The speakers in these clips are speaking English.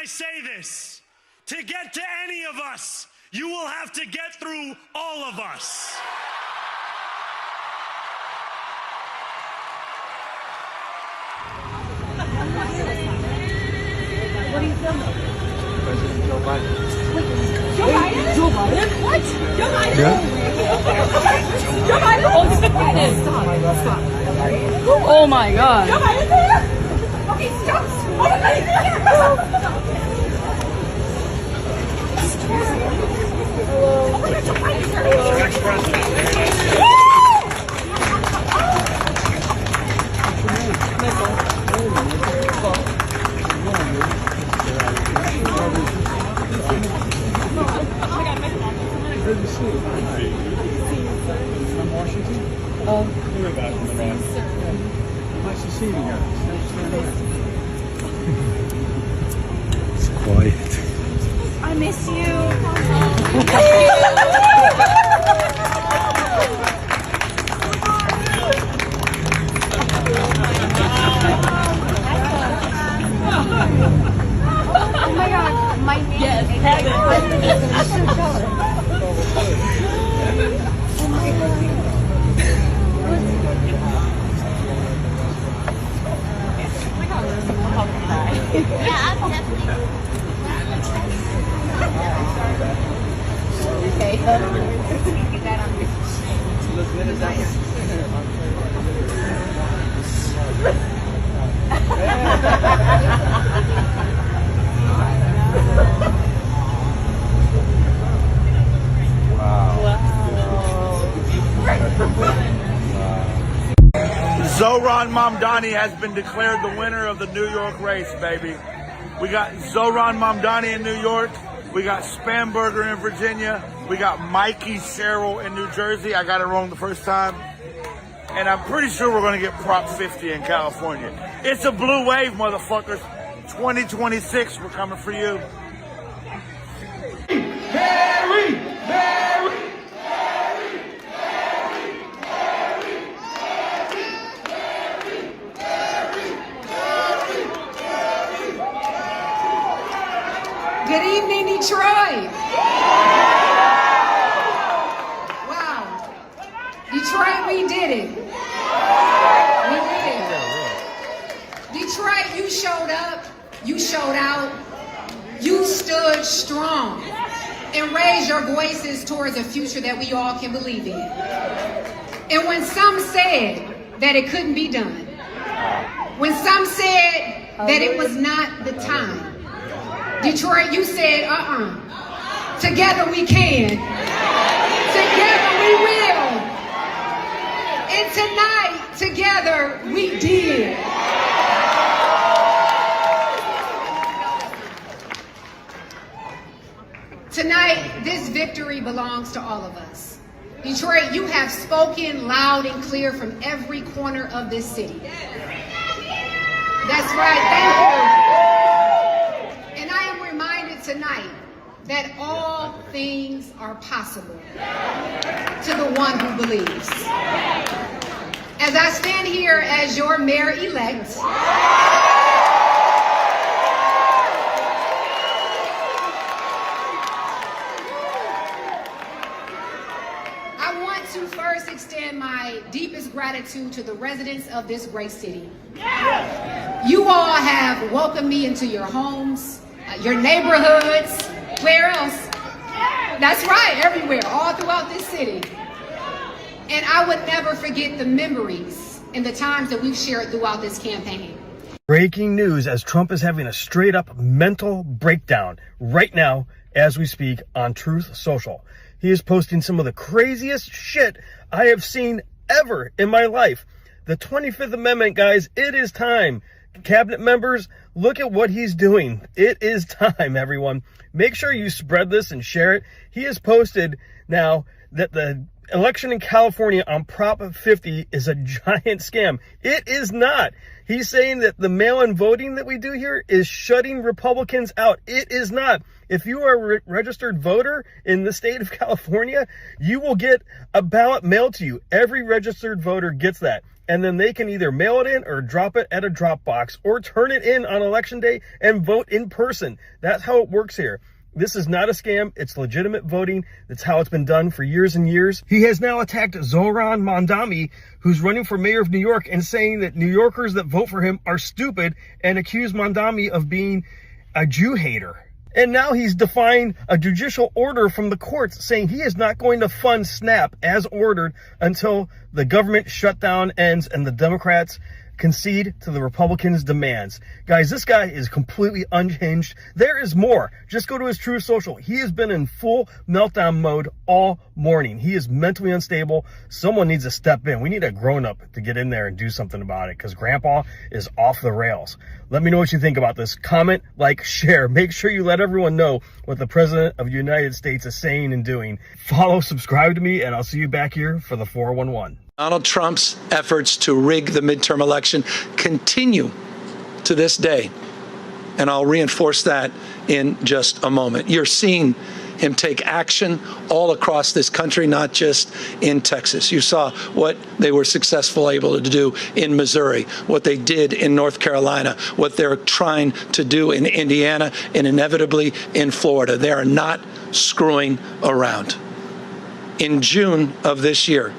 say this. To get to any of us, you will have to get through all of us. What are you filming? President Joe Biden. Joe Biden? Joe Biden? What? Joe Biden? Yeah. Joe Biden? Oh, stop. Oh my God. Joe Biden's there? Okay, stop. Oh my God, he's here. Oh my God, Joe Biden's here. Ex-president. Good to see you. From Washington? We're back from the round. Nice to see you again. It's quiet. I miss you. Oh my God, my name. Yes, Heather. Yeah, I'm definitely. Okay. Zohran Mamdani has been declared the winner of the New York race, baby. We got Zohran Mamdani in New York. We got Spamberger in Virginia. We got Mikey Sherrill in New Jersey. I got it wrong the first time. And I'm pretty sure we're going to get Prop 50 in California. It's a blue wave, motherfuckers. 2026, we're coming for you. Mary! Good evening, Detroit. Wow. Detroit, we did it. We did. Detroit, you showed up, you showed out, you stood strong and raised your voices towards a future that we all can believe in. And when some said that it couldn't be done, when some said that it was not the time, Detroit, you said, together we can. Together we will. And tonight, together we did. Tonight, this victory belongs to all of us. Detroit, you have spoken loud and clear from every corner of this city. That's right, thank you. And I am reminded tonight that all things are possible to the one who believes. As I stand here as your mayor-elect, I want to first extend my deepest gratitude to the residents of this great city. You all have welcomed me into your homes, your neighborhoods, where else? That's right, everywhere, all throughout this city. And I would never forget the memories and the times that we've shared throughout this campaign. Breaking news as Trump is having a straight up mental breakdown right now as we speak on Truth Social. He is posting some of the craziest shit I have seen ever in my life. The 25th Amendment, guys, it is time. Cabinet members, look at what he's doing. It is time, everyone. Make sure you spread this and share it. He has posted now that the election in California on Prop 50 is a giant scam. It is not. He's saying that the mail-in voting that we do here is shutting Republicans out. It is not. If you are a registered voter in the state of California, you will get a ballot mailed to you. Every registered voter gets that. And then they can either mail it in or drop it at a drop box or turn it in on election day and vote in person. That's how it works here. This is not a scam. It's legitimate voting. That's how it's been done for years and years. He has now attacked Zohran Mamdani, who's running for mayor of New York, and saying that New Yorkers that vote for him are stupid, and accused Mamdani of being a Jew hater. And now he's defying a judicial order from the courts, saying he is not going to fund SNAP as ordered until the government shutdown ends and the Democrats concede to the Republicans' demands. Guys, this guy is completely unhinged. There is more. Just go to his Truth Social. He has been in full meltdown mode all morning. He is mentally unstable. Someone needs to step in. We need a grown-up to get in there and do something about it, because Grandpa is off the rails. Let me know what you think about this. Comment, like, share. Make sure you let everyone know what the President of the United States is saying and doing. Follow, subscribe to me, and I'll see you back here for the 411. Donald Trump's efforts to rig the midterm election continue to this day, and I'll reinforce that in just a moment. You're seeing him take action all across this country, not just in Texas. You saw what they were successful able to do in Missouri, what they did in North Carolina, what they're trying to do in Indiana, and inevitably in Florida. They are not screwing around. In June of this year,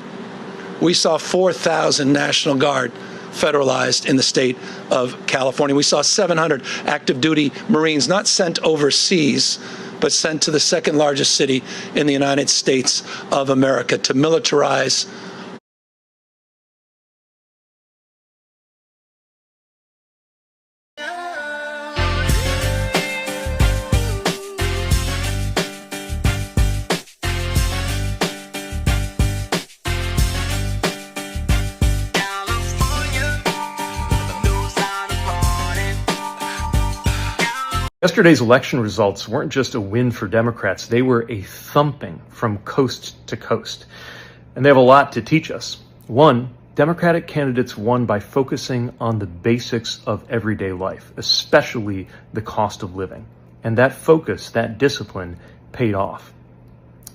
we saw 4,000 National Guard federalized in the state of California. We saw 700 active duty Marines not sent overseas, but sent to the second largest city in the United States of America to militarize Yesterday's election results weren't just a win for Democrats, they were a thumping from coast to coast. And they have a lot to teach us. One, Democratic candidates won by focusing on the basics of everyday life, especially the cost of living. And that focus, that discipline, paid off.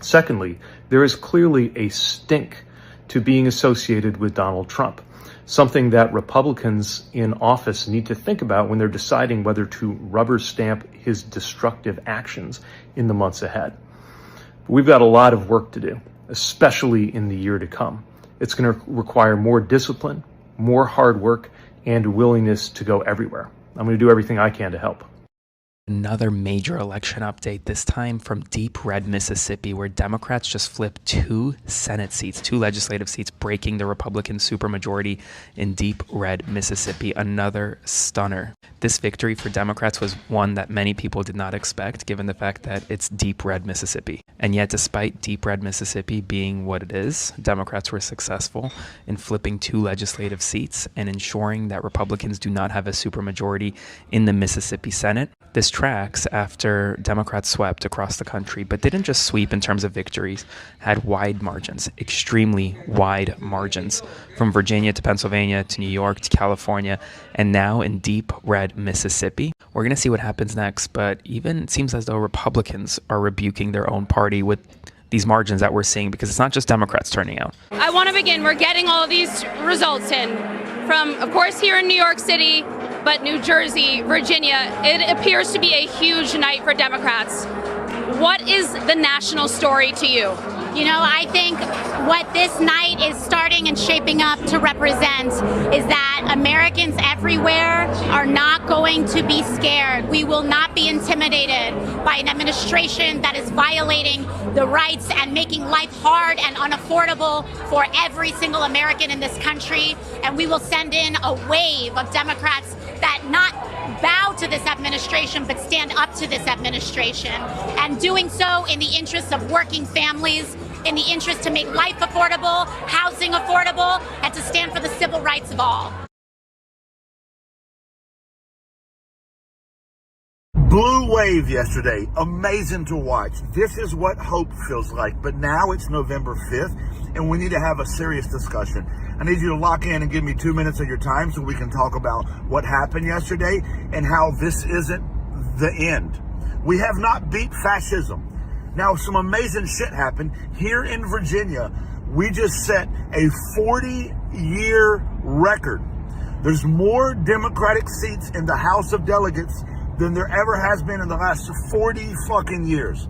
Secondly, there is clearly a stink to being associated with Donald Trump, something that Republicans in office need to think about when they're deciding whether to rubber stamp his destructive actions in the months ahead. But we've got a lot of work to do, especially in the year to come. It's going to require more discipline, more hard work, and a willingness to go everywhere. I'm going to do everything I can to help. Another major election update, this time from deep red Mississippi, where Democrats just flipped 2 Senate seats, 2 legislative seats, breaking the Republican supermajority in deep red Mississippi. Another stunner. This victory for Democrats was one that many people did not expect, given the fact that it's deep red Mississippi. And yet, despite deep red Mississippi being what it is, Democrats were successful in flipping 2 legislative seats and ensuring that Republicans do not have a supermajority in the Mississippi Senate. This tracks after Democrats swept across the country, but didn't just sweep in terms of victories, had wide margins, extremely wide margins, from Virginia to Pennsylvania to New York to California, and now in deep red Mississippi. We're going to see what happens next, but even it seems as though Republicans are rebuking their own party with these margins that we're seeing, because it's not just Democrats turning out. I want to begin. We're getting all of these results in from, of course, here in New York City, but New Jersey, Virginia. It appears to be a huge night for Democrats. What is the national story to you? You know, I think what this night is starting and shaping up to represent is that Americans everywhere are not going to be scared. We will not be intimidated by an administration that is violating the rights and making life hard and unaffordable for every single American in this country. And we will send in a wave of Democrats that not bow to this administration, but stand up to this administration, and doing so in the interests of working families, in the interest to make life affordable, housing affordable, and to stand for the civil rights of all. Blue wave yesterday, amazing to watch. This is what hope feels like. But now it's November 5th, and we need to have a serious discussion. I need you to lock in and give me 2 minutes of your time so we can talk about what happened yesterday and how this isn't the end. We have not beat fascism. Now, some amazing shit happened. Here in Virginia, we just set a 40-year record. There's more Democratic seats in the House of Delegates than there ever has been in the last 40 fucking years.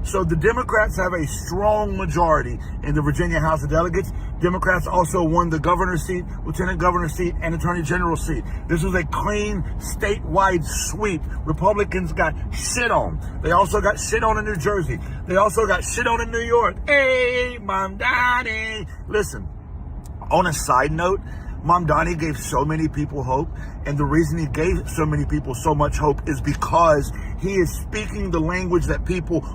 So the Democrats have a strong majority in the Virginia House of Delegates. Democrats also won the governor's seat, lieutenant governor's seat, and attorney general's seat. This was a clean statewide sweep. Republicans got shit on. They also got shit on in New Jersey. They also got shit on in New York. Hey, Mom Donnie. Listen, on a side note, Mom Donnie gave so many people hope, and the reason he gave so many people so much hope is because he is speaking the language that people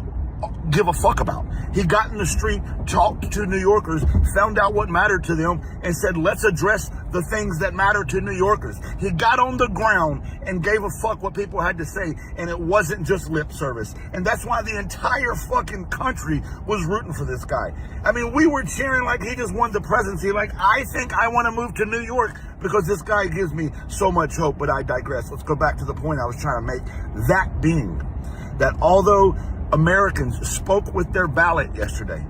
give a fuck about. He got in the street, talked to New Yorkers, found out what mattered to them, and said, let's address the things that matter to New Yorkers. He got on the ground and gave a fuck what people had to say, and it wasn't just lip service. And that's why the entire fucking country was rooting for this guy. I mean, we were cheering like he just won the presidency. Like, I think I want to move to New York because this guy gives me so much hope, but I digress. Let's go back to the point I was trying to make. That being that although Americans spoke with their ballot yesterday,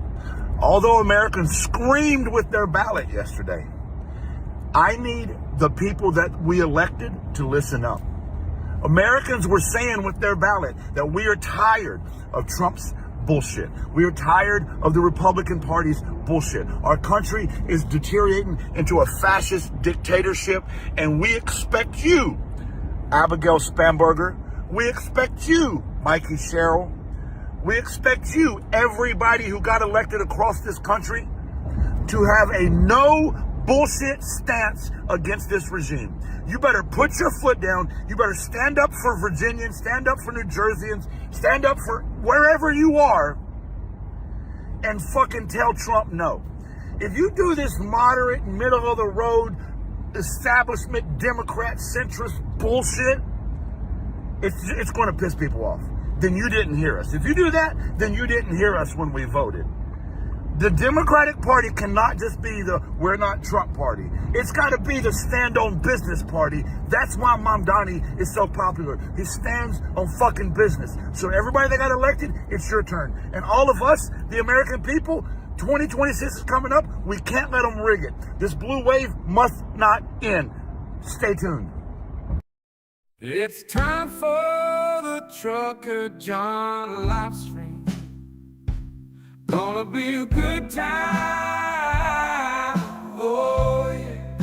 although Americans screamed with their ballot yesterday, I need the people that we elected to listen up. Americans were saying with their ballot that we are tired of Trump's bullshit. We are tired of the Republican Party's bullshit. Our country is deteriorating into a fascist dictatorship, and we expect you, Abigail Spanberger, we expect you, Mikey Sherrill, we expect you, everybody who got elected across this country, to have a no bullshit stance against this regime. You better put your foot down. You better stand up for Virginians, stand up for New Jerseyans, stand up for wherever you are, and fucking tell Trump no. If you do this moderate, middle of the road, establishment, Democrat, centrist bullshit, it's going to piss people off. Then you didn't hear us. If you do that, then you didn't hear us when we voted. The Democratic Party cannot just be the we're not Trump party. It's got to be the stand on business party. That's why Mom Donnie is so popular. He stands on fucking business. So everybody that got elected, it's your turn. And all of us, the American people, 2026 is coming up. We can't let them rig it. This blue wave must not end. Stay tuned. It's time for the Trucker John Livestream. Gonna be a good time, oh yeah.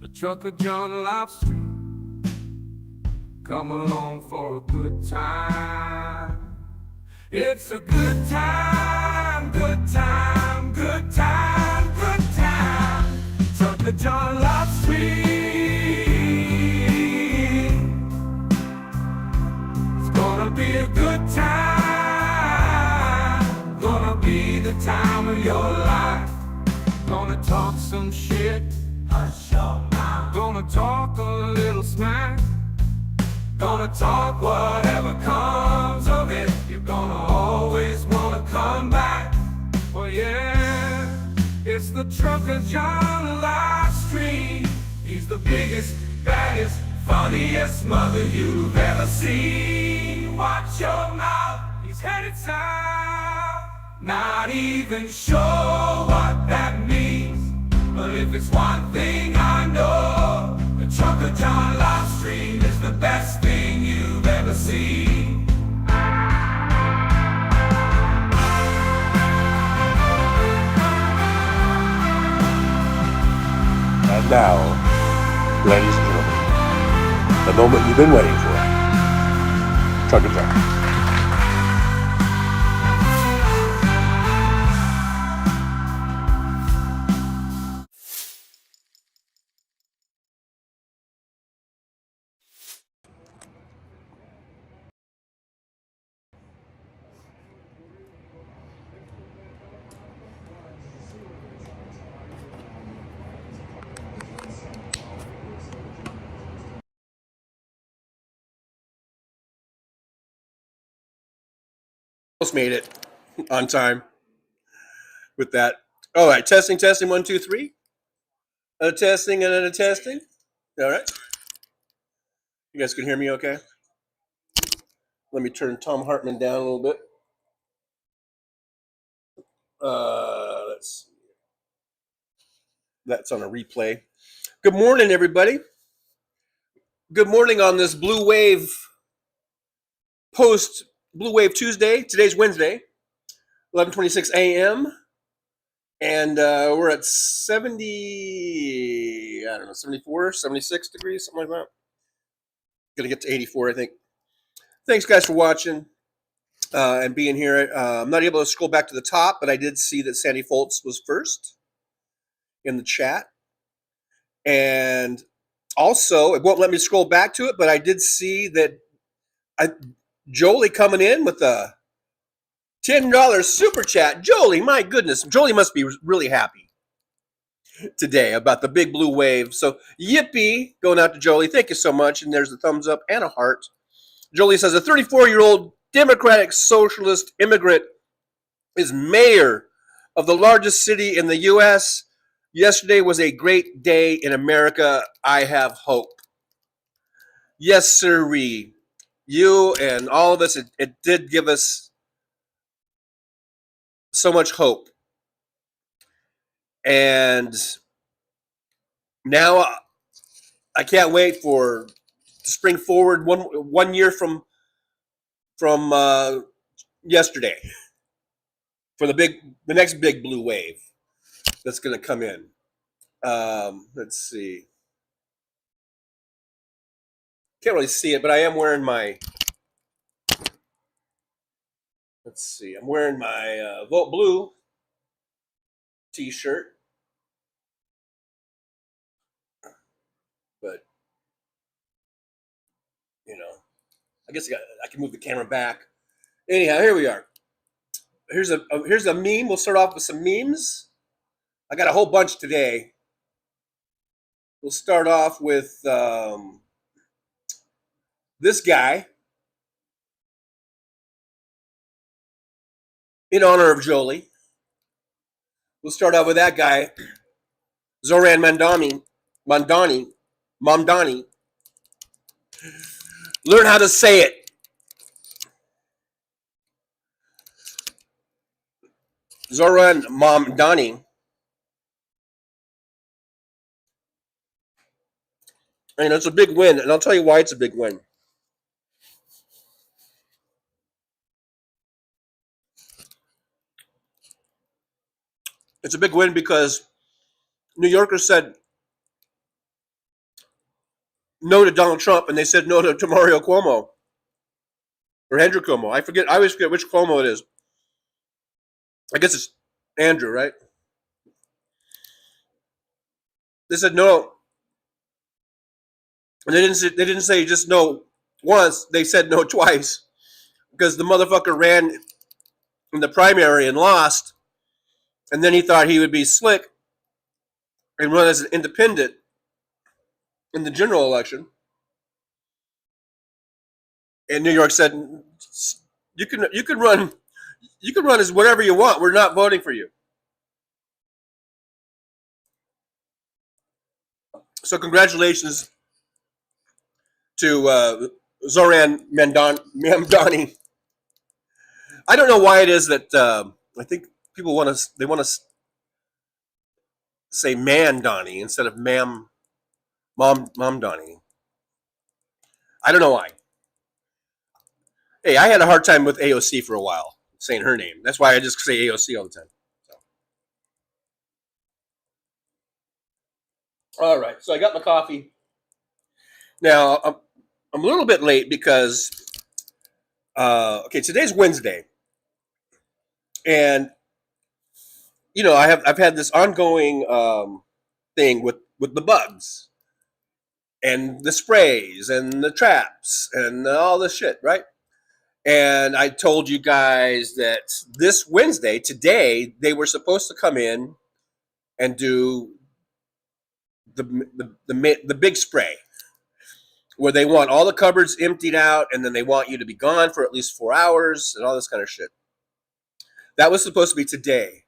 The Trucker John Livestream. Come along for a good time. It's a good time, good time, good time, good time. Trucker John Livestream. Gonna be a good time, gonna be the time of your life. Gonna talk some shit, hush your mouth. Gonna talk a little smack. Gonna talk whatever comes of it. You're gonna always wanna come back. Well yeah, it's the Trucker John Livestream. He's the biggest, baddest, funniest mother you've ever seen. Watch your mouth, he's headed south. Not even sure what that means, but if it's one thing I know, the Trucker John Livestream is the best thing you've ever seen. And now, ladies and gentlemen, the moment you've been waiting for. Trucker John. Almost made it on time with that. All right, testing, 1, 2, 3. A testing and a testing. All right. You guys can hear me okay? Let me turn Tom Hartman down a little bit. Let's see. That's on a replay. Good morning, everybody. Good morning on this Blue Wave post Blue Wave Tuesday. Today's Wednesday, 11:26 a.m. And we're at 70, I don't know, 74, 76 degrees, something like that. Gonna get to 84, I think. Thanks, guys, for watching and being here. I'm not able to scroll back to the top, but I did see that Sandy Foltz was first in the chat. And also, it won't let me scroll back to it, but I did see that Jolie coming in with a $10 super chat. Jolie, my goodness. Jolie must be really happy today about the big blue wave. So yippee, going out to Jolie. Thank you so much. And there's a thumbs up and a heart. Jolie says a 34-year-old Democratic Socialist immigrant is mayor of the largest city in the U.S. Yesterday was a great day in America. I have hope. Yes, sirree. You and all of us, it did give us so much hope. And now I can't wait to spring forward one year from yesterday for the next big blue wave that's going to come in. Let's see. Can't really see it, but I am wearing my. Let's see. I'm wearing my Vote Blue T-shirt, but I guess I can move the camera back. Anyhow, here we are. Here's a meme. We'll start off with some memes. I got a whole bunch today. We'll start off with this guy in honor of Jolie. We'll start out with that guy, Zoran Mamdani. Learn how to say it. Zoran Mamdani. And it's a big win, and I'll tell you why it's a big win. It's a big win because New Yorkers said no to Donald Trump, and they said no to Mario Cuomo or Andrew Cuomo. I always forget which Cuomo it is. I guess it's Andrew, right? They said no, and they didn't say just no once. They said no twice because the motherfucker ran in the primary and lost, and then he thought he would be slick and run as an independent in the general election. And New York said, you can run as whatever you want. We're not voting for you. So congratulations to Zoran Mamdani. I don't know why it is that I think people want to say Mandani instead of Mamdani. I don't know why. Hey, I had a hard time with AOC for a while saying her name. That's why I just say AOC all the time. So. All right, so I got my coffee. Now I'm a little bit late because today's Wednesday, and I've had this ongoing thing with the bugs and the sprays and the traps and all this shit, right? And I told you guys that this Wednesday, today, they were supposed to come in and do the big spray, where they want all the cupboards emptied out, and then they want you to be gone for at least 4 hours and all this kind of shit. That was supposed to be today.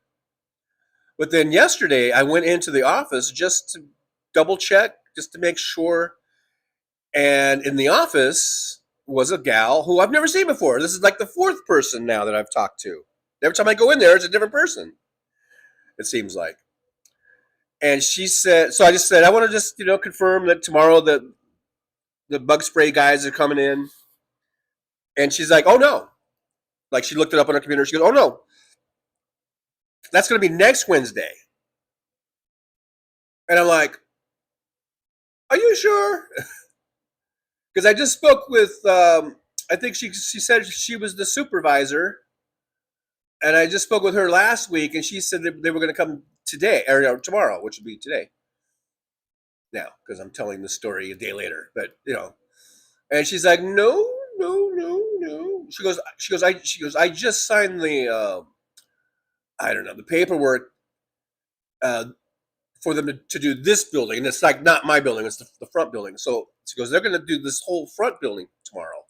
But then yesterday, I went into the office just to double check, just to make sure. And in the office was a gal who I've never seen before. This is like the fourth person now that I've talked to. Every time I go in there, it's a different person, it seems like. And she said, so I just said, I want to just, confirm that tomorrow the bug spray guys are coming in. And she's like, oh, no. Like, she looked it up on her computer. She goes, oh, no. That's going to be next Wednesday. And I'm like, are you sure? Because I just spoke with, I think she said she was the supervisor. And I just spoke with her last week, and she said that they were going to come today, or tomorrow, which would be today. Now, because I'm telling the story a day later. But, and she's like, no. She goes, I just signed the, the paperwork for them to do this building. And it's like not my building, it's the front building. So she goes, they're going to do this whole front building tomorrow.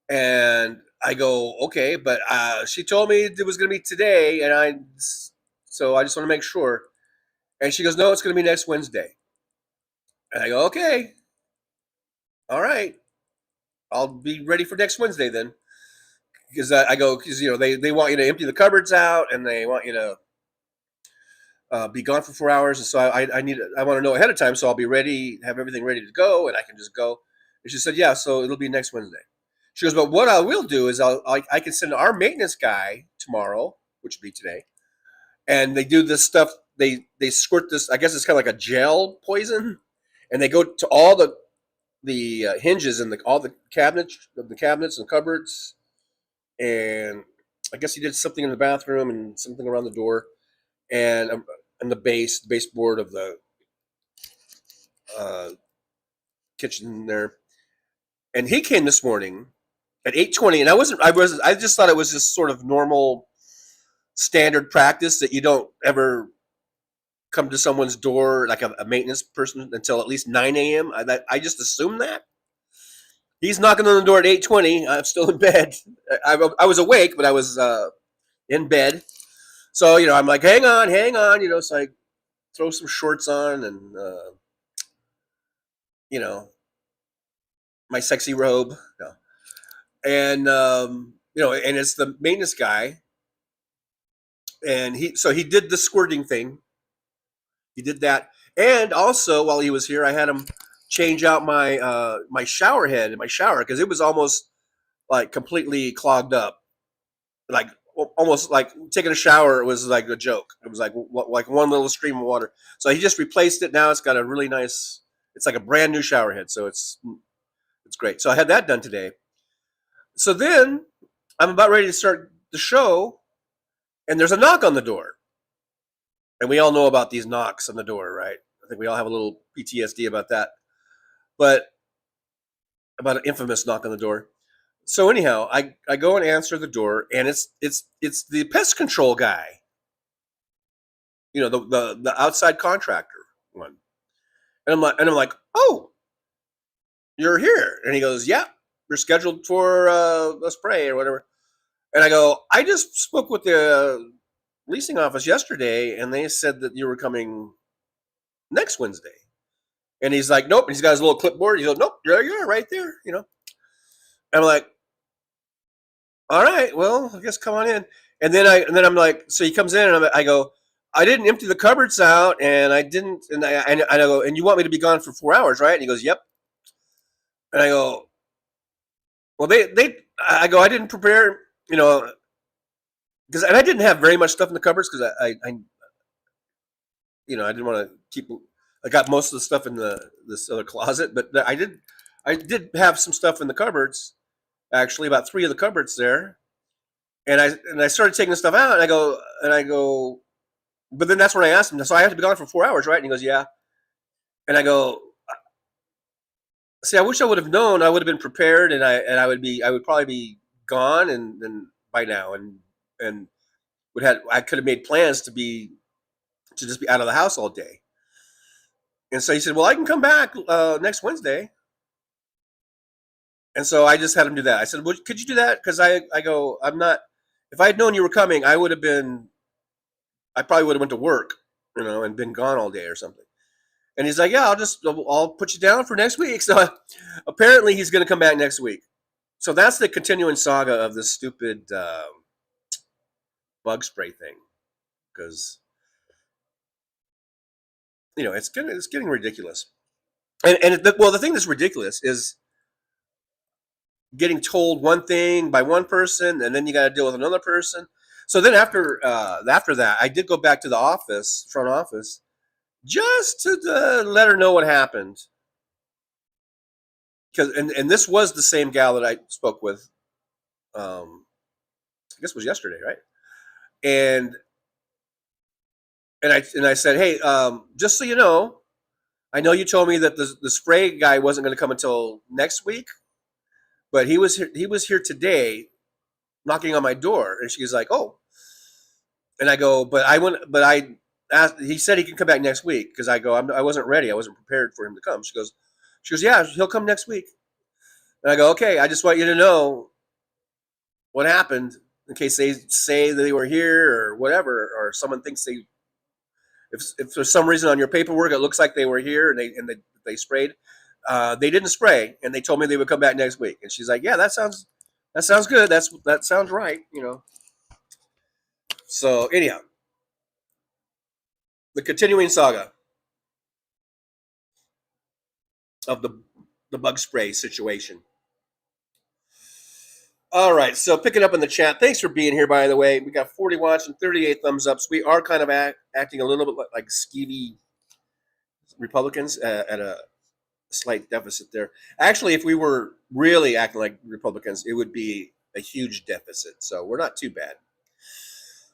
And I go, okay, but she told me it was going to be today. So I just want to make sure. And she goes, no, it's going to be next Wednesday. And I go, okay. All right. I'll be ready for next Wednesday then. Because they want you to empty the cupboards out, and they want you to be gone for 4 hours. And so I want to know ahead of time, so I'll be ready, have everything ready to go, and I can just go. And she said, yeah, so it'll be next Wednesday. She goes, but what I will do is I can send our maintenance guy tomorrow, which would be today, and they do this stuff. They squirt this, I guess it's kind of like a gel poison, and they go to all the hinges and all the cabinets and cupboards. And I guess he did something in the bathroom and something around the door and the baseboard of the kitchen there. And he came this morning at 8:20, and I just thought it was just sort of normal standard practice that you don't ever come to someone's door like a maintenance person until at least 9 a.m. I just assumed that. He's knocking on the door at 8:20. I'm still in bed. I was awake, but I was in bed. So, I'm like, hang on. So I throw some shorts on and, my sexy robe. No. And, and it's the maintenance guy. And he did the squirting thing. He did that. And also, while he was here, I had him change out my my shower head in my shower because it was almost like completely clogged up, like almost like taking a shower was like a joke. It was like one little stream of water. So he just replaced it. Now it's got a really nice. It's like a brand new shower head. So it's great. So I had that done today. So then I'm about ready to start the show, and there's a knock on the door, and we all know about these knocks on the door, right? I think we all have a little PTSD about that. But about an infamous knock on the door. So anyhow, I go and answer the door, and it's the pest control guy. The outside contractor one. And I'm like, oh, you're here. And he goes, yeah, you're scheduled for a spray or whatever. And I go, I just spoke with the leasing office yesterday, and they said that you were coming next Wednesday. And he's like, nope. And he's got his little clipboard. He goes, nope, you're right there, And I'm like, all right, well, I guess come on in. And then I'm like, so he comes in, and I go, I didn't empty the cupboards out, and I didn't, and I go, and you want me to be gone for 4 hours, right? And he goes, yep. And I go, well, I go, I didn't prepare, because, and I didn't have very much stuff in the cupboards because I didn't want to keep. I got most of the stuff in this other closet, but I did have some stuff in the cupboards, actually, about 3 of the cupboards there. And I started taking the stuff out, and I go, but then that's when I asked him, so I have to be gone for 4 hours, right? And he goes, yeah. And I go, see, I wish I would have known. I would have been prepared, and I would probably be gone and by now, and I could have made plans to just be out of the house all day. And so he said, well, I can come back next Wednesday. And so I just had him do that. I said, well, could you do that? Because I go, I'm not, if I had known you were coming, I probably would have went to work, and been gone all day or something. And he's like, yeah, I'll put you down for next week. So apparently he's going to come back next week. So that's the continuing saga of this stupid bug spray thing, because it's getting ridiculous. And the thing that's ridiculous is getting told one thing by one person, and then you got to deal with another person. So then after that, I did go back to the front office, just to let her know what happened. And this was the same gal that I spoke with, I guess it was yesterday, right? And I said, hey, just so you know, I know you told me that the spray guy wasn't going to come until next week, but he was here today, knocking on my door. And she's like, oh. And I go, I asked, he said he can come back next week, because I go, I wasn't ready. I wasn't prepared for him to come. She goes, yeah, he'll come next week. And I go, okay, I just want you to know what happened, in case they say that they were here or whatever, or someone thinks if for some reason on your paperwork it looks like they were here and they sprayed, they didn't spray, and they told me they would come back next week. And she's like, yeah, that sounds good. That sounds right, So anyhow, the continuing saga of the bug spray situation. All right, so picking up in the chat. Thanks for being here, by the way. We got 40 watching, 38 thumbs up. So we are kind of acting a little bit like skeevy Republicans at a slight deficit there. Actually, if we were really acting like Republicans, it would be a huge deficit. So we're not too bad.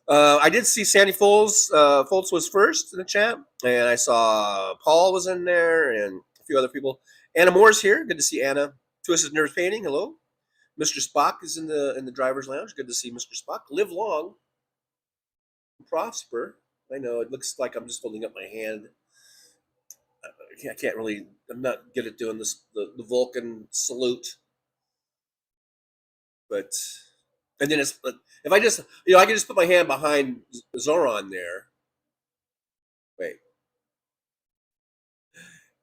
I did see Sandy Foltz. Foltz was first in the chat, and I saw Paul was in there and a few other people. Anna Moore's here. Good to see Anna. Twisted Nerves Painting. Hello. Mr. Spock is in the driver's lounge. Good to see Mr. Spock. Live long, prosper. I know it looks like I'm just holding up my hand. I can't really. I'm not good at doing this. The Vulcan salute. But and then it's if I just I can just put my hand behind Zoran there. Wait.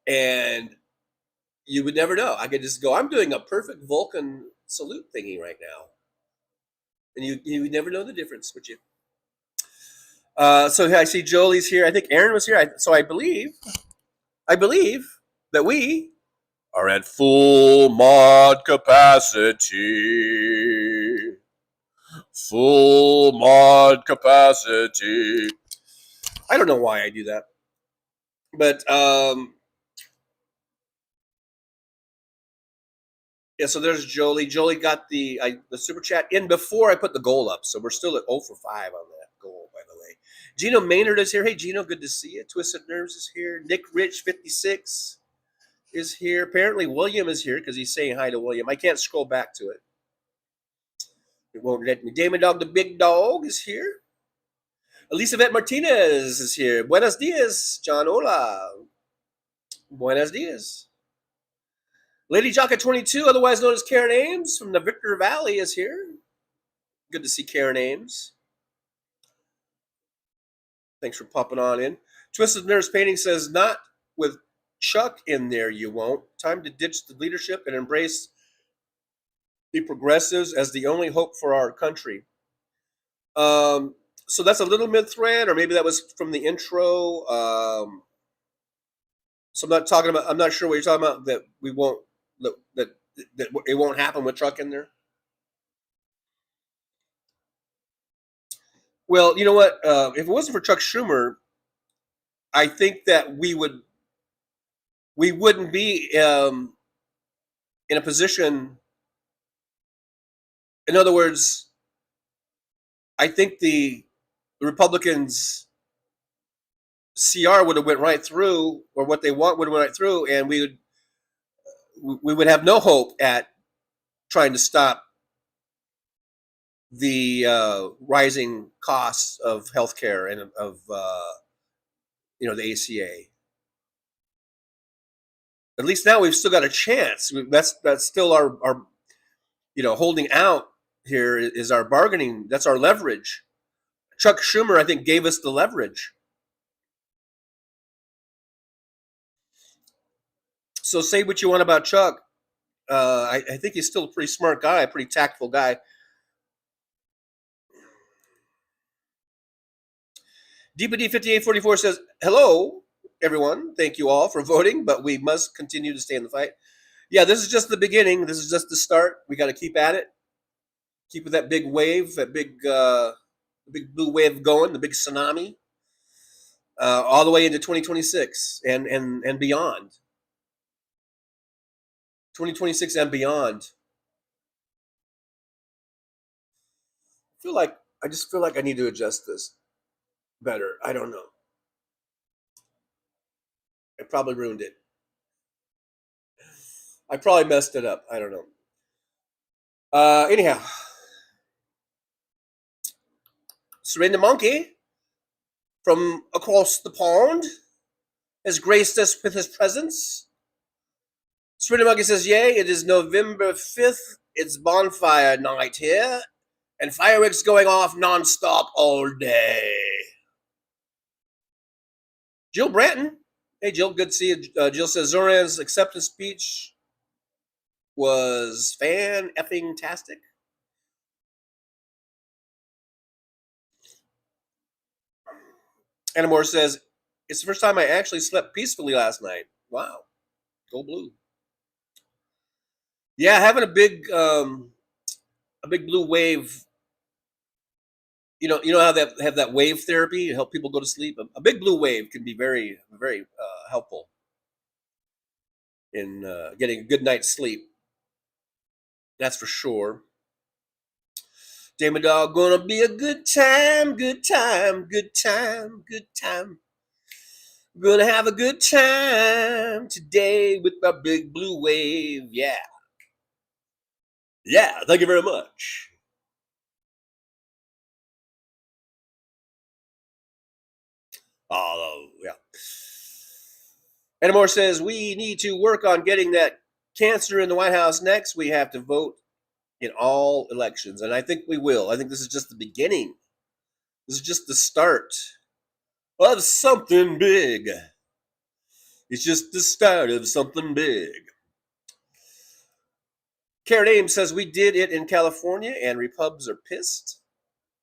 And you would never know. I could just go, I'm doing a perfect Vulcan salute thingy right now. And you would never know the difference, would you? So I see Jolie's here. I think Aaron was here. So I believe that we are at full mod capacity. Full mod capacity. I don't know why I do that. But yeah, so there's Jolie. Jolie got the super chat in before I put the goal up. So we're still at 0 for 5 on that goal, by the way. Gino Maynard is here. Hey, Gino, good to see you. Twisted Nerves is here. Nick Rich, 56, is here. Apparently, William is here because he's saying hi to William. I can't scroll back to it. It won't let me. Damon Dog, the big dog, is here. Elizabeth Martinez is here. Buenos dias, John. Hola. Buenos dias. Lady Jocka 22, otherwise known as Karen Ames from the Victor Valley, is here. Good to see Karen Ames. Thanks for popping on in. Twisted Nerves Painting says, not with Chuck in there, you won't. Time to ditch the leadership and embrace the progressives as the only hope for our country. So that's a little mid-thread, or maybe that was from the intro. So I'm not sure what you're talking about, that we won't, that it won't happen with Chuck in there. Well, you know what? If it wasn't for Chuck Schumer, I think that we wouldn't be in a position. In other words, I think the Republicans' CR would have went right through, or what they want would have went right through, and we would have no hope at trying to stop the rising costs of healthcare and of the ACA. At least now we've still got a chance. That's still our holding out here is our bargaining. That's our leverage. Chuck Schumer, I think, gave us the leverage. So say what you want about Chuck. I think he's still a pretty smart guy, a pretty tactful guy. DPD5844 says, hello, everyone. Thank you all for voting, but we must continue to stay in the fight. Yeah, this is just the beginning. This is just the start. We got to keep at it. Keep with that big wave, that big blue wave going, the big tsunami, all the way into 2026 and beyond. 2026 and beyond. I just feel like I need to adjust this better. I don't know. I probably ruined it. I probably messed it up. I don't know. Anyhow, Serena Monkey from across the pond has graced us with his presence. Serena Monkey says, yay, it is November 5th. It's bonfire night here, and fireworks going off nonstop all day. Jill Branton. Hey, Jill, good to see you. Jill says, Zoran's acceptance speech was fan-effing-tastic. Anna Moore says, it's the first time I actually slept peacefully last night. Wow. Go blue. Yeah, having a big blue wave. You know how they have that wave therapy to help people go to sleep. A big blue wave can be very, very helpful in getting a good night's sleep. That's for sure. Damn dog, gonna be a good time, good time, good time, good time. We're gonna have a good time today with our big blue wave. Yeah. Yeah, thank you very much. Oh, yeah. Anamore says, we need to work on getting that cancer in the White House next. We have to vote in all elections, and I think we will. I think this is just the beginning. This is just the start of something big. It's just the start of something big. Karen Ames says, we did it in California, and Repubs are pissed.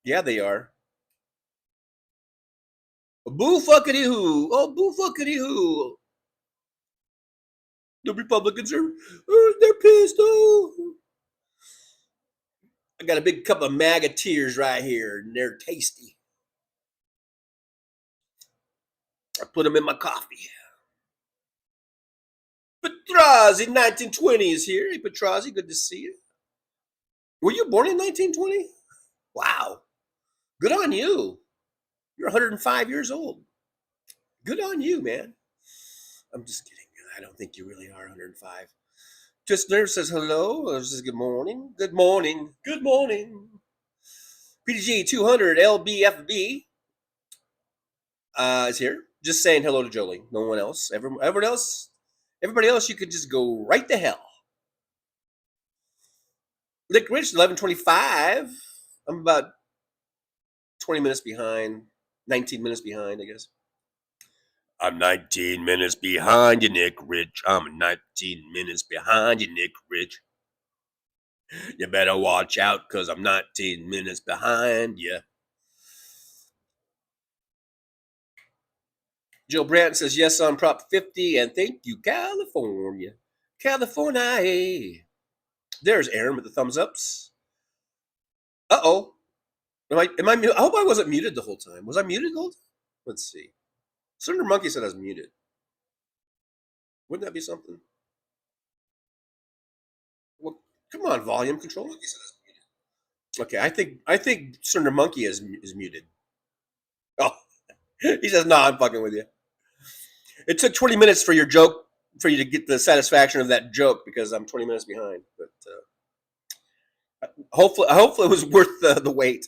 Yeah, they are. Boo fuckity hoo. Oh, boo fuckity hoo. The Republicans are, they're pissed. Oh. I got a big cup of MAGA tears right here, and they're tasty. I put them in my coffee. Petrazi, 1920 is here. Hey, Petrazi, good to see you. Were you born in 1920? Wow. Good on you. You're 105 years old. Good on you, man. I'm just kidding. I don't think you really are 105. Just Nerve says hello. Says good morning. Good morning. Good morning. PDG 200 LBFB is here. Just saying hello to Jolie. No one else. Everybody else, you could just go right to hell. Lick Rich 11:25. I'm about 20 minutes behind. 19 minutes behind, I guess. I'm 19 minutes behind you, Nick Rich. I'm 19 minutes behind you, Nick Rich. You better watch out, because I'm 19 minutes behind you. Jill Brandt says, yes on Prop 50, and thank you, California. California. There's Aaron with the thumbs ups. Uh-oh. Am I muted? I hope I wasn't muted the whole time. Was I muted the whole time? Let's see. Senator Monkey said I was muted. Wouldn't that be something? Well, come on, volume control. Okay, I think Senator Monkey is muted. Oh, he says, no, I'm fucking with you. It took 20 minutes for your joke, for you to get the satisfaction of that joke, because I'm 20 minutes behind. But hopefully it was worth the wait.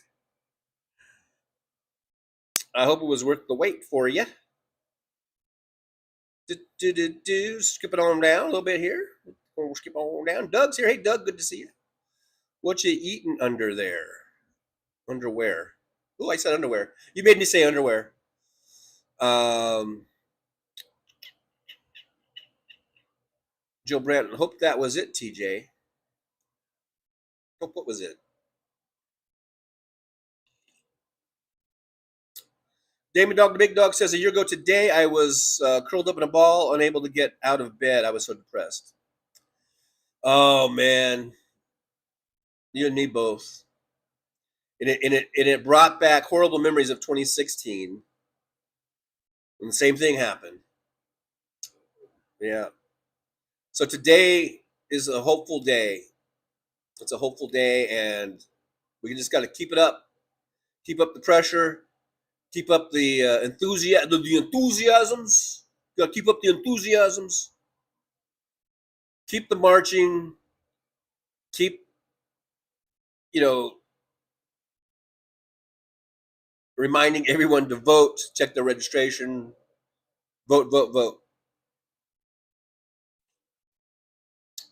I hope it was worth the wait for you. Skip it on down a little bit here. We'll skip on down. Doug's here. Hey, Doug, good to see you. What you eating under there? Underwear. Oh, I said underwear. You made me say underwear. Joe Branton. Hope that was it, TJ. Hope what was it? Damon Dog the Big Dog says, a year ago today, I was curled up in a ball, unable to get out of bed. I was so depressed. Oh, man. You and me both. And it brought back horrible memories of 2016. And the same thing happened. Yeah. So today is a hopeful day. It's a hopeful day, and we just got to keep it up. Keep up the pressure. Keep up the enthusiasms. Got to keep up the enthusiasms. Keep the marching. Keep, reminding everyone to vote, check their registration, vote, vote, vote.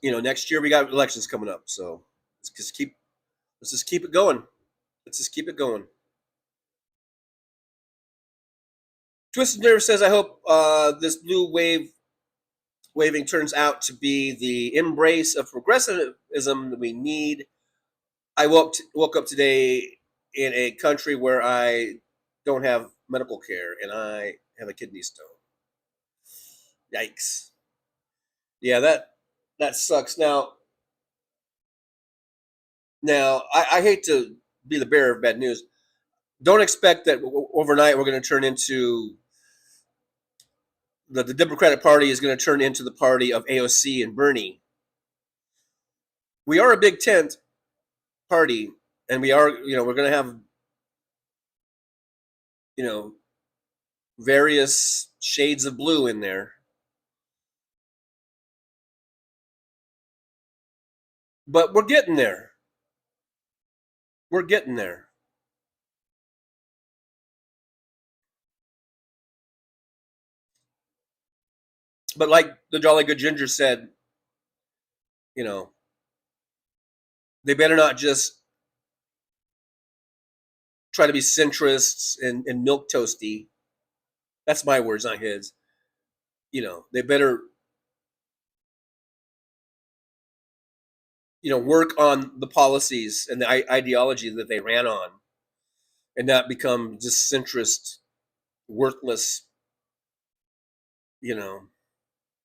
Next year we got elections coming up, so let's just keep it going. Let's just keep it going. Twisted Nerve says, I hope this blue waving turns out to be the embrace of progressivism that we need. I woke up today in a country where I don't have medical care and I have a kidney stone. Yikes. Yeah, that sucks. Now I hate to be the bearer of bad news. Don't expect that overnight we're going to turn into the Democratic Party is going to turn into the party of AOC and Bernie. We are a big tent party, and we are, we're going to have, various shades of blue in there. But we're getting there. We're getting there. But like the Jolly Good Ginger said, they better not just try to be centrists and milk toasty. That's my words, not his. They better, work on the policies and the ideology that they ran on and not become just centrist, worthless,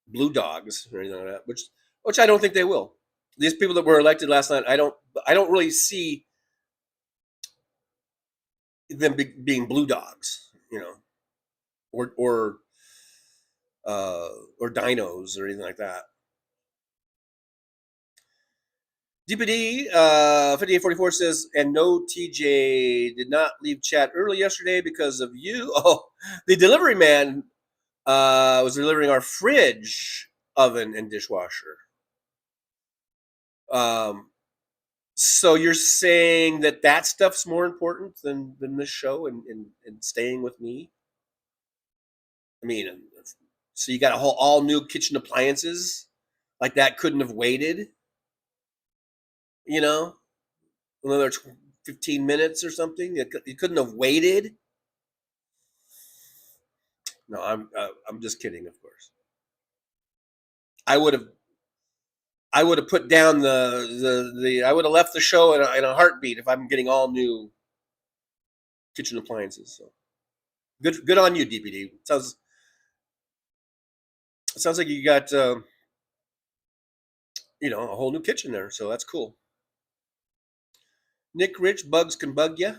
blue dogs or anything like that, which I don't think they will. These people that were elected last night, I don't really see them being blue dogs, or dinos or anything like that. DPD 5844 says, and no, TJ did not leave chat early yesterday because of you. Oh, the delivery man was delivering our fridge, oven, and dishwasher. So you're saying that stuff's more important than this show and staying with me? I mean, so you got a whole all new kitchen appliances like that couldn't have waited, another 15 minutes or something. You couldn't have waited. No, I'm just kidding, of course. I would have put down I would have left the show in a heartbeat if I'm getting all new kitchen appliances. So good on you, DPD. It sounds like you got a whole new kitchen there, so that's cool. Nick Rich, bugs can bug ya.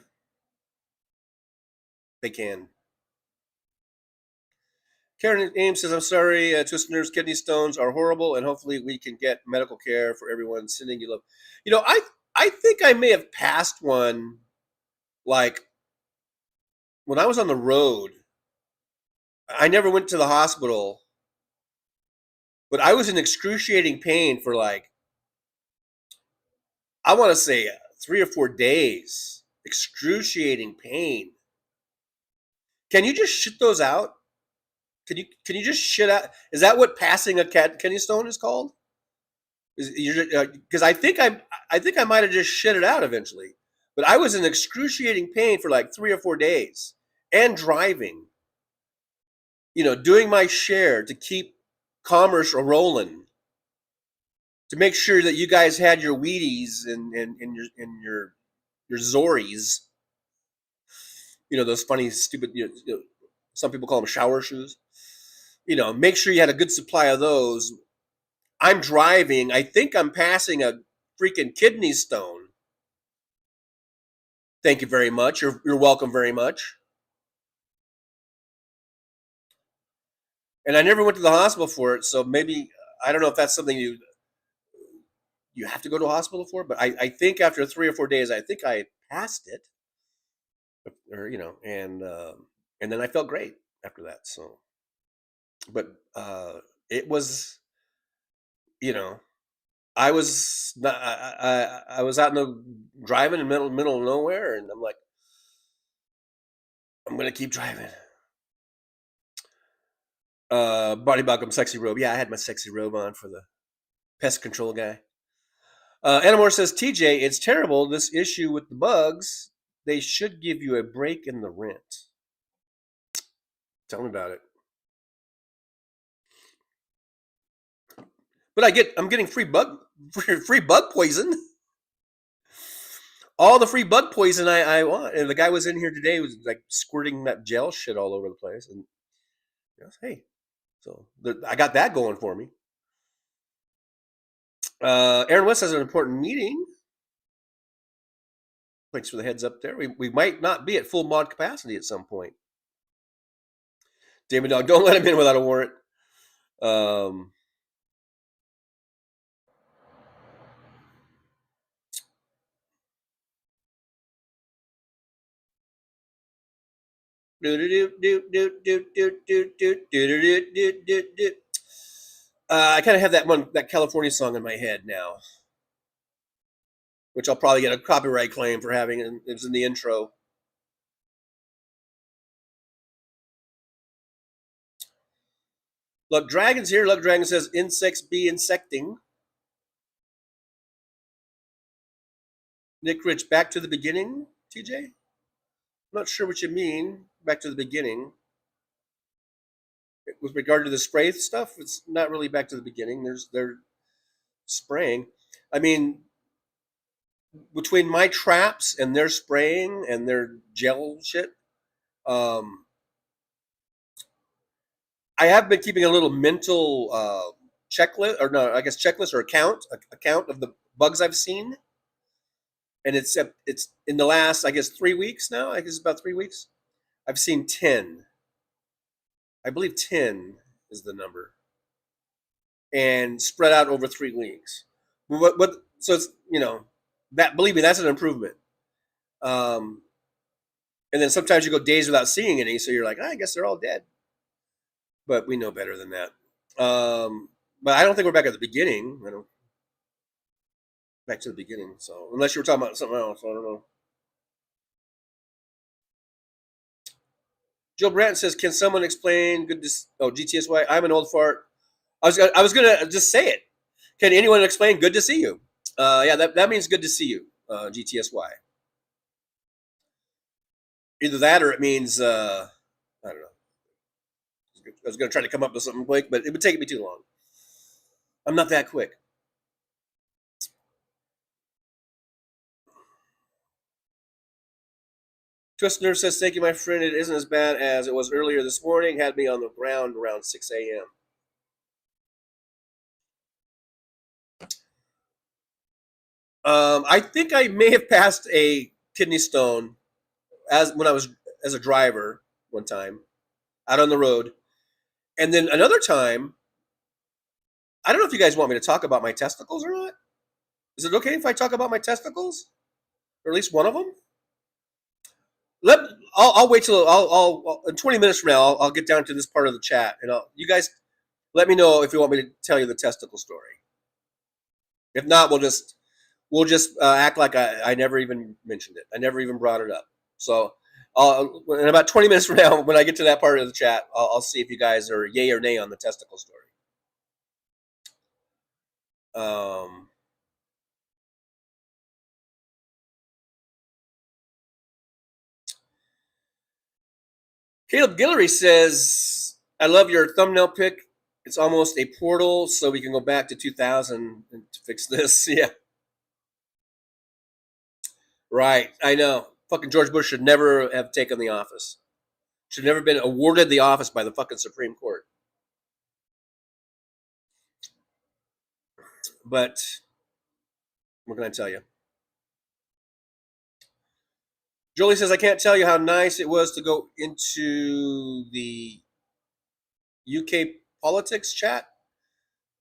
They can. Karen Ames says, I'm sorry, Twisted Nerve's kidney stones are horrible, and hopefully we can get medical care for everyone. Sending you love. I think I may have passed one, like, when I was on the road. I never went to the hospital, but I was in excruciating pain for, like, I want to say 3 or 4 days. Excruciating pain. Can you just shit those out? Can you just shit out? Is that what passing a kidney stone is called? Because I think I might have just shit it out eventually, but I was in excruciating pain for like 3 or 4 days and driving, doing my share to keep commerce rolling, to make sure that you guys had your Wheaties and your Zories, those funny, stupid, some people call them shower shoes. Make sure you had a good supply of those. I'm driving. I think I'm passing a freaking kidney stone. Thank you very much. You're welcome very much. And I never went to the hospital for it, so maybe, I don't know if that's something you have to go to a hospital for, but I think after 3 or 4 days, I think I passed it, or and then I felt great after that. So, but it was, I was not, I was out in the driving in the middle of nowhere, and I'm like, I'm gonna keep driving. Body Buckham, sexy robe. Yeah, I had my sexy robe on for the pest control guy. Anamore says, TJ, it's terrible, this issue with the bugs. They should give you a break in the rent. Tell me about it. But I'm getting free bug poison. All the free bug poison I want. And the guy was in here today, was like squirting that gel shit all over the place. And hey, so I got that going for me. Aaron West has an important meeting. Thanks for the heads up there. We might not be at full mod capacity at some point. David Dog, don't let him in without a warrant. I kind of have that California song in my head now, which I'll probably get a copyright claim for having. It was in the intro. Luck Dragon's here. Luck Dragon says insects be insecting. Nick Rich, back to the beginning, TJ? I'm not sure what you mean, back to the beginning. With regard to the spray stuff, it's not really back to the beginning. They're spraying. I mean, between my traps and their spraying and their gel shit, I have been keeping a little mental checklist, or no, I guess checklist or account of the bugs I've seen. And it's in the last, I guess, 3 weeks now. I guess it's about 3 weeks. I've seen 10. I believe 10 is the number. And spread out over 3 weeks. So it's, that, believe me, that's an improvement. And then sometimes you go days without seeing any, so you're like, I guess they're all dead. But we know better than that. But I don't think we're back at the beginning. Back to the beginning. So unless you were talking about something else, I don't know. Joe Branton says, "Can someone explain GTSY? I'm an old fart. I was gonna just say it. Can anyone explain good to see you? Yeah, that means good to see you. GTSY. Either that or it means I don't know. I was gonna try to come up with something quick, but it would take me too long. I'm not that quick. Twistner says, thank you, my friend. It isn't as bad as it was earlier this morning. Had me on the ground around 6 a.m. I think I may have passed a kidney stone when I was as a driver one time out on the road. And then another time, I don't know if you guys want me to talk about my testicles or not. Is it okay if I talk about my testicles? Or at least one of them? I'll wait till I'll in 20 minutes from now I'll get down to this part of the chat, and you guys let me know if you want me to tell you the testicle story. If not, we'll just act like I never even mentioned it. I never even brought it up. So in about 20 minutes from now, when I get to that part of the chat, I'll see if you guys are yay or nay on the testicle story. Caleb Guillory says, I love your thumbnail pic. It's almost a portal, so we can go back to 2000 to fix this. Yeah. Right. I know. Fucking George Bush should never have taken the office. Should never have been awarded the office by the fucking Supreme Court. But what can I tell you? Jolie says, I can't tell you how nice it was to go into the UK politics chat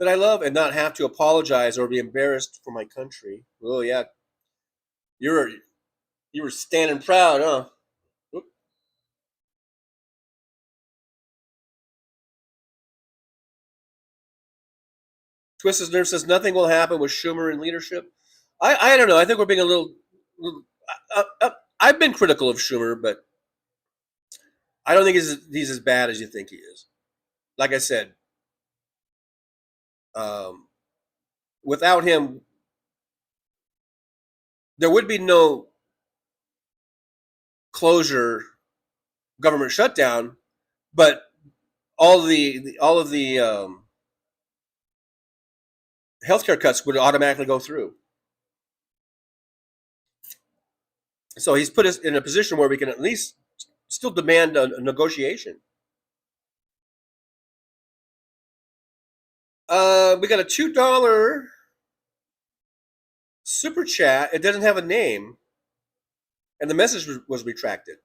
that I love and not have to apologize or be embarrassed for my country. Oh yeah, you were standing proud, huh? Twisted Nerve says nothing will happen with Schumer in leadership. I don't know. I think we're being a little I've been critical of Schumer, but I don't think he's as bad as you think he is. Like I said, without him, there would be no closure, government shutdown, but all of the healthcare cuts would automatically go through. So he's put us in a position where we can at least still demand a negotiation. We got a $2 super chat. It doesn't have a name, and the message was retracted.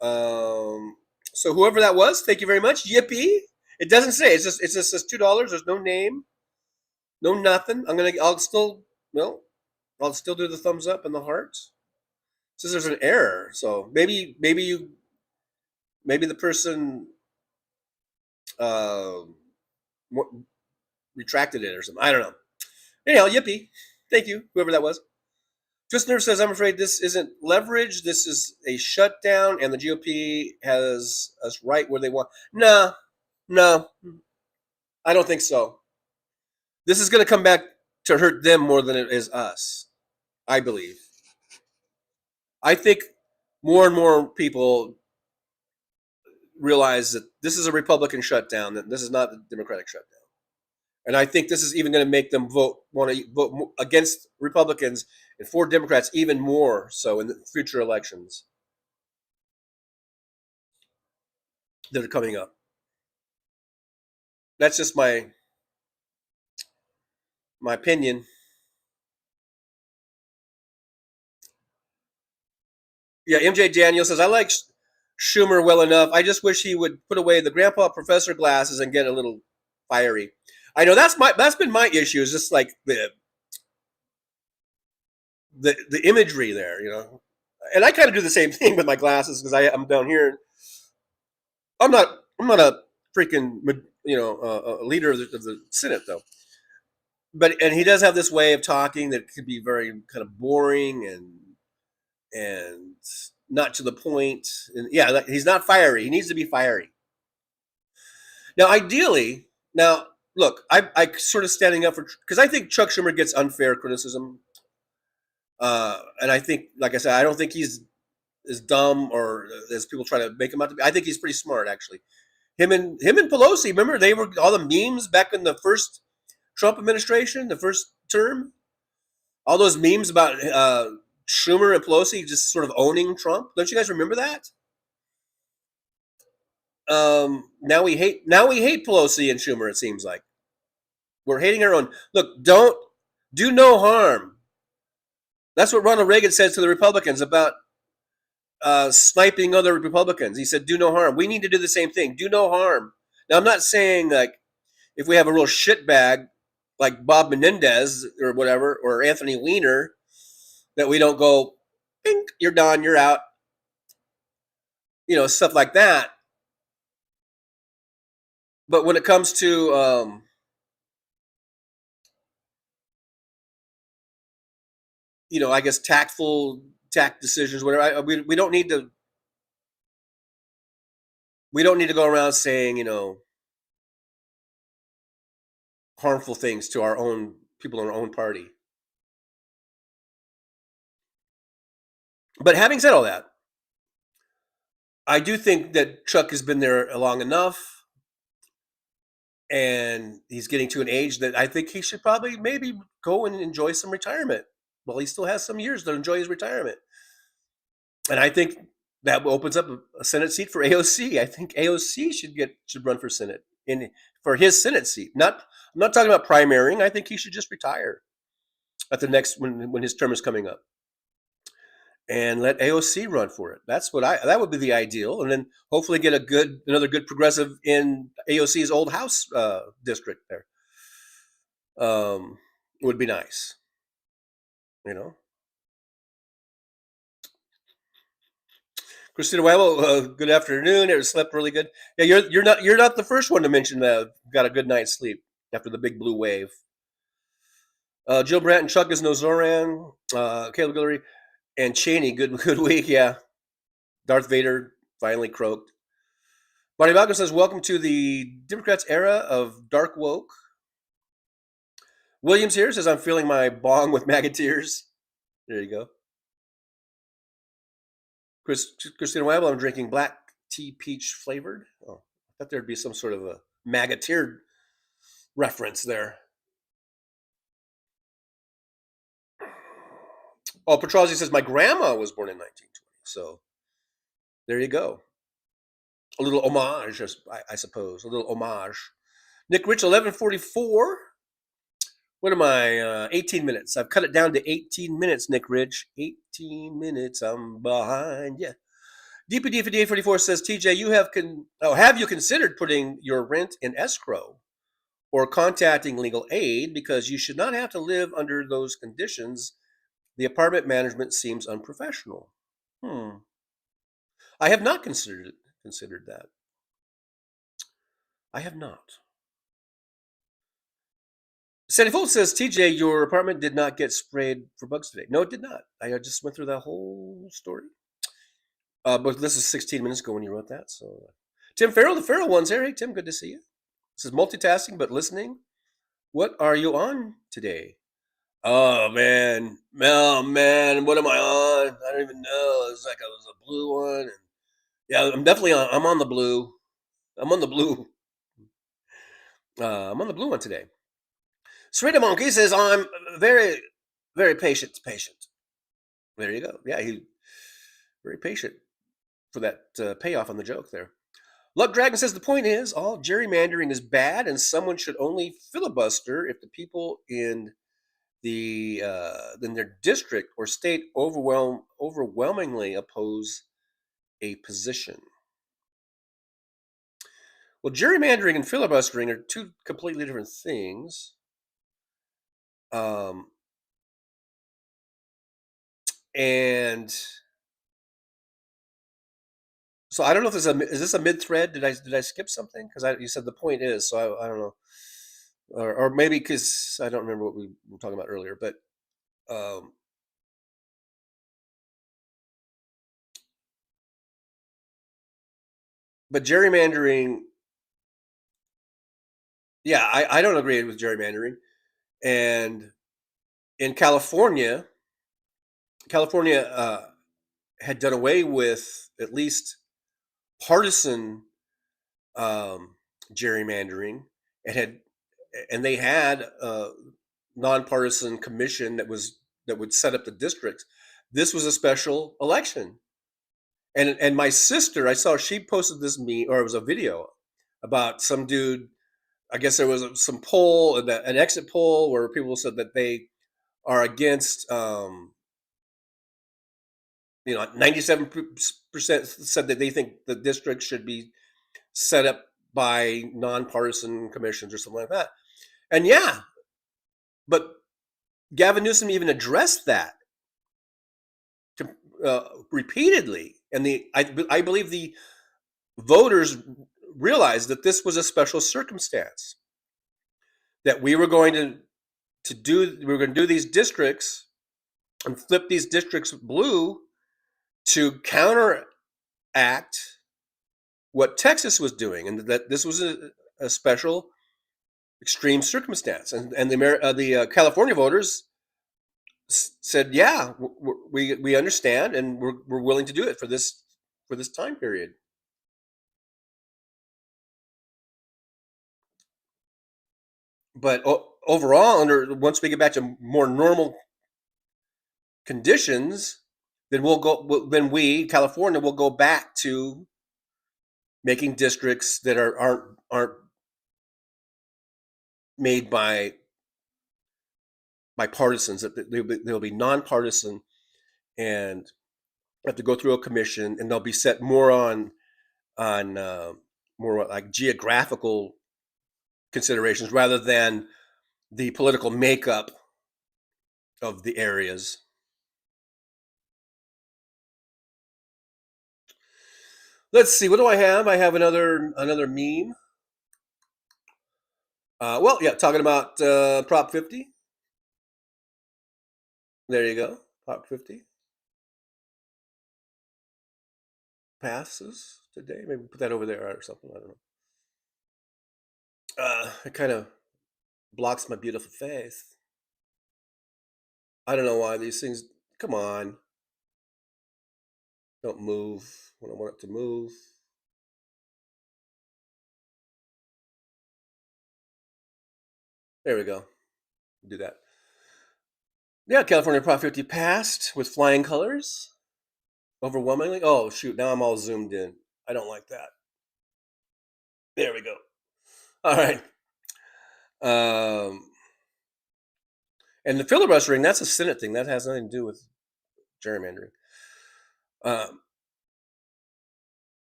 So whoever that was, thank you very much. Yippee! It doesn't say. It just says $2. There's no name, no nothing. I'll still do the thumbs up and the hearts. It says there's an error. So maybe the person retracted it or something. I don't know. Anyhow, yippee! Thank you, whoever that was. Twist Nerve says, I'm afraid this isn't leverage. This is a shutdown, and the GOP has us right where they want. No, I don't think so. This is going to come back to hurt them more than it is us, I believe. I think more and more people realize that this is a Republican shutdown, that this is not a Democratic shutdown. And I think this is even going to make them want to vote against Republicans and for Democrats even more so in the future elections that are coming up. That's just my opinion. Yeah, MJ Daniel says, I like Schumer well enough. I just wish he would put away the grandpa professor glasses and get a little fiery. I know that's been my issue, is just like the imagery there, you know. And I kind of do the same thing with my glasses because I'm down here. I'm not a freaking a leader of the Senate though. And he does have this way of talking that could be very kind of boring and not to the point. And yeah, he's not fiery. He needs to be fiery. Now, ideally, look, I sort of standing up for, because I think Chuck Schumer gets unfair criticism. And I think, like I said, I don't think he's as dumb or as people try to make him out to be. I think he's pretty smart, actually. Him and Pelosi, remember, they were all the memes back in the first Trump administration, the first term? All those memes about Schumer and Pelosi just sort of owning Trump. Don't you guys remember that? Now we hate Pelosi and Schumer, it seems like. We're hating our own. Look, do no harm. That's what Ronald Reagan says to the Republicans about sniping other Republicans. He said, do no harm. We need to do the same thing. Do no harm. Now, I'm not saying, like, if we have a real shitbag like Bob Menendez or whatever, or Anthony Weiner, that we don't go, bink, you're done, you're out. You know, stuff like that. But when it comes to I guess tact decisions, whatever. We don't need to go around saying, harmful things to our own people in our own party. But having said all that, I do think that Chuck has been there long enough, and he's getting to an age that I think he should probably maybe go and enjoy some retirement. Well, he still has some years to enjoy his retirement. And I think that opens up a Senate seat for AOC. I think AOC should run for Senate for his Senate seat. I'm not talking about primarying. I think he should just retire at the next when his term is coming up, and let AOC run for it. That would be the ideal, and then hopefully get another good progressive in AOC's old House district there. Would be nice, you know. Christina Wabo, good afternoon. It slept really good. Yeah, you're not the first one to mention that got a good night's sleep after the big blue wave. Jill Branton, Chuck is no Zoran. Caleb Guillory and Cheney, good week. Yeah, Darth Vader finally croaked. Marty Malcolm says, "Welcome to the Democrats' era of dark woke." Williams here says, "I'm filling my bong with MAGA tears." There you go. Christina Wabble, I'm drinking black tea peach flavored. Oh, I thought there'd be some sort of a MAGA tiered reference there. Oh, Petrozzi says, my grandma was born in 1920. So there you go. A little homage, I suppose. A little homage. Nick Rich, 11:44. What am I? 18 minutes. I've cut it down to 18 minutes, Nick Ridge. 18 minutes. I'm behind you. DPD for DA44 says, TJ, have you considered putting your rent in escrow or contacting legal aid, because you should not have to live under those conditions? The apartment management seems unprofessional. I have not considered that. I have not. Sandy Fold says, TJ, your apartment did not get sprayed for bugs today. No, it did not. I just went through that whole story. But this is 16 minutes ago when you wrote that. So, Tim Farrell, the Farrell one's here. Hey, Tim, good to see you. This is multitasking but listening. What are you on today? Oh, man. Oh, man. What am I on? I don't even know. It's like it was a blue one. And yeah, I'm definitely on. I'm on the blue. I'm on the blue. I'm on the blue one today. Serena Monkey says, I'm very, very patient. There you go. Yeah, he's very patient for that payoff on the joke there. Luck Dragon says, the point is, all gerrymandering is bad, and someone should only filibuster if the people in their district or state overwhelmingly oppose a position. Well, gerrymandering and filibustering are two completely different things. And so I don't know if is this a mid thread? Did I skip something? Because you said the point is, so I don't know, or maybe because I don't remember what we were talking about earlier. But gerrymandering, yeah, I don't agree with gerrymandering. And in California had done away with at least partisan gerrymandering, and they had a nonpartisan commission that would set up the districts. This was a special election, and my sister, I saw she posted this meme, or it was a video about some dude. I guess there was some poll, an exit poll, where people said that they are against. 97% said that they think the district should be set up by nonpartisan commissions or something like that. And yeah, but Gavin Newsom even addressed that repeatedly, and I believe the voters realized that this was a special circumstance, that we were going to do these districts and flip these districts blue to counteract what Texas was doing, and that this was a special extreme circumstance, and the California voters said, "Yeah, we understand, and we're willing to do it for this time period." But overall, once we get back to more normal conditions, then California will go back to making districts that aren't made by partisans. That they'll be nonpartisan and have to go through a commission, and they'll be set more on more like geographical considerations rather than the political makeup of the areas. Let's see, what do I have? I have another meme. Well, yeah, talking about Prop 50. There you go, Prop 50 passes today. Maybe put that over there or something. I don't know. It kind of blocks my beautiful face. I don't know why these things. Come on, don't move when I want it to move. There we go. Do that. Yeah, California Prop 50 passed with flying colors. Overwhelmingly. Oh, shoot. Now I'm all zoomed in. I don't like that. There we go. All right. And the filibustering, that's a Senate thing. That has nothing to do with gerrymandering.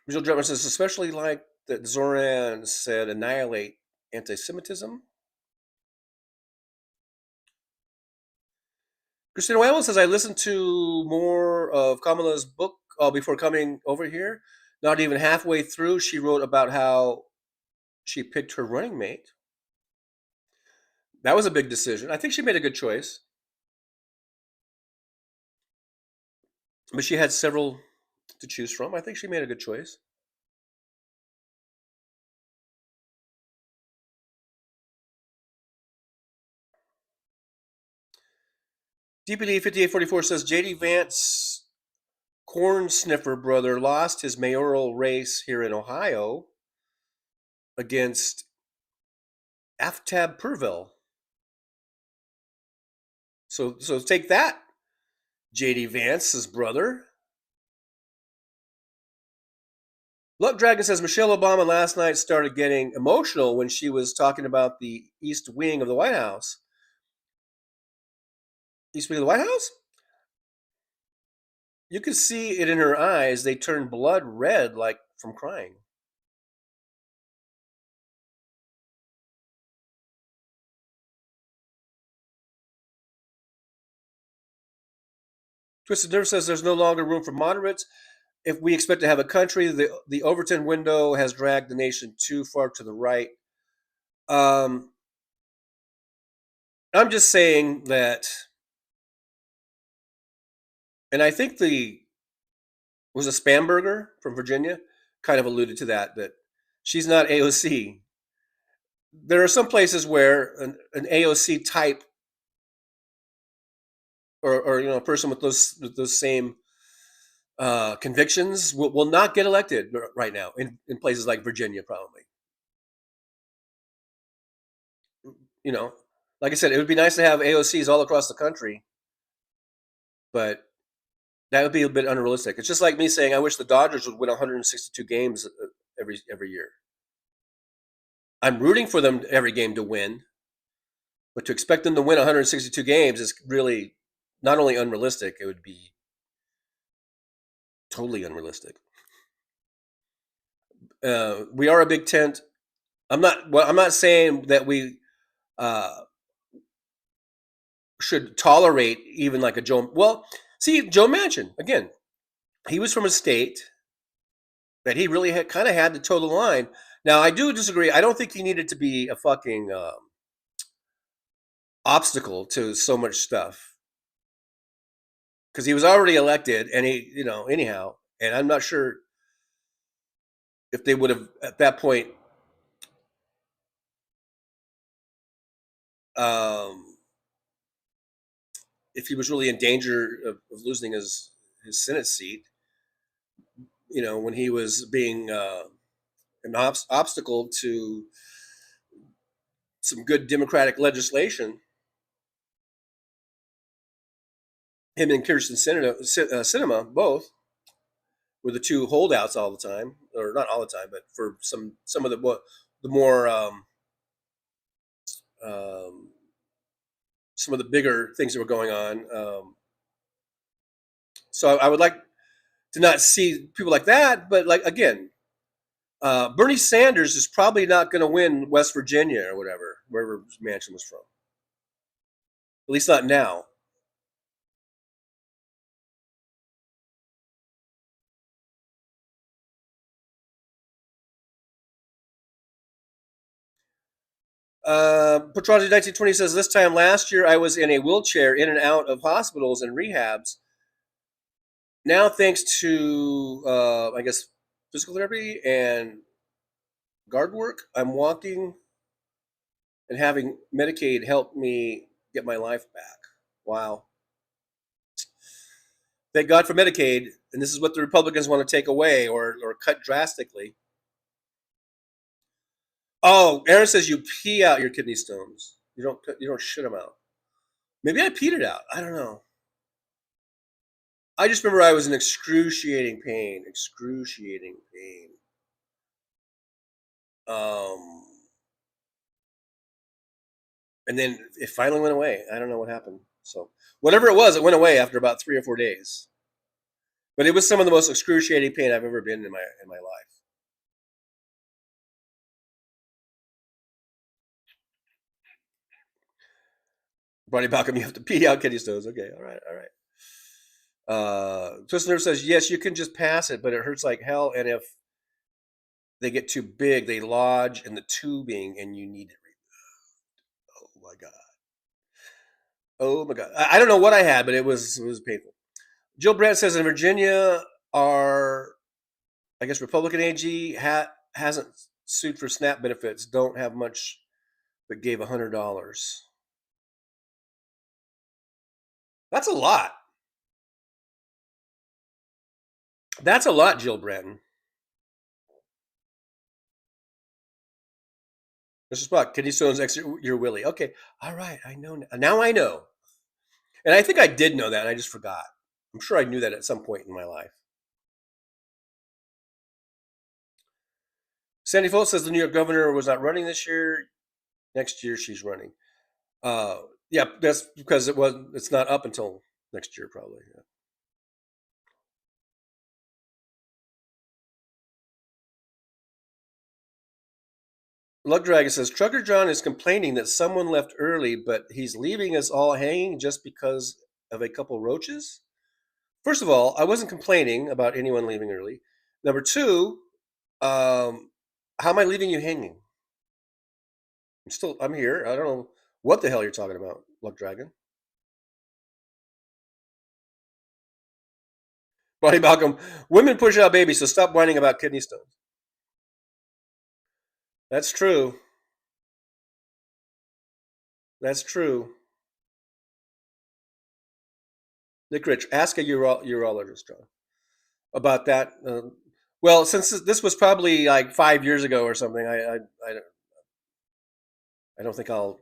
Visual Drummer says, especially like that Zoran said, annihilate anti-Semitism. Christina Whalen says, I listened to more of Kamala's book before coming over here. Not even halfway through, she wrote about how she picked her running mate. That was a big decision. I think she made a good choice. But she had several to choose from. I think she made a good choice. DPD 5844 says, J.D. Vance corn sniffer brother lost his mayoral race here in Ohio against Aftab Purville. So take that, J.D. Vance's brother. Luck Dragon says Michelle Obama last night started getting emotional when she was talking about the East Wing of the White House. East Wing of the White House? You could see it in her eyes. They turned blood red, like from crying. Twisted Nerve says there's no longer room for moderates. If we expect to have a country, the Overton window has dragged the nation too far to the right. I'm just saying that, and I think was a Spamberger from Virginia kind of alluded to that she's not AOC. There are some places where an AOC type or a person with those same convictions will not get elected right now in places like Virginia, probably. Like I said, it would be nice to have AOCs all across the country, but that would be a bit unrealistic. It's just like me saying I wish the Dodgers would win 162 games every year. I'm rooting for them every game to win, but to expect them to win 162 games is really not only unrealistic, it would be totally unrealistic. We are a big tent. I'm not saying that we should tolerate even like a Joe. Well, see, Joe Manchin, again, he was from a state that he really kind of had to toe the line. Now, I do disagree. I don't think he needed to be a fucking obstacle to so much stuff, because he was already elected, and anyhow. And I'm not sure if they would have at that point if he was really in danger of losing his Senate seat, when he was being an obstacle to some good Democratic legislation. Him and Kirsten Sinema both were the two holdouts all the time, or not all the time, but for some of the more some of the bigger things that were going on. So I would like to not see people like that, but like again, Bernie Sanders is probably not going to win West Virginia or wherever Manchin was from. At least not now. Petrozzi 1920 says, this time last year I was in a wheelchair in and out of hospitals and rehabs. Now, thanks to, I guess, physical therapy and guard work, I'm walking and having Medicaid help me get my life back. Wow. Thank God for Medicaid. And this is what the Republicans want to take away or cut drastically. Oh, Aaron says you pee out your kidney stones. You don't shit them out. Maybe I peed it out. I don't know. I just remember I was in excruciating pain. And then it finally went away. I don't know what happened. So whatever it went away after about 3 or 4 days. But it was some of the most excruciating pain I've ever been in my life. Buddy Balcom, you have to pee out kidney stones. Okay, all right. Twisted Nerve says, yes, you can just pass it, but it hurts like hell. And if they get too big, they lodge in the tubing and you need it removed. Oh my God. I don't know what I had, but it was painful. Jill Brandt says in Virginia, our, I guess, Republican AG hasn't sued for SNAP benefits, don't have much, but gave $100. That's a lot. That's a lot, Jill Bratton. Mr. Spock, kidney stones exit your willy. Okay, all right, I know now. I know, and I think I did know that, and I just forgot. I'm sure I knew that at some point in my life. Sandy Foltz says the New York governor was not running this year. Next year she's running. Yeah, that's because it's not up until next year, probably. Yeah. Lug Dragon says, Trucker John is complaining that someone left early, but he's leaving us all hanging just because of a couple roaches? First of all, I wasn't complaining about anyone leaving early. Number two, how am I leaving you hanging? I'm here. I don't know what the hell you're talking about, Lug Dragon. Buddy Malcolm, women push out babies, so stop whining about kidney stones. That's true. That's true. Nick Rich, ask a urologist, John, about that. Well, since this was probably like 5 years ago or something, I don't think I'll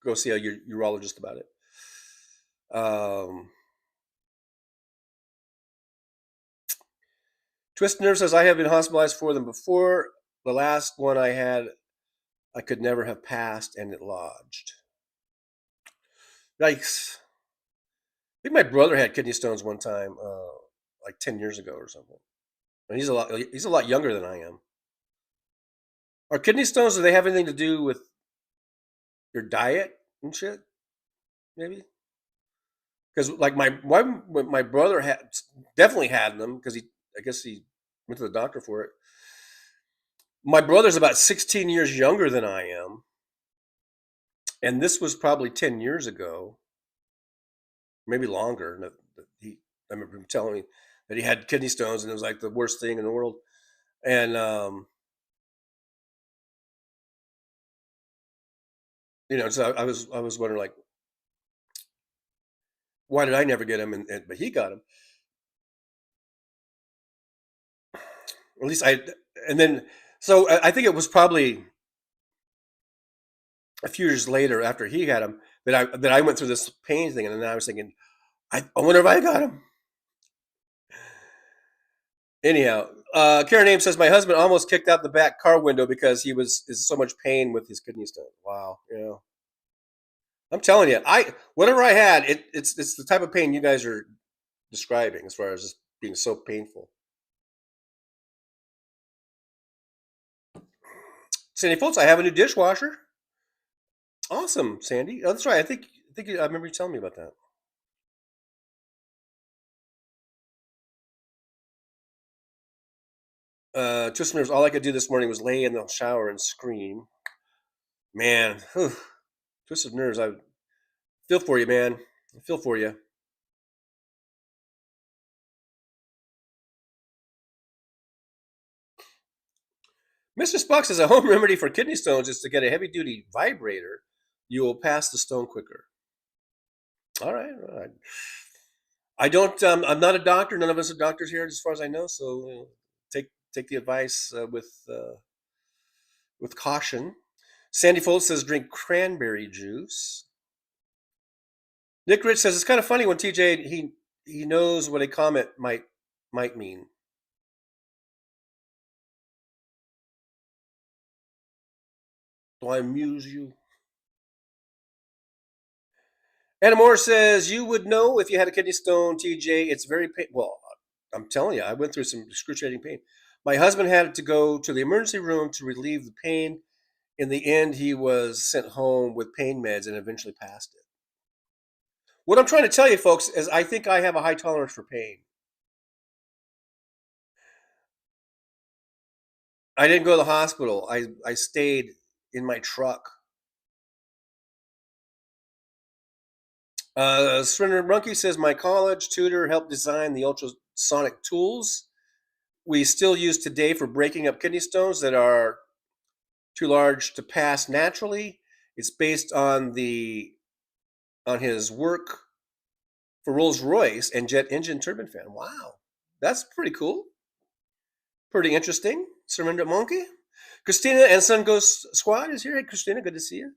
go see a urologist about it. Twist Nerve says, I have been hospitalized for them before. The last one I had, I could never have passed, and it lodged. Yikes. I think my brother had kidney stones one time, like 10 years ago or something. And he's a lot younger than I am. Are kidney stones, do they have anything to do with your diet and shit? Maybe? Because like my brother definitely had them because I guess he went to the doctor for it. My brother's about 16 years younger than I am. And this was probably 10 years ago, maybe longer. I remember him telling me that he had kidney stones and it was like the worst thing in the world. And So I was wondering, like, why did I never get him, but he got him. At least and then, so I think it was probably a few years later after he got him that I went through this pain thing, and then I was thinking, I wonder if I got him. Anyhow, Karen Ames says my husband almost kicked out the back car window because he was in so much pain with his kidney stone. Wow, I'm telling you, whatever I had, it's the type of pain you guys are describing as far as just being so painful. Sandy Foltz, I have a new dishwasher. Awesome, Sandy. Oh, that's right. I think I remember you telling me about that. Twisted nerves. All I could do this morning was lay in the shower and scream. Man, twisted nerves. I feel for you, man. I feel for you. Mr. Spock says a home remedy for kidney stones is to get a heavy-duty vibrator. You will pass the stone quicker. All right. I don't. I'm not a doctor. None of us are doctors here, as far as I know. So take the advice with caution. Sandy Foltz says drink cranberry juice. Nick Rich says it's kind of funny when TJ he knows what a comment might mean. Do I amuse you? Anna Moore says you would know if you had a kidney stone, TJ. It's very painful. Well, I'm telling you, I went through some excruciating pain. My husband had to go to the emergency room to relieve the pain. In the end, he was sent home with pain meds and eventually passed it. What I'm trying to tell you, folks, is I think I have a high tolerance for pain. I didn't go to the hospital. I stayed in my truck. Surrender Monkey says my college tutor helped design the ultrasonic tools we still use today for breaking up kidney stones that are too large to pass naturally. It's based on his work for Rolls-Royce and jet engine turbine fan. Wow, that's pretty cool. Pretty interesting. Surrender Monkey. Christina and Sun Ghost Squad is here. Hey, Christina, good to see you.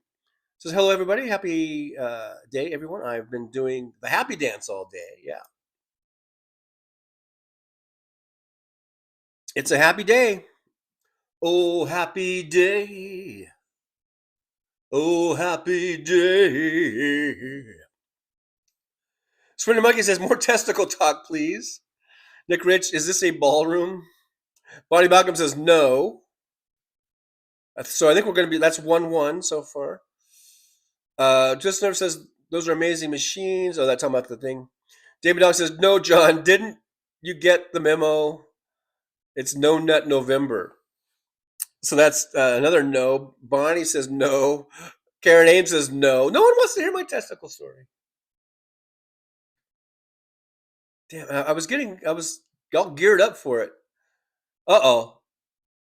Says hello, everybody. Happy day, everyone. I've been doing the happy dance all day. Yeah. It's a happy day. Oh, happy day. Oh, happy day. Surrender Monkey says more testicle talk, please. Nick Rich, is this a ballroom? Bonnie Malcolm says no. So I think we're going to be, that's 1-1 so far. Just Never says, those are amazing machines. Oh, that's talking about the thing. David Dog says, no, John, didn't you get the memo? It's No Nut November. So that's another no. Bonnie says no. Karen Ames says no. No one wants to hear my testicle story. Damn, I was all geared up for it. Uh-oh.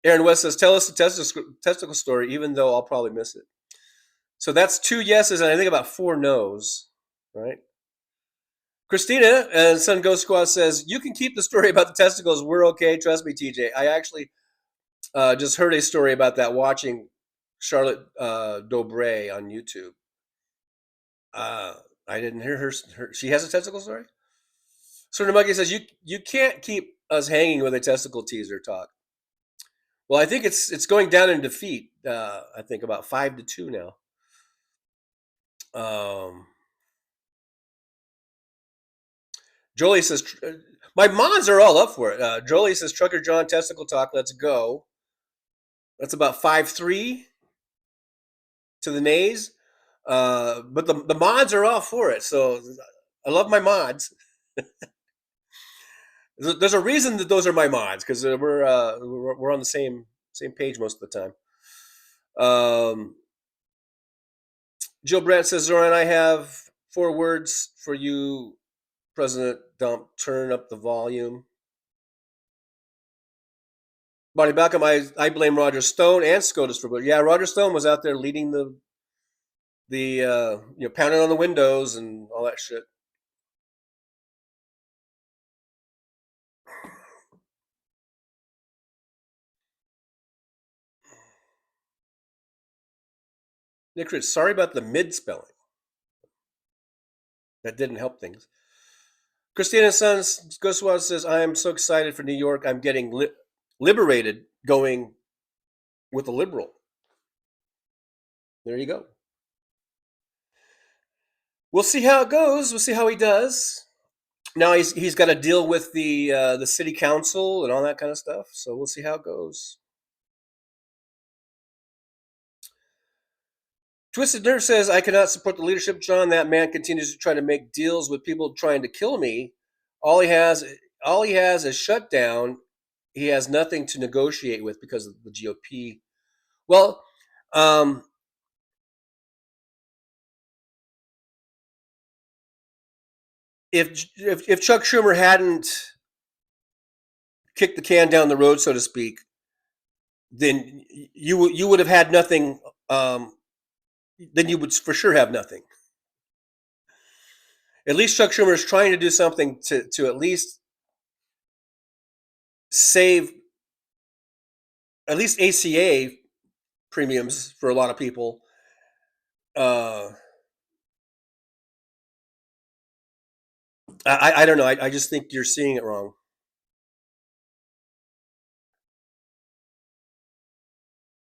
Aaron West says, tell us the testicle story, even though I'll probably miss it. So that's 2 yeses and I think about 4 nos, right? Christina and Sun Ghost Squad says, you can keep the story about the testicles. We're okay. Trust me, TJ. I actually just heard a story about that watching Charlotte Dobre on YouTube. I didn't hear her. She has a testicle story? Sort of Monkey says, you can't keep us hanging with a testicle teaser talk. Well, I think it's going down in defeat. I think about 5-2 now. Jolie says, my mods are all up for it. Jolie says, Trucker John, testicle talk, let's go. That's about 5-3 to the nays. But the mods are all for it. So I love my mods. There's a reason that those are my mods, because we're on the same page most of the time. Jill Brett says, Zoran, I have 4 words for you, President Dump. Turn up the volume. Bonnie Beckham, I blame Roger Stone and SCOTUS for, but yeah, Roger Stone was out there leading the the pounding on the windows and all that shit. Nick Rich, sorry about the mid spelling. That didn't help things. Christina Sons Goswell says, I am so excited for New York. I'm getting liberated going with a liberal. There you go. We'll see how it goes. We'll see how he does. Now he's got to deal with the city council and all that kind of stuff. So we'll see how it goes. Twisted Nerve says, I cannot support the leadership, John. That man continues to try to make deals with people trying to kill me. All he has is shutdown. He has nothing to negotiate with because of the GOP. Well, if Chuck Schumer hadn't kicked the can down the road, so to speak, then you would have had nothing. Then you would for sure have nothing. At least Chuck Schumer is trying to do something to at least save at least ACA premiums for a lot of people. I don't know. I just think you're seeing it wrong.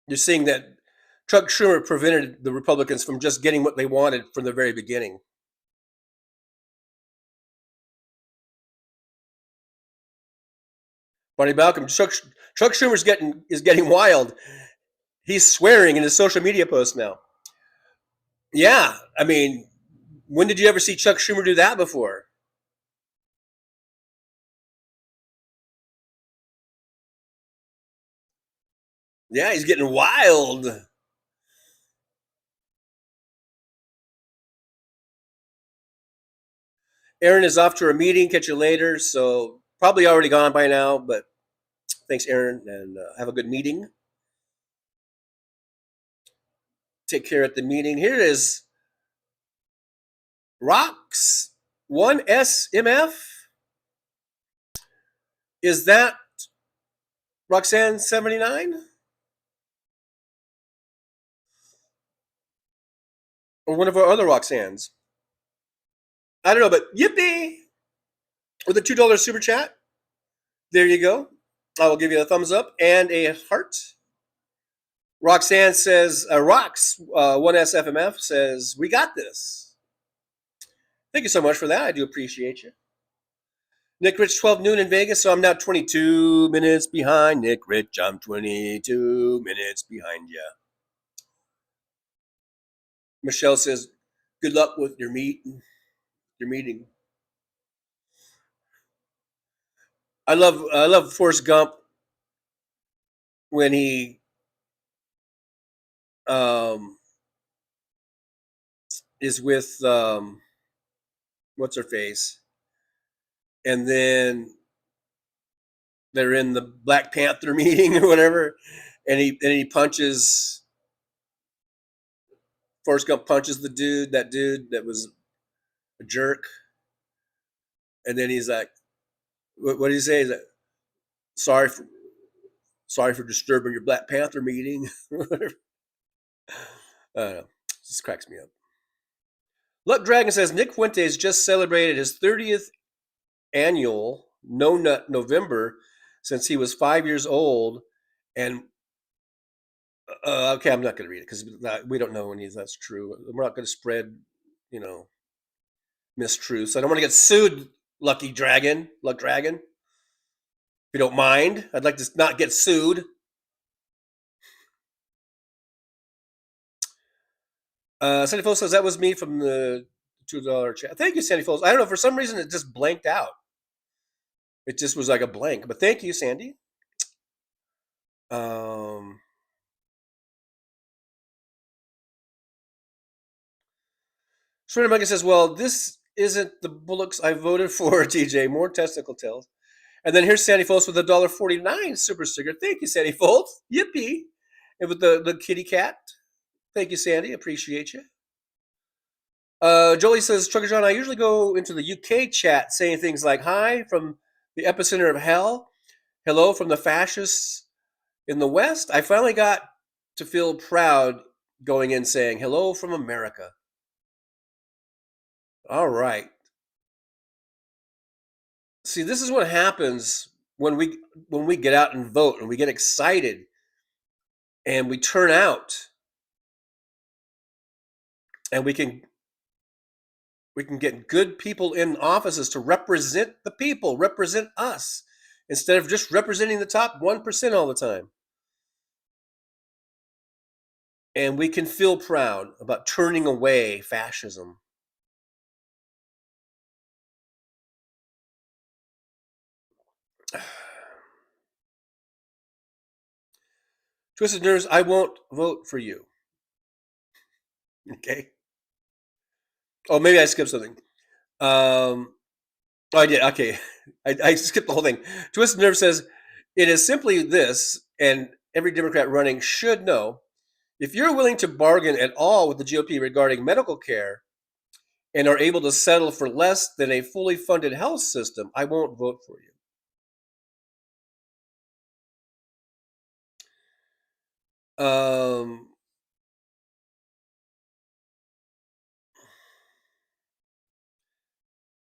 You're seeing that Chuck Schumer prevented the Republicans from just getting what they wanted from the very beginning. Barney Balcom, Chuck Schumer is getting wild. He's swearing in his social media posts now. Yeah, I mean, when did you ever see Chuck Schumer do that before? Yeah, he's getting wild. Aaron is off to a meeting. Catch you later. So probably already gone by now, but thanks, Aaron, and have a good meeting. Take care at the meeting. Here it is. Rocks 1SMF. Is that Roxanne 79? Or one of our other Roxannes? I don't know, but yippee! With a $2 super chat. There you go. I will give you a thumbs up and a heart. Roxanne says, Rocks 1SFMF says, we got this. Thank you so much for that. I do appreciate you. Nick Rich, 12 noon in Vegas, so I'm now 22 minutes behind. Nick Rich, I'm 22 minutes behind you. Michelle says, good luck with your meeting. I love Forrest Gump when he is with what's her face, and then they're in the Black Panther meeting or whatever, and he punches. Forrest Gump punches that dude that was a jerk, and then he's like, "What did he say?" He's like, "Sorry for disturbing your Black Panther meeting." I don't know. It just cracks me up. Luck Dragon says Nick Fuentes just celebrated his 30th annual No Nut November since he was 5 years old, and okay, I'm not going to read it because we don't know when that's true. We're not going to spread, mistruths. I don't want to get sued, Luck Dragon. If you don't mind, I'd like to not get sued. Sandy Foles says that was me from the $2 chat. Thank you, Sandy Foles. I don't know, for some reason it just blanked out. It just was like a blank, but thank you, Sandy. Shredder Monkey says, well, this isn't the Bullocks I voted for, TJ. More testicle tails. And then here's Sandy Foles with a $1.49 super sticker. Thank you, Sandy Foles. Yippee. And with the kitty cat. Thank you, Sandy. Appreciate you. Jolie says, Trucker John, I usually go into the UK chat saying things like, hi from the epicenter of hell. Hello from the fascists in the West. I finally got to feel proud going in saying, hello from America. All right. See, this is what happens when we get out and vote and we get excited and we turn out and we can get good people in offices to represent the people, represent us, instead of just representing the top 1% all the time. And we can feel proud about turning away fascism. Twisted Nerves, I won't vote for you. Okay. Oh, maybe I skipped something. Oh, I did. Okay. I skipped the whole thing. Twisted Nerve says, it is simply this, and every Democrat running should know, if you're willing to bargain at all with the GOP regarding medical care and are able to settle for less than a fully funded health system, I won't vote for you.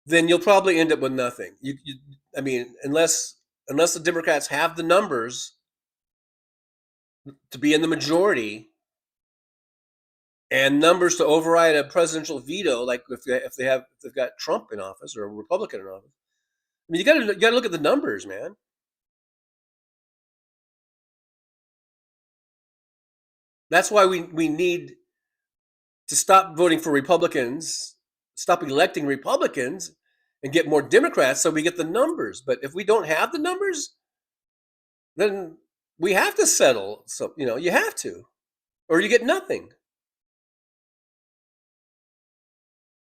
Then you'll probably end up with nothing. I mean, unless the Democrats have the numbers to be in the majority and numbers to override a presidential veto, like if they've got Trump in office or a Republican in office. I mean, you got to look at the numbers, man. That's why we need to stop voting for Republicans, stop electing Republicans, and get more Democrats so we get the numbers. But if we don't have the numbers, then we have to settle. So, you have to, or you get nothing.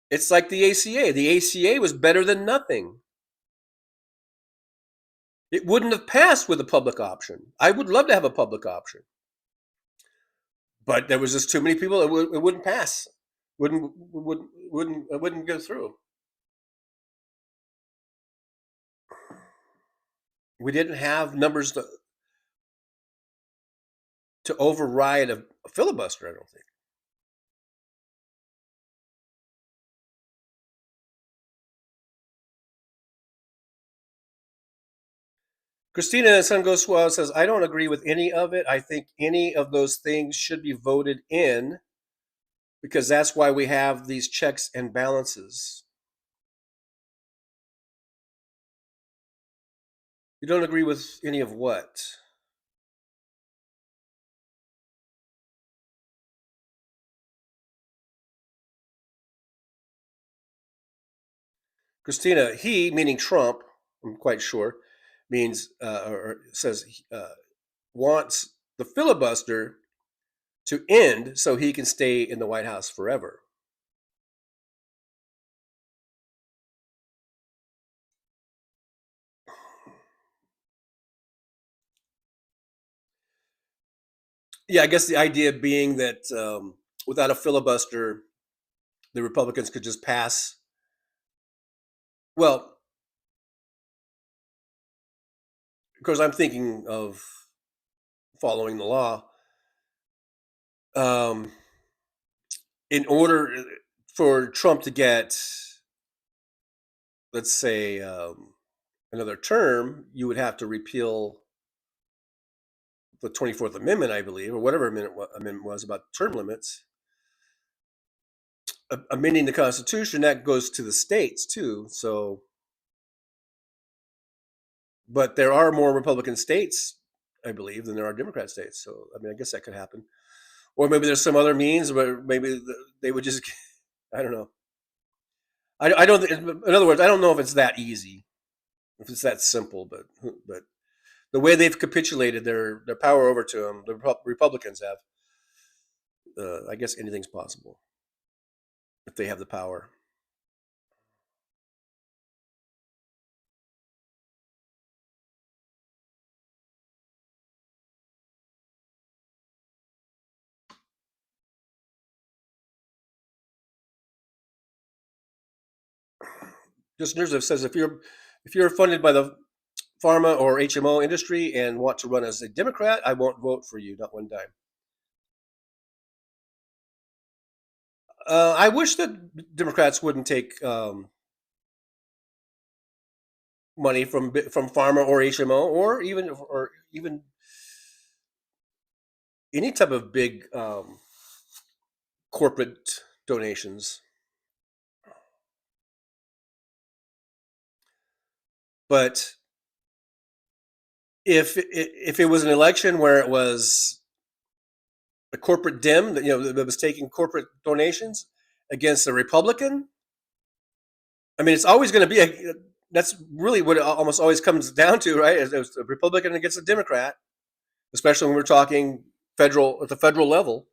It's like the ACA. The ACA was better than nothing. It wouldn't have passed with a public option. I would love to have a public option. But there was just too many people. It wouldn't pass. It wouldn't go through. We didn't have numbers to override a filibuster, I don't think. Christina Sangoswa says, I don't agree with any of it. I think any of those things should be voted in because that's why we have these checks and balances. You don't agree with any of what? Christina, he, meaning Trump, I'm quite sure, means or says wants the filibuster to end so he can stay in the White House forever. Yeah, I guess the idea being that without a filibuster, the Republicans could just pass. Well, of course, I'm thinking of following the law. In order for Trump to get, let's say, another term, you would have to repeal the 24th Amendment, I believe, or whatever amendment was about term limits. Amending the Constitution, that goes to the states too. So, but there are more Republican states, I believe, than there are Democrat states. So, I mean, I guess that could happen. Or maybe there's some other means where maybe they would just, I don't know. I don't, in other words, I don't know if it's that easy, if it's that simple, but the way they've capitulated their power over to them, the Republicans have, I guess anything's possible if they have the power. Just Nurse says if you're funded by the pharma or HMO industry and want to run as a Democrat, I won't vote for you, not one dime. I wish that Democrats wouldn't take money from pharma or HMO or even any type of big corporate donations. But if it was an election where it was a corporate Dem that was taking corporate donations against a Republican, I mean, it's always going to be that's really what it almost always comes down to, right? It's a Republican against a Democrat, especially when we're talking at the federal level.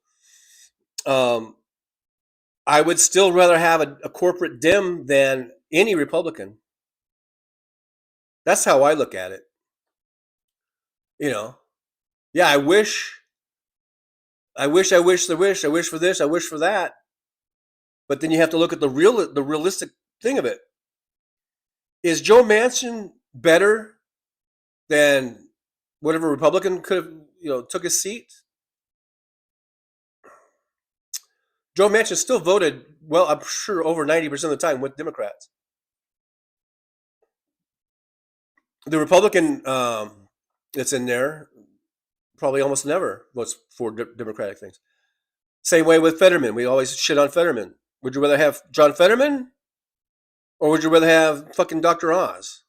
I would still rather have a corporate Dem than any Republican. That's how I look at it. Yeah, I wish for this, I wish for that. But then you have to look at the realistic thing of it. Is Joe Manchin better than whatever Republican could have, took his seat? Joe Manchin still voted, well, I'm sure over 90% of the time with Democrats. The Republican that's in there probably almost never votes for Democratic things. Same way with Fetterman. We always shit on Fetterman. Would you rather have John Fetterman or would you rather have fucking Dr. Oz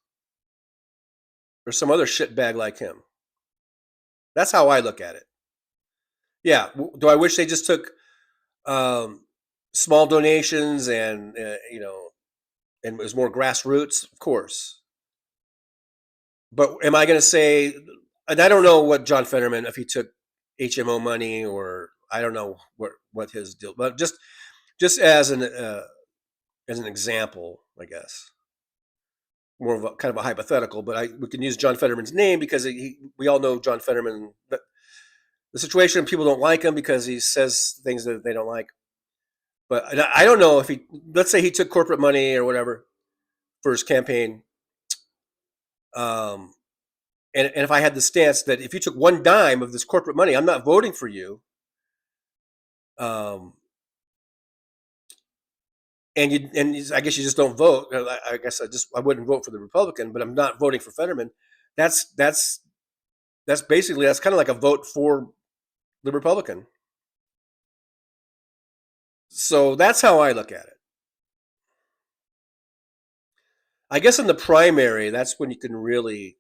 or some other shitbag like him? That's how I look at it. Yeah. Do I wish they just took small donations and and it was more grassroots? Of course. But am I going to say, and I don't know what John Fetterman, if he took HMO money or I don't know what his deal, but just as an example, I guess, more of a kind of a hypothetical, but we can use John Fetterman's name because we all know John Fetterman, but the situation, people don't like him because he says things that they don't like. But I don't know if let's say he took corporate money or whatever for his campaign. And if I had the stance that if you took one dime of this corporate money, I'm not voting for you. And I guess you just don't vote. I guess I wouldn't vote for the Republican, but I'm not voting for Fetterman. That's basically kind of like a vote for the Republican. So that's how I look at it. I guess in the primary, that's when you can really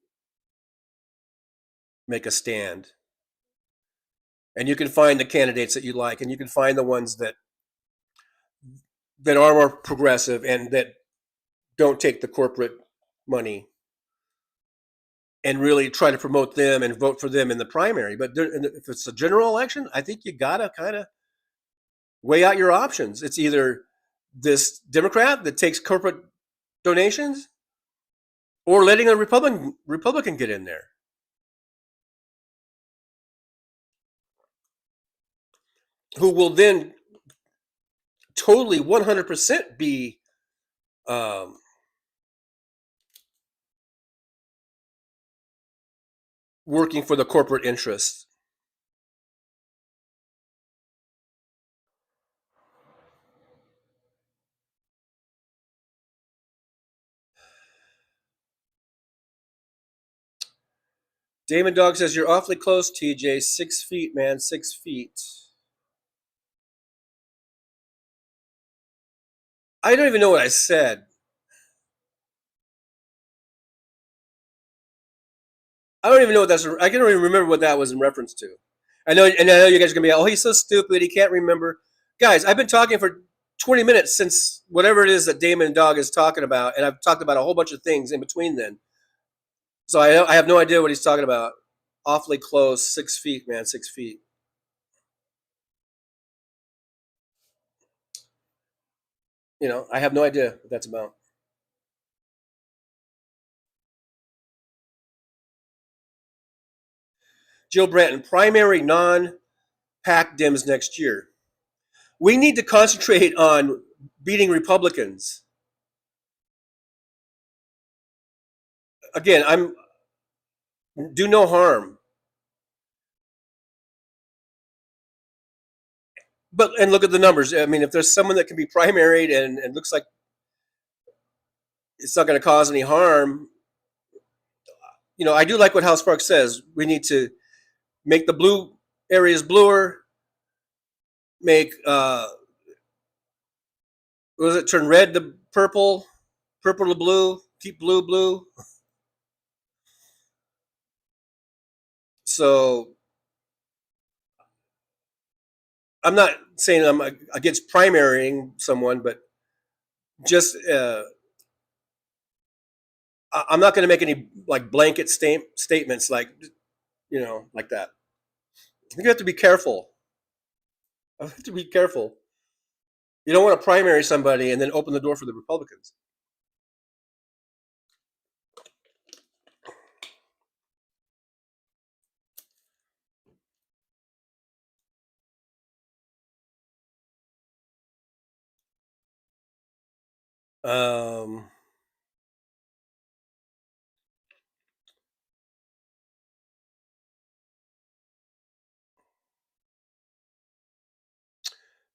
make a stand. And you can find the candidates that you like, and you can find the ones that are more progressive and that don't take the corporate money and really try to promote them and vote for them in the primary. But if it's a general election, I think you got to kind of weigh out your options. It's either this Democrat that takes corporate donations or letting a Republican get in there. Who will then totally 100% be working for the corporate interests. Damon Dog says, you're awfully close, TJ. 6 feet, man. 6 feet. I don't even know what I said. I don't even know what I can't even remember what that was in reference to. I know you guys are going to be, oh, he's so stupid. He can't remember. Guys, I've been talking for 20 minutes since whatever it is that Damon Dog is talking about. And I've talked about a whole bunch of things in between then. So I have no idea what he's talking about. Awfully close. 6 feet, man. 6 feet. I have no idea what that's about. Jill Branton, primary non-PAC Dems next year. We need to concentrate on beating Republicans. again, I'm do no harm. And look at the numbers. I mean, if there's someone that can be primaried and looks like it's not going to cause any harm, I do like what Hal Sparks says. We need to make the blue areas bluer, make turn red to purple, purple to blue, keep blue. So I'm not saying I'm against primarying someone, but just I'm not going to make any like blanket statements like like that. I think you have to be careful. I have to be careful. You don't want to primary somebody and then open the door for the Republicans.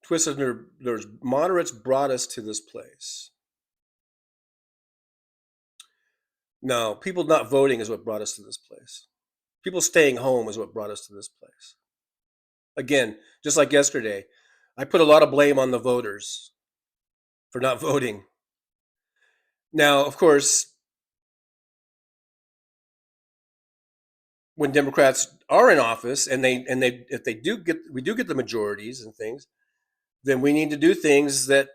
Twisted, there's moderates brought us to this place. No, people not voting is what brought us to this place. People staying home is what brought us to this place. Again, just like yesterday, I put a lot of blame on the voters for not voting. Now, of course, when Democrats are in office and if we do get the majorities and things, then we need to do things that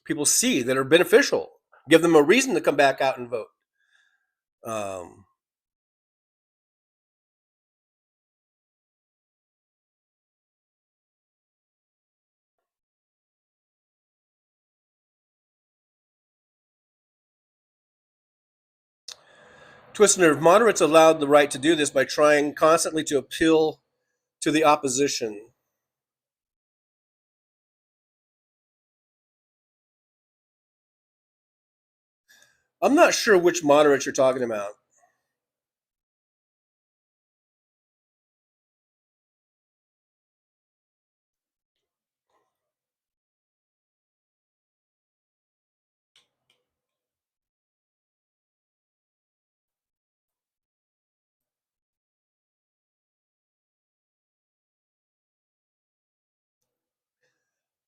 people see that are beneficial. Give them a reason to come back out and vote. Twist nerve. Moderates allowed the right to do this by trying constantly to appeal to the opposition. I'm not sure which moderates you're talking about.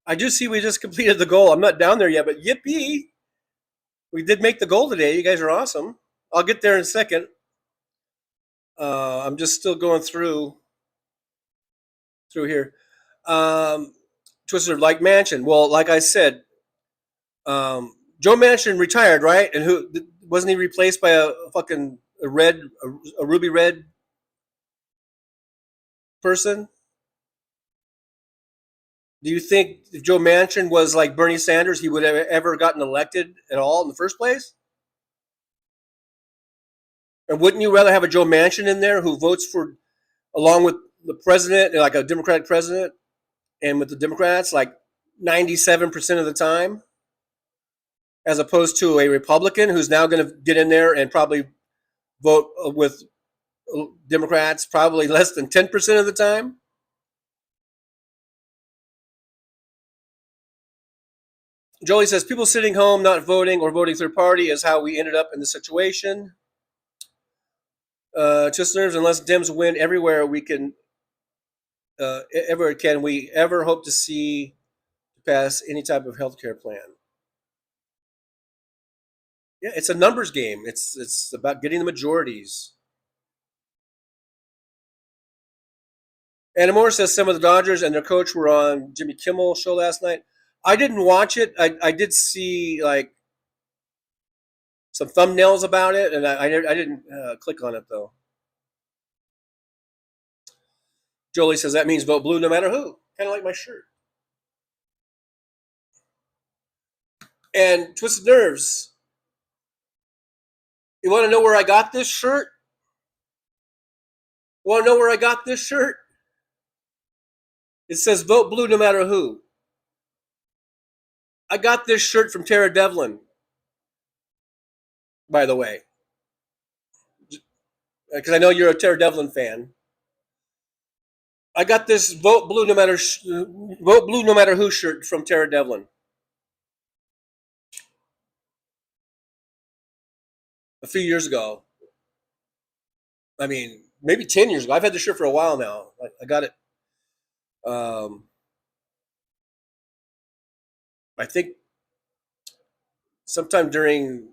I do see we just completed the goal. I'm not down there yet, but yippee! We did make the goal today. You guys are awesome. I'll get there in a second. I'm just still going through here. Twister like Manchin. Well, like I said, Joe Manchin retired, right? And who wasn't he replaced by a fucking a ruby red person? Do you think if Joe Manchin was like Bernie Sanders, he would have ever gotten elected at all in the first place? Or wouldn't you rather have a Joe Manchin in there who votes for, along with the president, like a Democratic president, and with the Democrats like 97% of the time, as opposed to a Republican who's now going to get in there and probably vote with Democrats probably less than 10% of the time? Jolie says, people sitting home, not voting or voting third party is how we ended up in the situation. Just nerves, unless Dems win everywhere, we can we ever hope to see pass any type of healthcare plan? Yeah, it's a numbers game. It's about getting the majorities. Anna Moore says some of the Dodgers and their coach were on Jimmy Kimmel show last night. I didn't watch it. I did see like some thumbnails about it, and I didn't click on it though. Jolie says that means vote blue no matter who. Kind of like my shirt. And Twisted Nerves. You want to know where I got this shirt? Want to know where I got this shirt? It says vote blue no matter who. I got this shirt from Tara Devlin, by the way. because I know you're a Tara Devlin fan. I got this vote blue no matter who shirt from Tara Devlin a few years ago. I mean, maybe 10 years ago. I've had the shirt for a while now. I got it. I think sometime during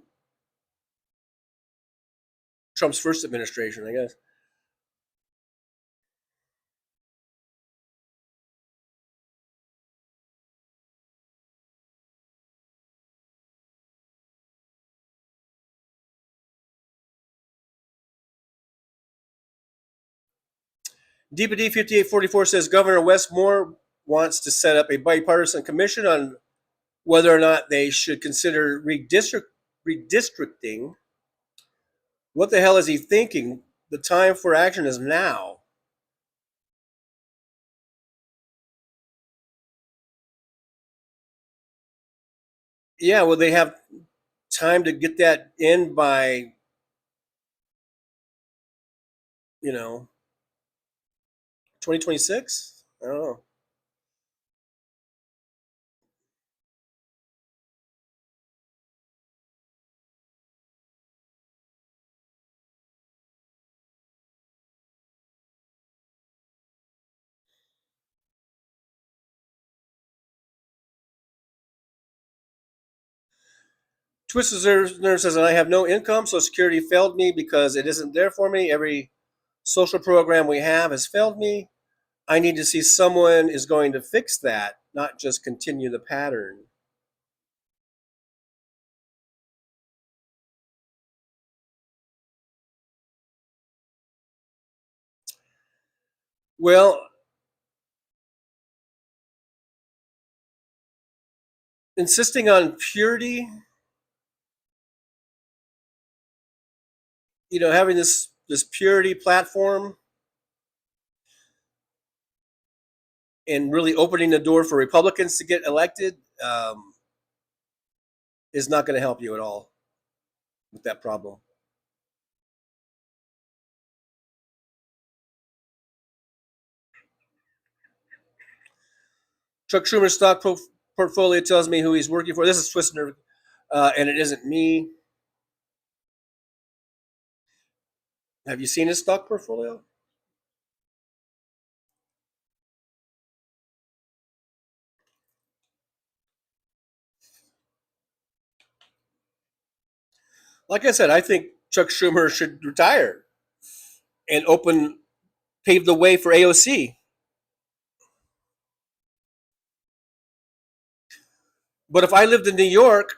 Trump's first administration, I guess. DPD 5844 says Governor Wes Moore wants to set up a bipartisan commission on whether or not they should consider redistricting. What the hell is he thinking? The time for action is now. Yeah, well, they have time to get that in by, 2026? I don't know. Twisted Nerve says, and I have no income. Social Security failed me because it isn't there for me. Every social program we have has failed me. I need to see someone is going to fix that, not just continue the pattern. Well, insisting on purity, having this purity platform and really opening the door for Republicans to get elected is not going to help you at all with that problem. Chuck Schumer's stock portfolio tells me who he's working for. This is Twisted Nerve, and it isn't me. Have you seen his stock portfolio? Like I said, I think Chuck Schumer should retire and pave the way for AOC. But if I lived in New York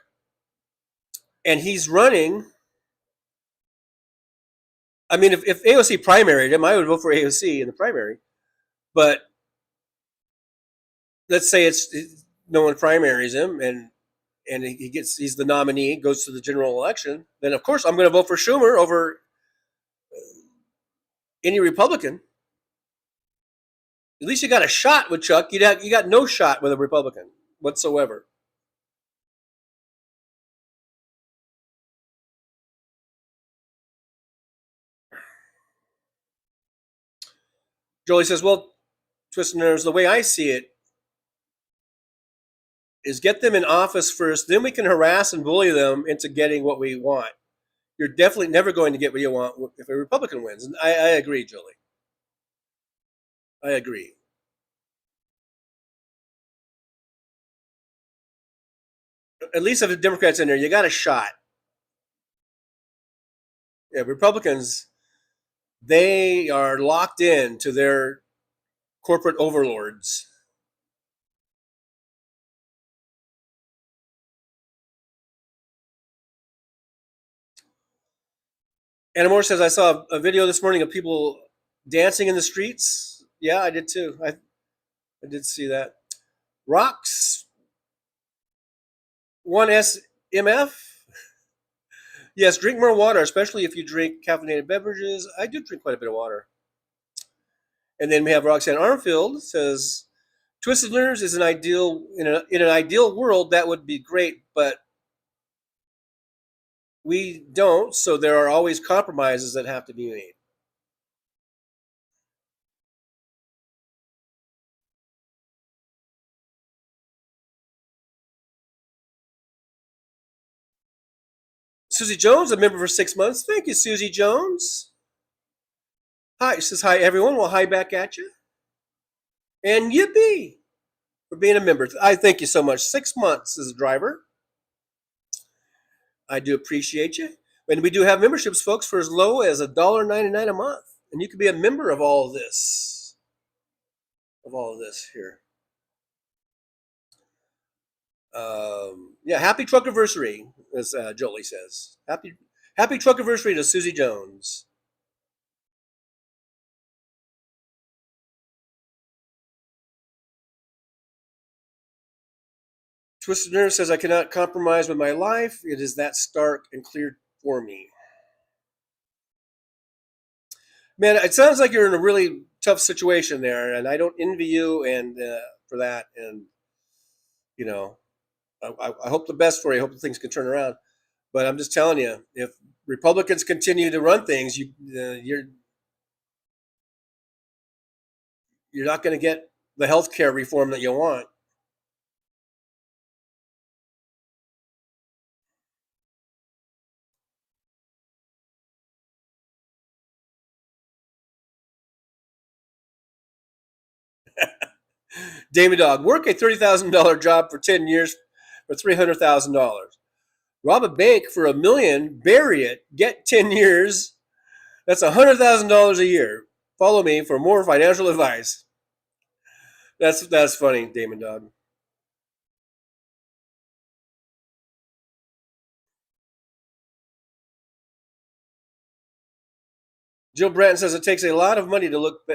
and he's running, I mean, if AOC primaried him, I would vote for AOC in the primary. But let's say no one primaries him and he's the nominee, goes to the general election, then of course I'm going to vote for Schumer over any Republican. At least you got a shot with Chuck. You got no shot with a Republican whatsoever. Jolie says, well, Twisted Nerves, the way I see it is get them in office first, then we can harass and bully them into getting what we want. You're definitely never going to get what you want if a Republican wins. And I agree, Jolie. I agree. At least if the Democrats in there, you got a shot. Yeah, Republicans, they are locked in to their corporate overlords. Anna Moore says, I saw a video this morning of people dancing in the streets. Yeah, I did too. I did see that. Rocks 1SMF. Yes, drink more water, especially if you drink caffeinated beverages. I do drink quite a bit of water. And then we have Roxanne Armfield says, Twisted Nerves is in an ideal world that would be great, but we don't, so there are always compromises that have to be made. Susie Jones, a member for 6 months. Thank you, Susie Jones. Hi, says hi everyone. Well, hi back at you. And yippee for being a member. I thank you so much. 6 months as a driver. I do appreciate you. And we do have memberships, folks, for as low as $1.99 a month. And you can be a member of all of this. Here. Yeah, happy Truckiversary, as Jolie says. Happy Truckiversary to Susie Jones. Twisted Nerve says, I cannot compromise with my life. It is that stark and clear for me. Man, it sounds like you're in a really tough situation there, and I don't envy you and for that. And, you know, I hope the best for you. I hope things can turn around. But I'm just telling you, if Republicans continue to run things, you're not going to get the health care reform that you want. Damon Dog, work a $30,000 job for 10 years for $300,000. Rob a bank for $1 million, bury it, get 10 years. That's $100,000 a year. Follow me for more financial advice. That's funny, Damon Dog. Jill Bratton says it takes a lot of money to look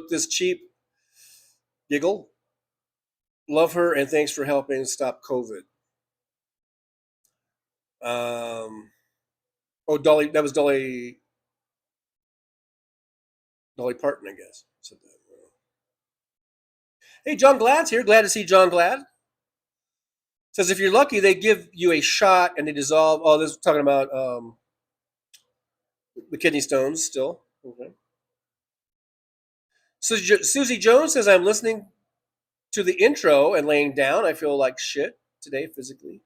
this cheap. Giggle. Love her and thanks for helping stop COVID. Dolly, that was Dolly Parton, I guess. Said that. Hey, John Glad's here. Glad to see John Glad. Says if you're lucky, they give you a shot and they dissolve. Oh, this is talking about the kidney stones still. Okay. Susie Jones says, I'm listening to the intro and laying down. I feel like shit today physically.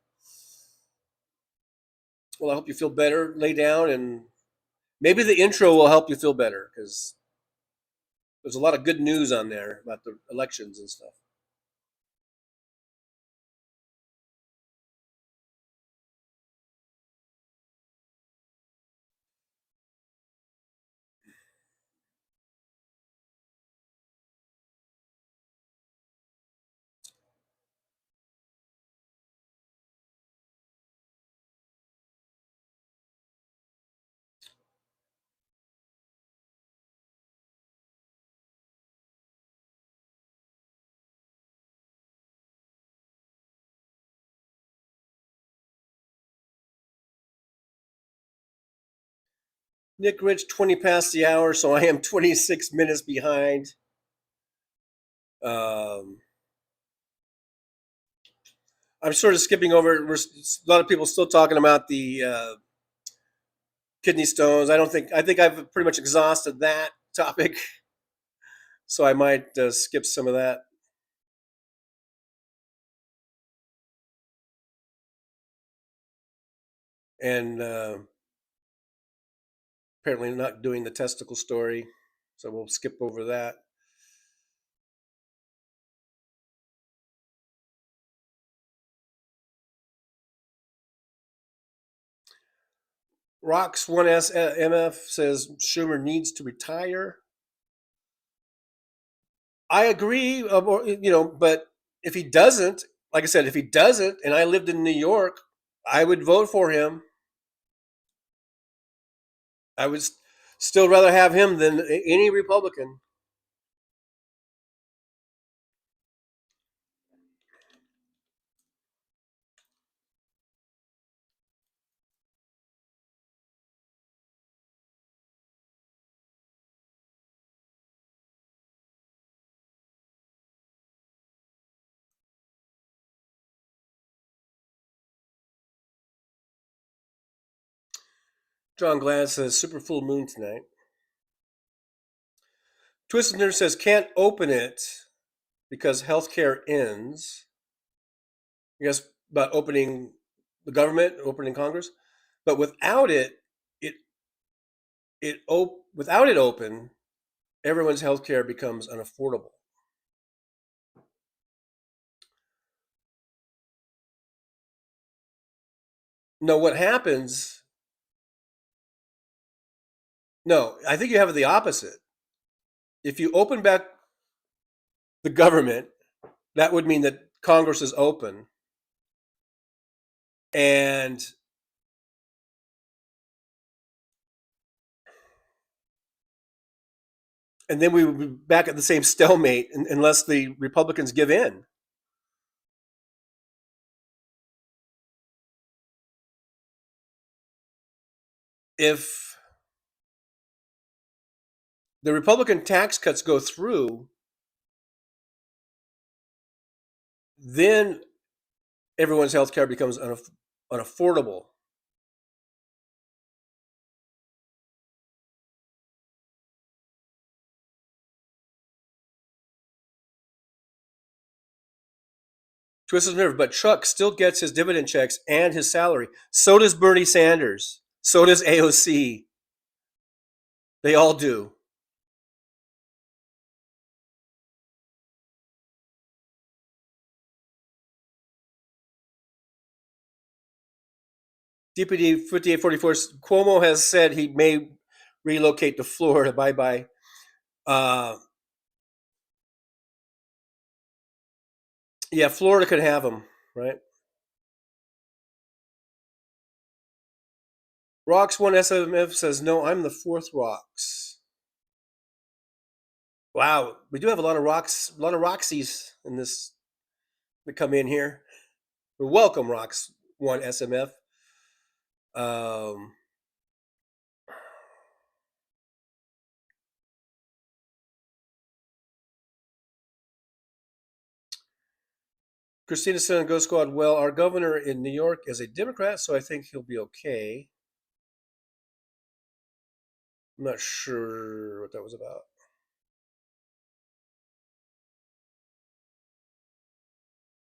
Well, I hope you feel better. Lay down, and maybe the intro will help you feel better because there's a lot of good news on there about the elections and stuff. Nick Rich, 20 past the hour, so I am 26 minutes behind. I'm sort of skipping over. A lot of people still talking about the kidney stones. I think I've pretty much exhausted that topic, so I might skip some of that. And apparently not doing the testicle story, so we'll skip over that. Rocks 1S MF says Schumer needs to retire. I agree, but if he doesn't, like I said, if he doesn't, and I lived in New York, I would vote for him. I would still rather have him than any Republican. John Glad says super full moon tonight. Twisted Nerve says can't open it because healthcare ends. I guess about opening the government, opening Congress. But without it without it open, everyone's health care becomes unaffordable. No, what happens? No, I think you have the opposite. If you open back the government, that would mean that Congress is open, and then we would be back at the same stalemate unless the Republicans give in. If the Republican tax cuts go through, then everyone's health care becomes unaffordable. Twisted nerve, but Chuck still gets his dividend checks and his salary. So does Bernie Sanders. So does AOC. They all do. DPD 5844, Cuomo has said he may relocate to Florida. Bye-bye. Yeah, Florida could have him, right? Rox 1 SMF says, no, I'm the fourth Rox. Wow, we do have a lot of Roxies in this that come in here. Well, welcome, Rox 1 SMF. Christina said, Go Squad. Well, our governor in New York is a Democrat, so I think he'll be okay. I'm not sure what that was about.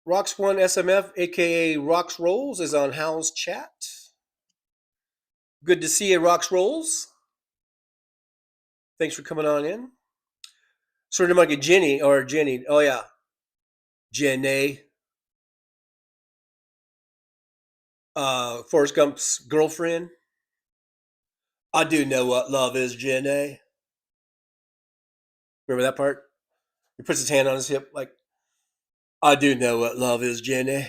Rox1 SMF, aka Rox Rolls, is on Hal's chat. Good to see you, Rox Rolls. Thanks for coming on in. Sort of like Jenny. Oh, yeah. Jenny. Forrest Gump's girlfriend. I do know what love is, Jenny. Remember that part? He puts his hand on his hip like, I do know what love is, Jenny.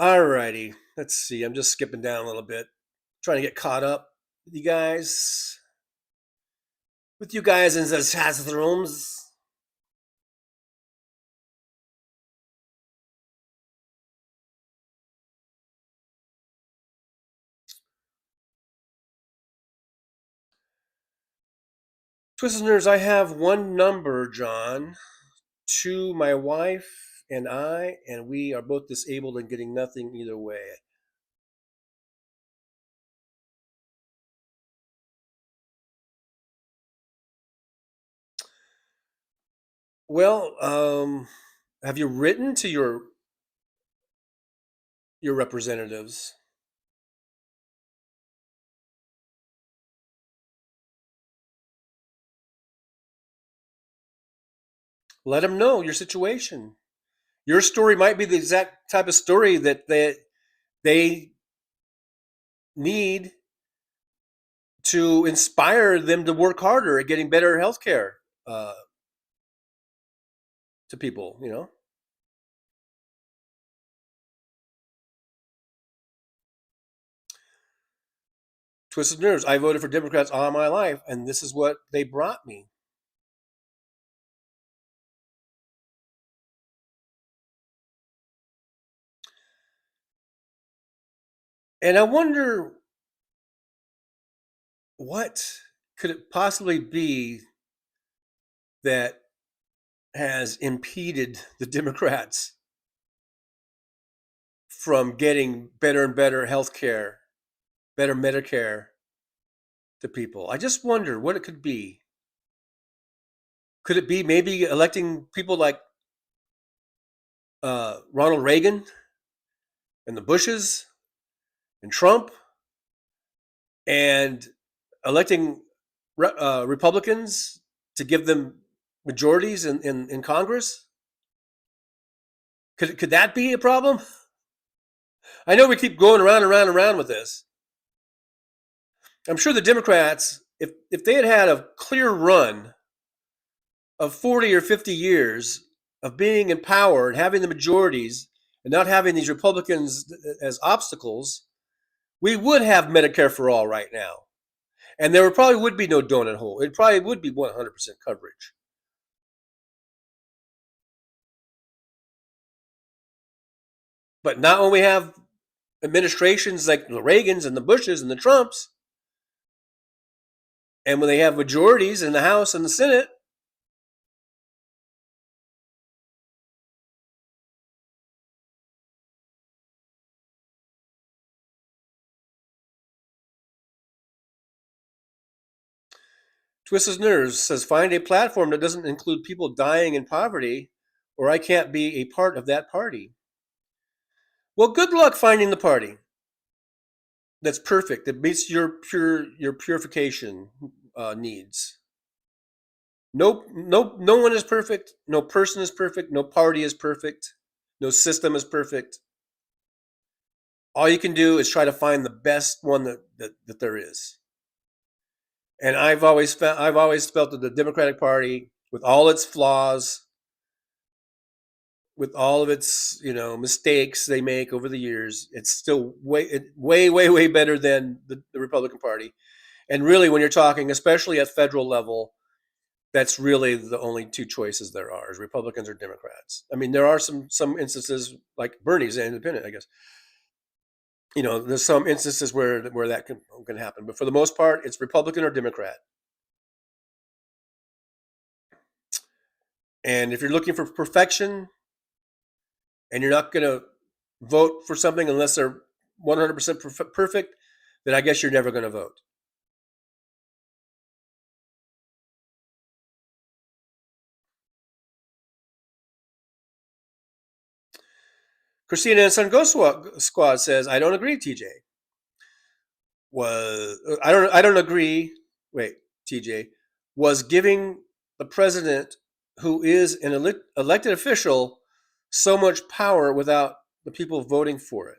Alrighty, let's see. I'm just skipping down a little bit, trying to get caught up with you guys. In the chat rooms. Twisted Nerds, I have one number, John, to my wife and I, and we are both disabled and getting nothing either way. Well, have you written to your representatives? Let them know your situation. Your story might be the exact type of story that they need to inspire them to work harder at getting better health care to people, you know? Twisted Nerves, I voted for Democrats all my life, and this is what they brought me. And I wonder, what could it possibly be that has impeded the Democrats from getting better and better health care, better Medicare to people. I just wonder what it could be. Could it be maybe electing people like Ronald Reagan and the Bushes and Trump, and electing Republicans to give them majorities in Congress? Could that be a problem? I know we keep going around and around and around with this. I'm sure the Democrats, if they had had a clear run of 40 or 50 years of being in power and having the majorities and not having these Republicans as obstacles, we would have Medicare for all right now. And there probably would be no donut hole. It probably would be 100% coverage. But not when we have administrations like the Reagans and the Bushes and the Trumps, and when they have majorities in the House and the Senate. Twisted Nerves says, find a platform that doesn't include people dying in poverty, or I can't be a part of that party. Well, good luck finding the party that's perfect, that meets your purification needs. No one is perfect. No person is perfect. No party is perfect. No system is perfect. All you can do is try to find the best one that there is. And I've always felt that the Democratic Party, with all its flaws, with all of its mistakes they make over the years, it's still way better than the Republican Party. And really, when you're talking, especially at federal level, that's really the only two choices there are: is Republicans or Democrats. I mean, there are some instances like Bernie's an independent, I guess. There's some instances where that can happen, but for the most part, it's Republican or Democrat. And if you're looking for perfection, and you're not going to vote for something unless they're 100% perfect, then I guess you're never going to vote. Christina and Sun Ghost Squad says, I don't agree, TJ. I don't agree. Wait, TJ. Was giving the president, who is an elected official, so much power without the people voting for it.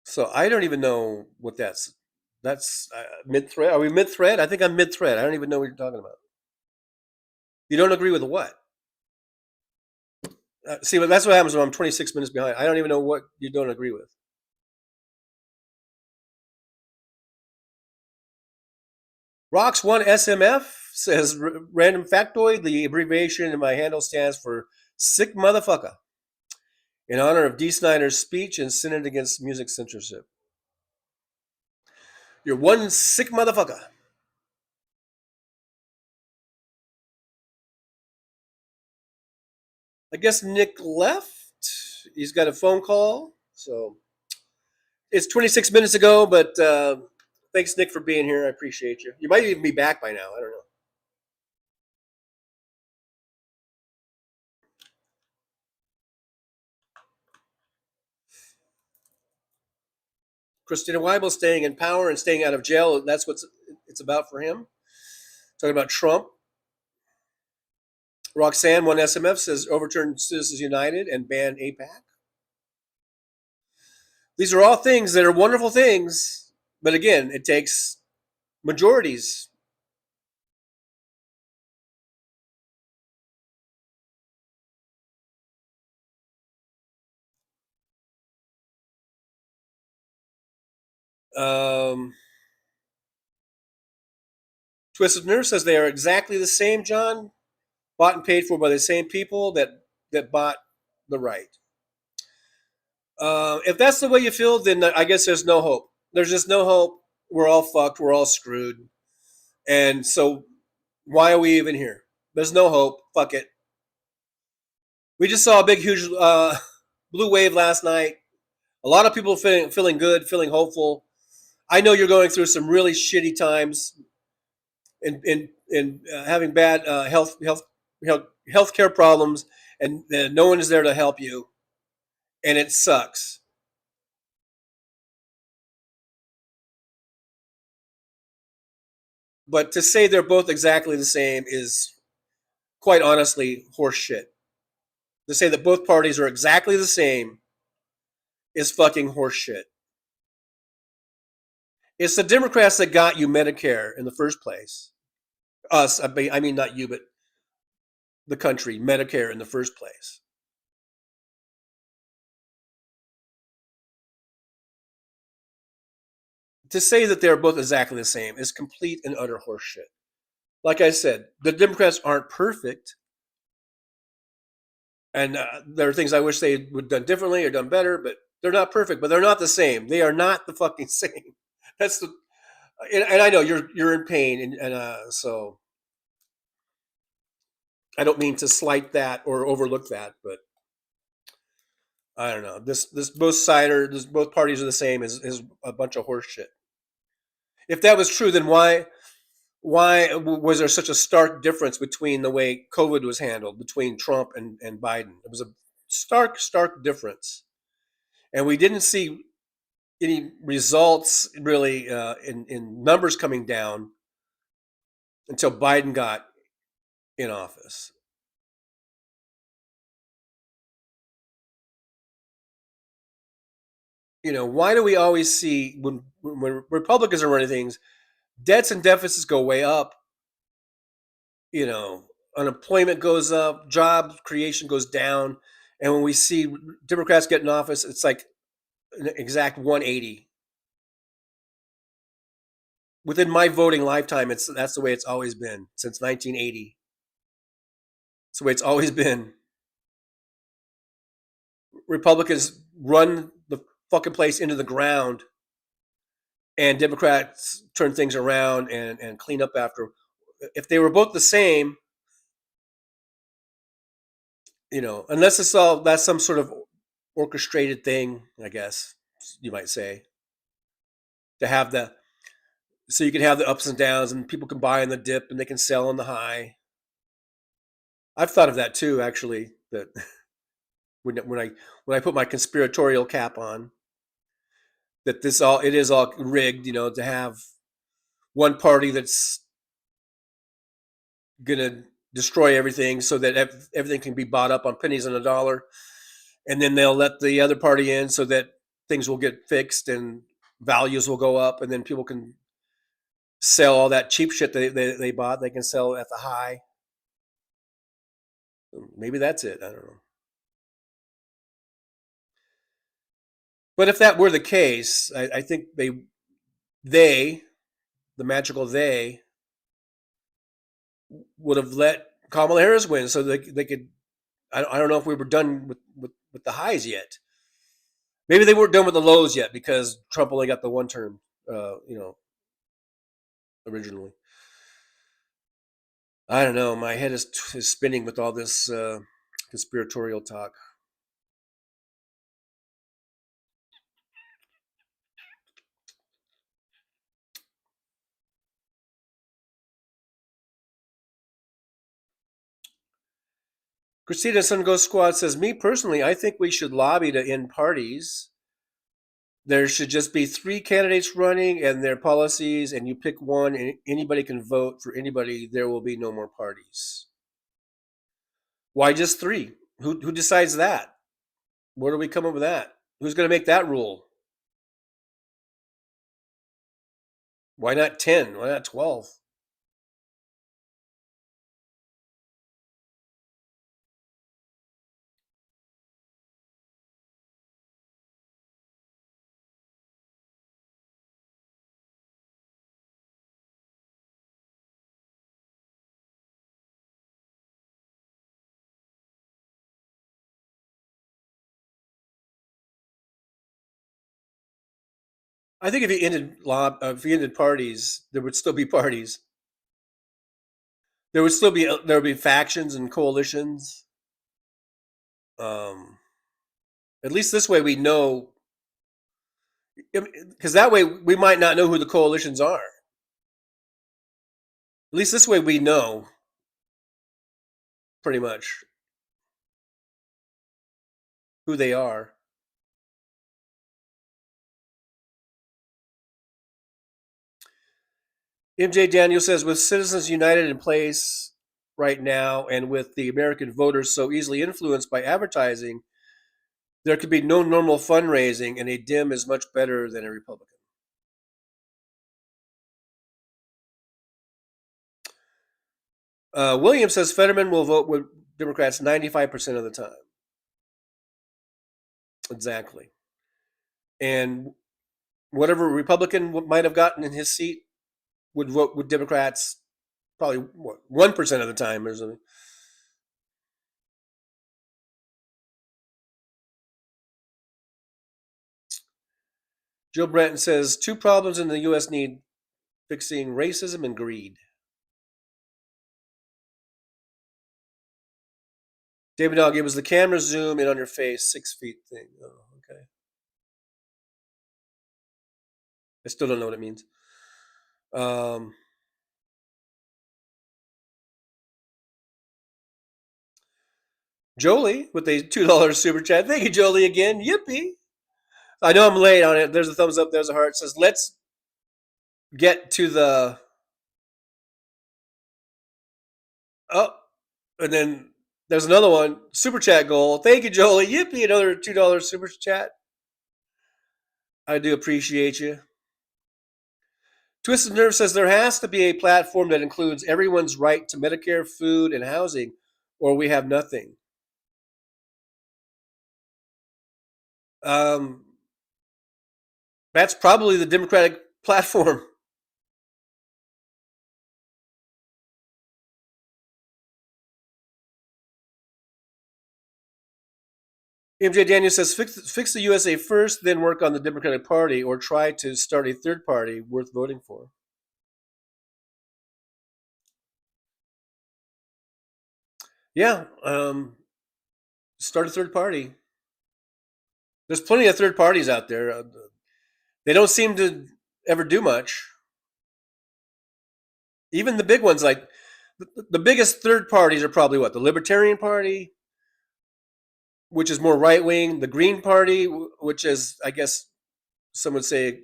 So I don't even know what that's. That's mid-thread. Are we mid-thread? I think I'm mid-thread. I don't even know what you're talking about. You don't agree with what? See, but that's what happens when I'm 26 minutes behind. I don't even know what you don't agree with. Rox1 SMF says, random factoid, the abbreviation in my handle stands for sick motherfucker, in honor of D. Snyder's speech and Synod against music censorship. You're one sick motherfucker. I guess Nick left. He's got a phone call. So it's 26 minutes ago, but thanks, Nick, for being here. I appreciate you. You might even be back by now. I don't know. Christina Weibel staying in power and staying out of jail. That's what it's about for him. Talking about Trump. Roxanne, 1SMF, says overturn Citizens United and ban AIPAC. These are all things that are wonderful things, but again, it takes majorities. Twisted Nerve says they are exactly the same, John. Bought and paid for by the same people that bought the right. If that's the way you feel, then I guess there's no hope. There's just no hope. We're all fucked. We're all screwed. And so Why are we even here? There's no hope. Fuck it. We just saw a big, huge blue wave last night. A lot of people feeling good, feeling hopeful. I know you're going through some really shitty times and having bad healthcare problems, and no one is there to help you, and it sucks. But to say they're both exactly the same is, quite honestly, horseshit. To say that both parties are exactly the same is fucking horseshit. It's the Democrats that got you Medicare in the first place. Us, I mean not you, but the country, Medicare in the first place. To say that they're both exactly the same is complete and utter horseshit. Like I said, the Democrats aren't perfect. And there are things I wish they would have done differently or done better, but they're not perfect, but they're not the same. They are not the fucking same. That's the, and I know you're in pain, and so I don't mean to slight that or overlook that, but I don't know. This both parties are the same is a bunch of horse shit. If that was true, then why was there such a stark difference between the way COVID was handled between Trump and Biden? It was a stark difference, and we didn't see any results really in numbers coming down until Biden got in office. You know, why do we always see when Republicans are running things, debts and deficits go way up? You know, unemployment goes up, job creation goes down, and when we see Democrats get in office, it's like an exact 180. Within my voting lifetime, that's the way it's always been since 1980. It's the way it's always been. Republicans run the fucking place into the ground, and Democrats turn things around and clean up after. If they were both the same, you know, unless that's some sort of orchestrated thing, I guess you might say, to have so you can have the ups and downs, and people can buy on the dip and they can sell on the high. I've thought of that too, actually. That when I put my conspiratorial cap on, that it is all rigged, you know, to have one party that's gonna destroy everything so that everything can be bought up on pennies on a dollar, and then they'll let the other party in so that things will get fixed and values will go up, and then people can sell all that cheap shit they bought. They can sell at the high. Maybe that's it. I don't know. But if that were the case, I think the magical they, would have let Kamala Harris win so they could. I don't know if we were done with the highs yet. Maybe they weren't done with the lows yet because Trump only got the one term, you know, originally. I don't know. My head is spinning with all this conspiratorial talk. Christina Sun Ghost Squad says, me personally, I think we should lobby to end parties. There should just be 3 candidates running and their policies, and you pick one, and anybody can vote for anybody. There will be no more parties. Why just 3? Who decides that? Where do we come up with that? Who's going to make that rule? Why not 10? Why not 12? I think if you ended parties, there would still be parties. there would be factions and coalitions. At least this way we know, because that way we might not know who the coalitions are. At least this way we know pretty much who they are. MJ Daniel says, with Citizens United in place right now and with the American voters so easily influenced by advertising, there could be no normal fundraising, and a Dem is much better than a Republican. William says Fetterman will vote with Democrats 95% of the time. Exactly. And whatever Republican might have gotten in his seat would vote with Democrats probably 1% of the time or something. Joe Brenton says 2 problems in the U.S. need fixing: racism and greed. David Dog, it was the camera zoom in on your face, 6 feet thing. Oh, okay. I still don't know what it means. Jolie with a $2 super chat. Thank you, Jolie, again. Yippee. I know I'm late on it. There's a thumbs up. There's a heart. It says, let's get to the... Oh, and then there's another one. Super chat goal. Thank you, Jolie. Yippee. Another $2 super chat. I do appreciate you. Twisted Nerve says there has to be a platform that includes everyone's right to Medicare, food, and housing, or we have nothing. That's probably the Democratic platform. MJ Daniel says, fix the USA first, then work on the Democratic Party, or try to start a third party worth voting for. Yeah, start a third party. There's plenty of third parties out there. They don't seem to ever do much. Even the big ones, like the biggest third parties are probably what? The Libertarian Party, which is more right wing, the Green Party, which is, I guess, some would say,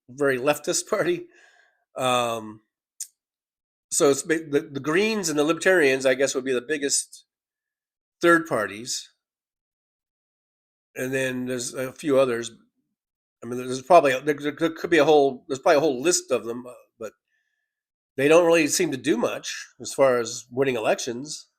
very leftist party. So it's the Greens and the Libertarians, I guess, would be the biggest third parties, and then there's a few others. I mean, there's probably there could be there's probably a whole list of them, but they don't really seem to do much as far as winning elections.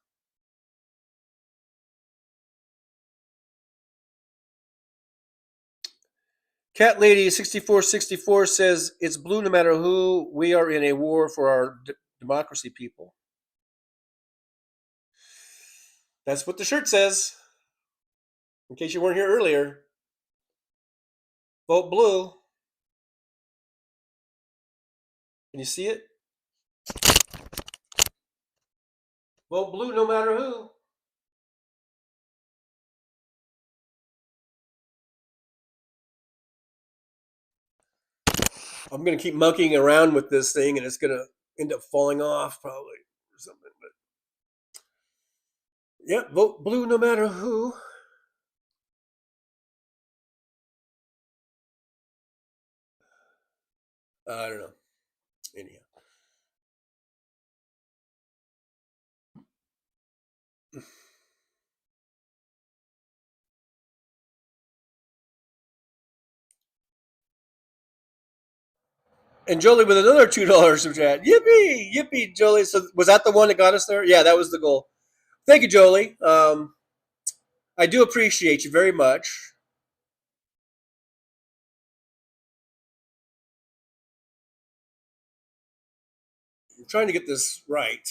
Cat Lady 6464 says it's blue no matter who. We are in a war for our democracy, people. That's what the shirt says. In case you weren't here earlier, vote blue. Can you see it? Vote blue no matter who. I'm going to keep monkeying around with this thing, and it's going to end up falling off probably or something. But yeah, vote blue no matter who. I don't know. Anyhow. And Jolie with another $2 super chat. Yippee! Yippee, Jolie. So was that the one that got us there? Yeah, that was the goal. Thank you, Jolie. I do appreciate you very much. I'm trying to get this right.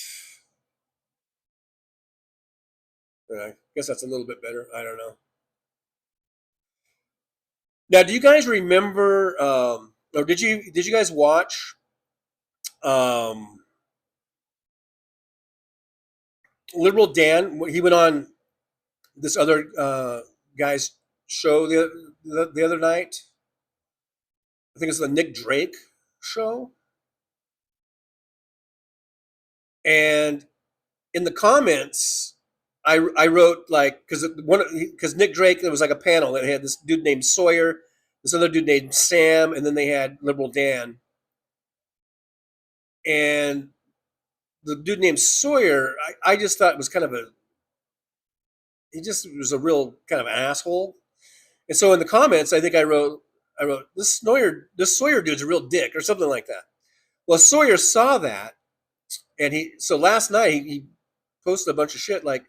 I guess that's a little bit better. I don't know. Now, do you guys remember, or did you guys watch Liberal Dan, he went on this other guy's show the other night. I think it's the Nick Drake show. And in the comments, I wrote like, because Nick Drake, there was like a panel that had this dude named Sawyer, this other dude named Sam, and then they had Liberal Dan. And the dude named Sawyer, I just thought was kind of he just was a real kind of asshole. And so in the comments, I think I wrote this Sawyer dude's a real dick or something like that. Well, Sawyer saw that, and so last night he posted a bunch of shit like,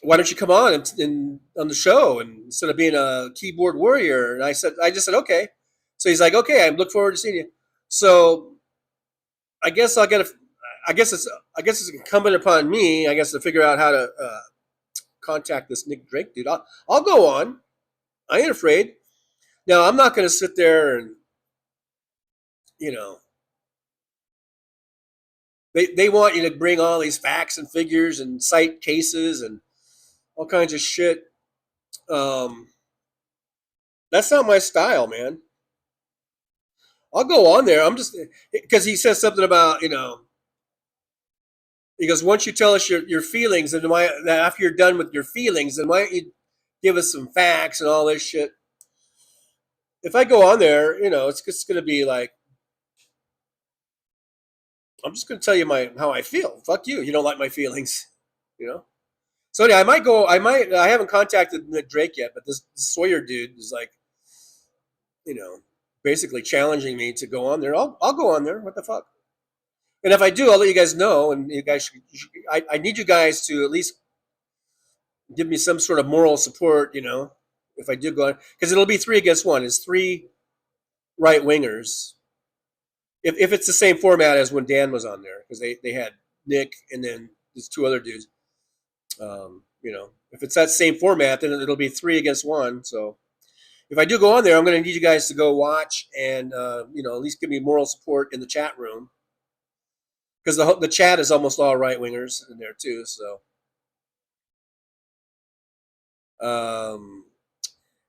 why don't you come on and on the show, and instead of being a keyboard warrior? And I just said okay. So he's like, okay, I look forward to seeing you. So I guess I guess it's incumbent upon me, I guess, to figure out how to contact this Nick Drake dude. I'll go on. I ain't afraid. Now I'm not going to sit there and, you know, they want you to bring all these facts and figures and cite cases and all kinds of shit. That's not my style, man. I'll go on there. I'm just, because he says something about, you know, he goes, once you tell us your feelings, and after you're done with your feelings, then why don't you give us some facts and all this shit? If I go on there, you know, it's just going to be like, I'm just going to tell you how I feel. Fuck you. You don't like my feelings, you know? So yeah, I haven't contacted Nick Drake yet, but this Sawyer dude is like, you know, basically challenging me to go on there. I'll go on there. What the fuck? And if I do, I'll let you guys know. And you guys, I need you guys to at least give me some sort of moral support, you know, if I do go on, because it'll be 3 against 1. It's 3 right wingers. If it's the same format as when Dan was on there, because they had Nick and then there's 2 other dudes. You know, if it's that same format, then it'll be 3 against 1. So if I do go on there, I'm going to need you guys to go watch and, you know, at least give me moral support in the chat room, because the chat is almost all right wingers in there too. So,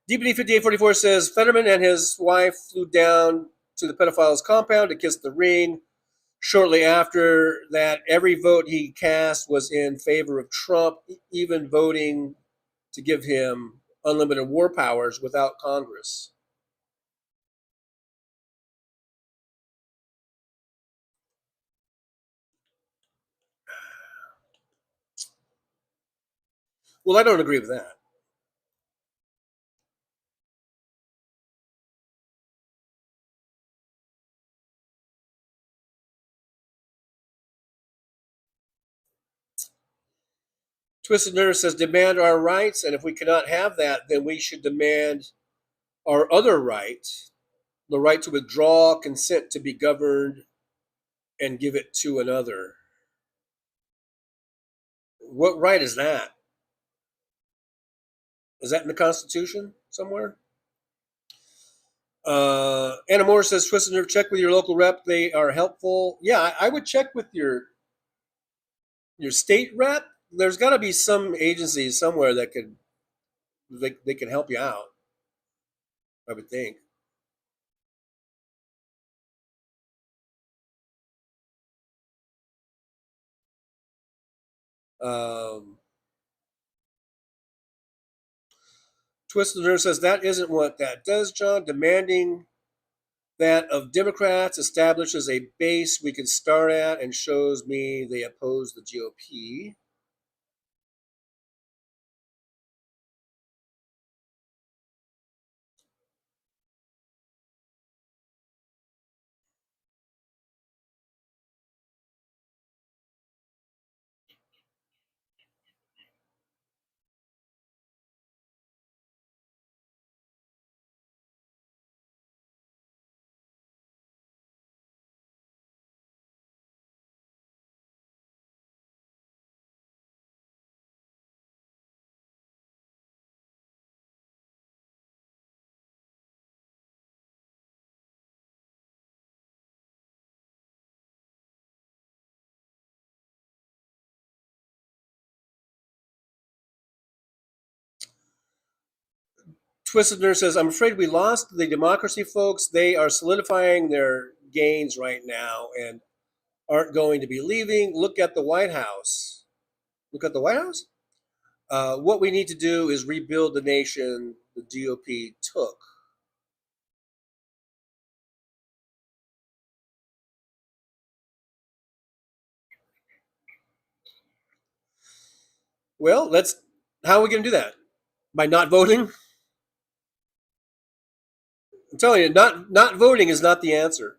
DPD 5844 says Fetterman and his wife flew down to the pedophile's compound to kiss the ring. Shortly after that, every vote he cast was in favor of Trump, even voting to give him unlimited war powers without Congress. Well, I don't agree with that. Twisted Nerve says, demand our rights, and if we cannot have that, then we should demand our other right, the right to withdraw consent to be governed and give it to another. What right is that? Is that in the Constitution somewhere? Anna Moore says, Twisted Nerve, check with your local rep. They are helpful. Yeah, I would check with your state rep. There's got to be some agency somewhere that they can help you out, I would think. Twisted Nerve says, that isn't what that does, John. Demanding that of Democrats establishes a base we can start at and shows me they oppose the GOP. Twisted Nurse says, I'm afraid we lost the democracy, folks. They are solidifying their gains right now and aren't going to be leaving. Look at the White House. Look at the White House? What we need to do is rebuild the nation the GOP took. Well, how are we going to do that? By not voting? I'm telling you, not voting is not the answer.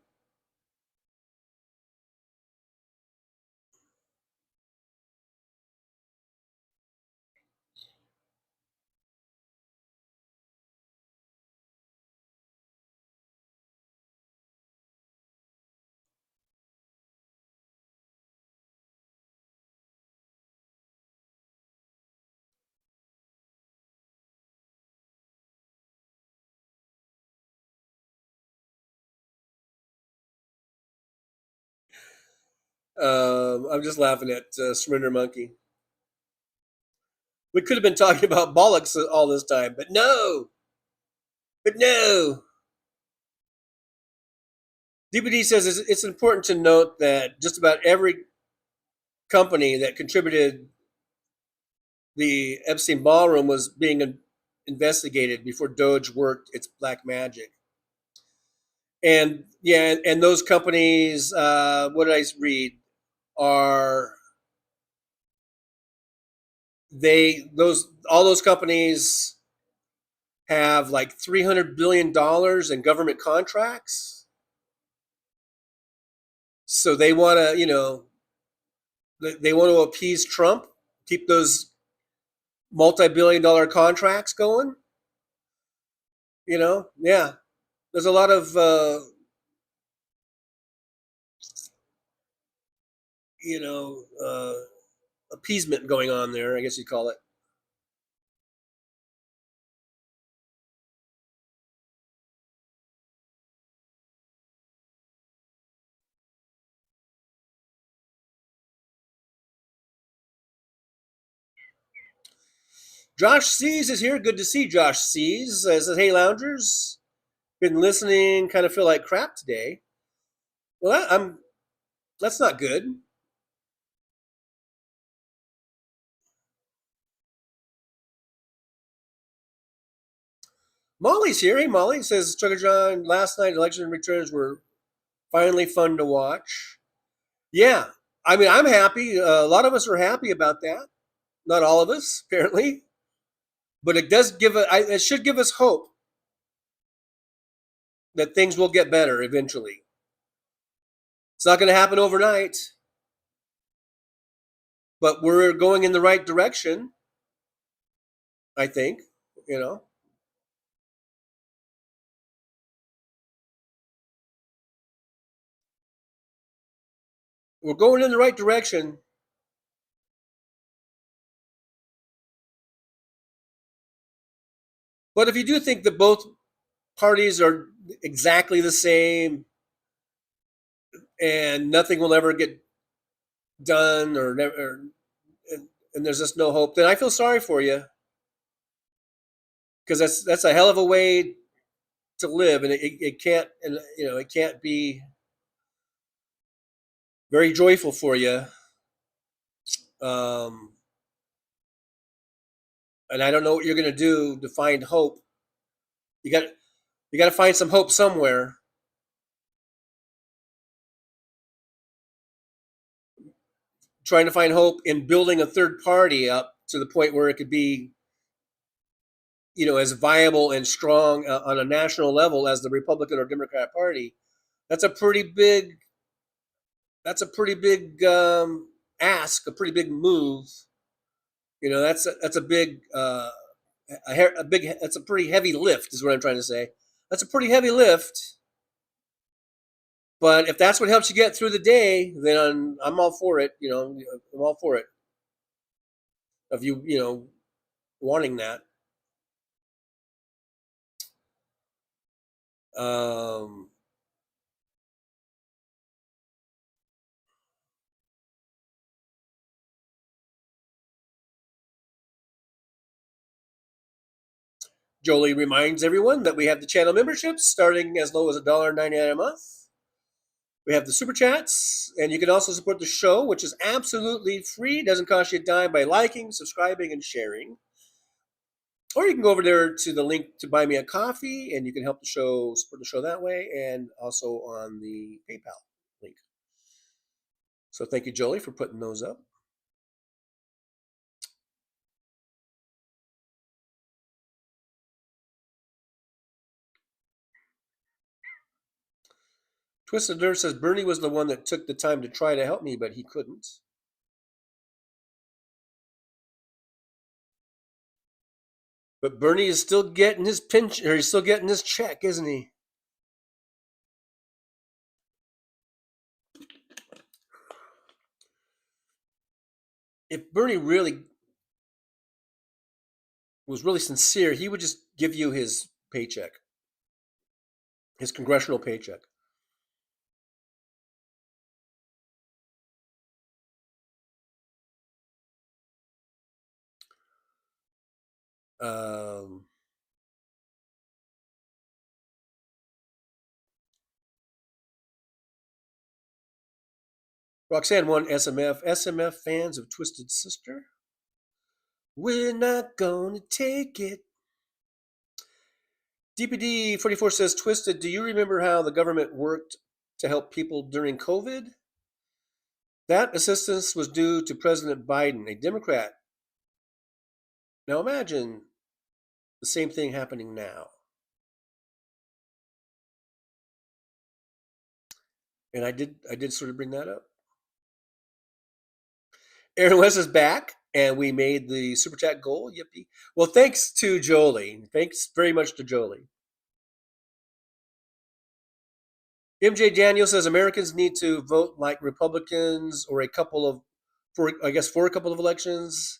I'm just laughing at Surrender Monkey. We could have been talking about bollocks all this time, but no. But no. DPD says it's important to note that just about every company that contributed the Epstein ballroom was being investigated before Doge worked its black magic. And yeah, and those companies, what did I read? All those companies have like $300 billion in government contracts. So they want to, they want to appease Trump, keep those multi-billion-dollar contracts going. Yeah, there's a lot of appeasement going on there, I guess you'd call it. Josh Sees is here. Good to see Josh Sees. Says, hey, loungers, been listening, kind of feel like crap today. Well, that's not good. Molly's here. Hey, Molly says, Trucker John, last night election returns were finally fun to watch. Yeah, I mean, I'm happy. A lot of us are happy about that. Not all of us, apparently, but it should give us hope that things will get better eventually. It's not going to happen overnight, but we're going in the right direction, I think. We're going in the right direction. But if you do think that both parties are exactly the same and nothing will ever get done and there's just no hope, then I feel sorry for you, because that's a hell of a way to live, and it can't be very joyful for you. And I don't know what you're going to do to find hope. You got to find some hope somewhere. Trying to find hope in building a third party up to the point where it could be, as viable and strong on a national level as the Republican or Democrat Party. That's a pretty big ask, a pretty big move. That's a big that's a pretty heavy lift, is what I'm trying to say. That's a pretty heavy lift. But if that's what helps you get through the day, then I'm all for it. I'm all for it. Of you, wanting that. Jolie reminds everyone that we have the channel memberships starting as low as $1.99 a month. We have the super chats, and you can also support the show, which is absolutely free. Doesn't cost you a dime by liking, subscribing, and sharing. Or you can go over there to the link to buy me a coffee, and you can help the show, support the show that way, and also on the PayPal link. So thank you, Jolie, for putting those up. Twisted Nerve says Bernie was the one that took the time to try to help me, but he couldn't. But Bernie is still getting his pension, or he's still getting his check, isn't he? If Bernie really was really sincere, he would just give you his paycheck, his congressional paycheck. Roxanne won SMF. SMF fans of Twisted Sister? We're not gonna take it. DPD 44 says, Twisted, do you remember how the government worked to help people during COVID? That assistance was due to President Biden, a Democrat. Now imagine the same thing happening now. And I did sort of bring that up. Aaron West is back, and we made the super chat goal. Yippee! Well, thanks to Jolie. Thanks very much to Jolie. MJ Daniel says Americans need to vote like Republicans, or for a couple of elections.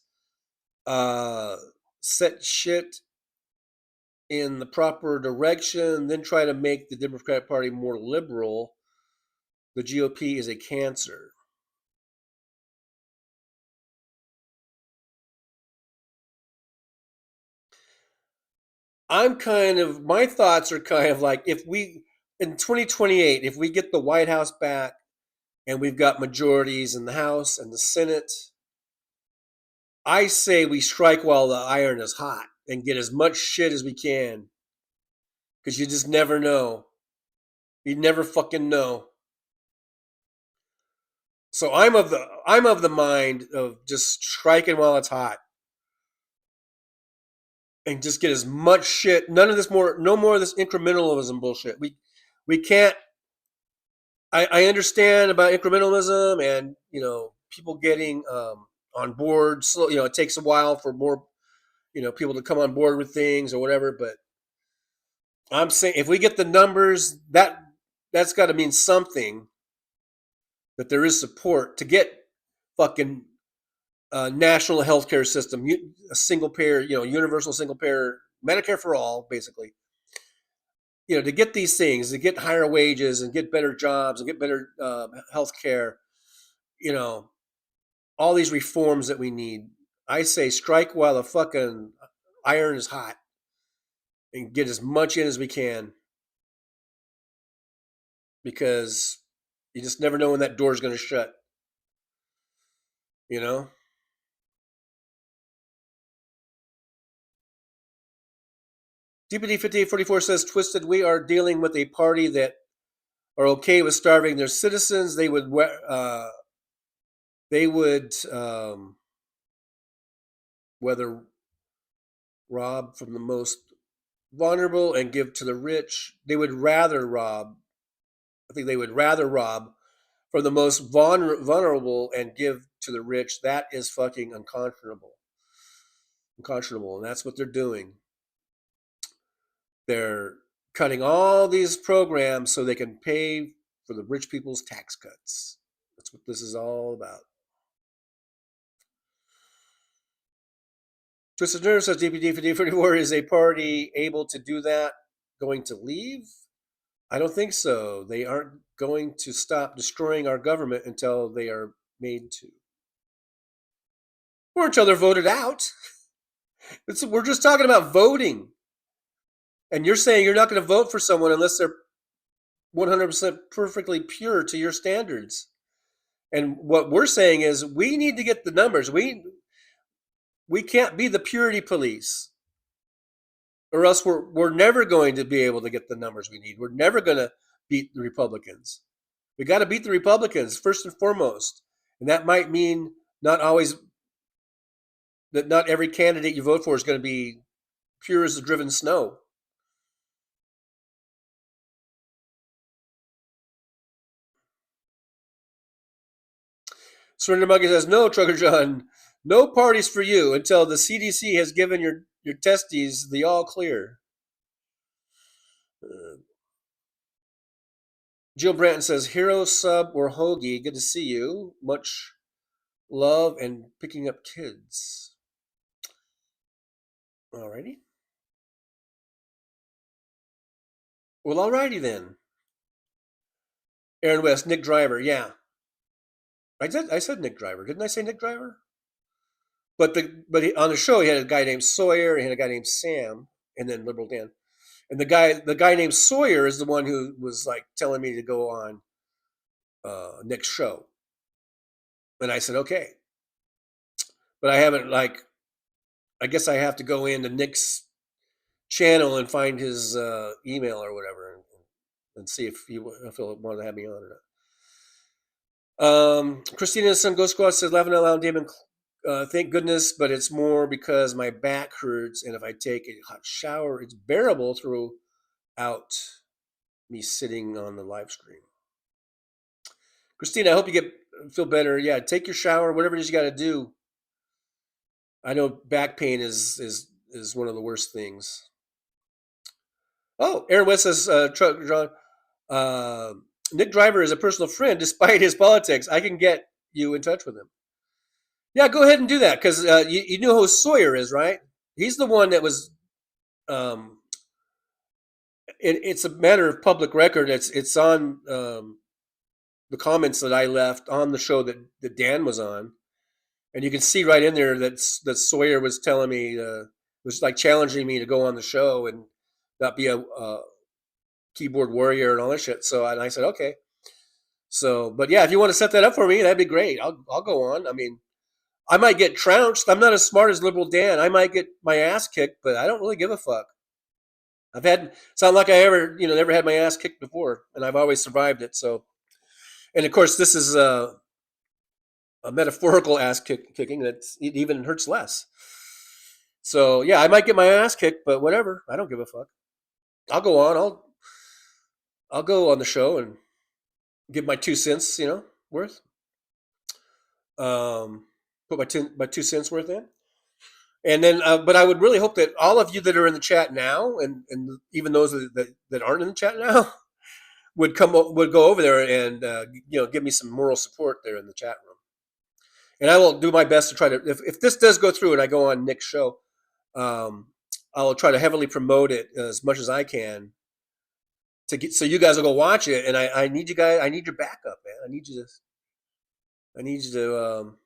Set shit in the proper direction, then try to make the Democratic Party more liberal. The GOP is a cancer. My thoughts are kind of like, if we, in 2028, if we get the White House back and we've got majorities in the House and the Senate, I say we strike while the iron is hot and get as much shit as we can. Because you just never know. You never fucking know. So I'm of the mind of just striking while it's hot. And just get as much shit. No more of this incrementalism bullshit. We can't. I understand about incrementalism and people getting on board. So it takes a while for more people to come on board with things or whatever. But I'm saying if we get the numbers, that's got to mean something. That there is support to get fucking national healthcare system, a single payer, universal single payer, Medicare for all, basically. To get these things, to get higher wages and get better jobs and get better healthcare, all these reforms that we need. I say strike while the fucking iron is hot and get as much in as we can, because you just never know when that door is going to shut. DPD 5844 says, Twisted, we are dealing with a party that are okay with starving their citizens. They would whether rob from the most vulnerable and give to the rich. They would rather rob. I think they would rather rob from the most vulnerable and give to the rich. That is fucking unconscionable. And that's what they're doing. They're cutting all these programs so they can pay for the rich people's tax cuts. That's what this is all about. Twisted Nerve says DPD 54 is a party able to do that going to leave? I don't think so. They aren't going to stop destroying our government until they are made to. Or until they're voted out. We're just talking about voting. And you're saying you're not going to vote for someone unless they're 100% perfectly pure to your standards. And what we're saying is we need to get the numbers. We can't be the purity police, or else we're never going to be able to get the numbers we need. We're never going to beat the Republicans. We got to beat the Republicans first and foremost. And that might mean not every candidate you vote for is going to be pure as the driven snow. Surrender Monkey says, no, Trucker John, no parties for you until the CDC has given your testes the all clear. Jill Branton says, hero, sub, or hoagie, good to see you. Much love and picking up kids. Alrighty. Well, alrighty then. Aaron West, Nick Driver, yeah. I said Nick Driver. Didn't I say Nick Driver? But on the show he had a guy named Sawyer, he had a guy named Sam, and then Liberal Dan. And the guy named Sawyer is the one who was like telling me to go on Nick's show. And I said, okay. But I haven't, like, I guess I have to go into Nick's channel and find his email or whatever and see if he'll want to have me on or not. Christina's son Ghost Squad says, laughing out loud, Damon, thank goodness, but it's more because my back hurts, and if I take a hot shower, it's bearable throughout me sitting on the live stream. Christina, I hope you feel better. Yeah, take your shower, whatever it is you got to do. I know back pain is one of the worst things. Oh, Aaron West says, Trucker John, Nick Driver is a personal friend despite his politics. I can get you in touch with him. Yeah, go ahead and do that, because you know who Sawyer is, right? He's the one that was. It's a matter of public record. It's on the comments that I left on the show that Dan was on, and you can see right in there that Sawyer was telling me, was like challenging me to go on the show and not be a keyboard warrior and all that shit. So I said, okay. So, but yeah, if you want to set that up for me, that'd be great. I'll go on. I mean, I might get trounced. I'm not as smart as Liberal Dan. I might get my ass kicked, but I don't really give a fuck. It's not like I never had my ass kicked before, and I've always survived it. So, and of course, this is a metaphorical ass kicking that it even hurts less. So yeah, I might get my ass kicked, but whatever. I don't give a fuck. I'll go on. I'll go on the show and give my 2 cents, worth. Put my 2 cents worth in. And then, but I would really hope that all of you that are in the chat now, and even those that aren't in the chat now, would go over there and give me some moral support there in the chat room. And I will do my best to try to, if this does go through and I go on Nick's show, I'll try to heavily promote it as much as I can so you guys will go watch it. And I need you guys. I need your backup, man. I need you to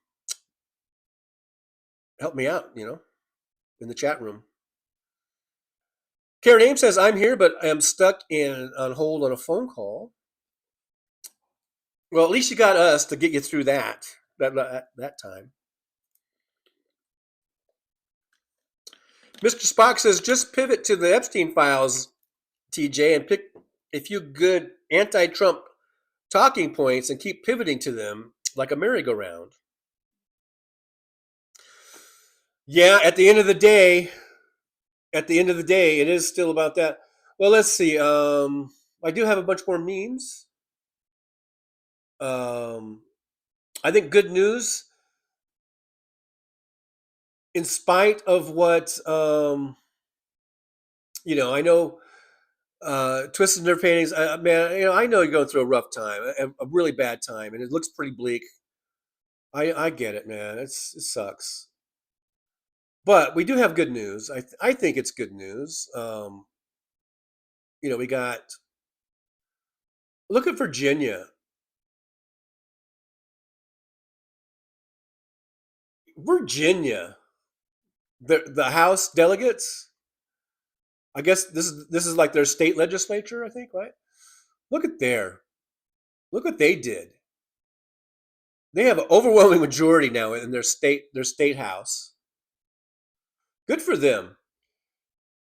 help me out, in the chat room. Karen Ames says, I'm here, but I'm stuck on hold on a phone call. Well, at least you got us to get you through that time. Mr. Spock says, just pivot to the Epstein files, TJ, and pick a few good anti-Trump talking points and keep pivoting to them like a merry-go-round. Yeah, at the end of the day, it is still about that. Well, let's see. I do have a bunch more memes. I think good news, in spite of what, I know Twisted Nerve Paintings, man, I know you're going through a rough time, a really bad time, and it looks pretty bleak. I get it, man. It sucks. But we do have good news. I think it's good news. We got, look at Virginia. The House delegates, I guess this is like their state legislature, I think, right? Look what they did. They have an overwhelming majority now in their state house. Good for them.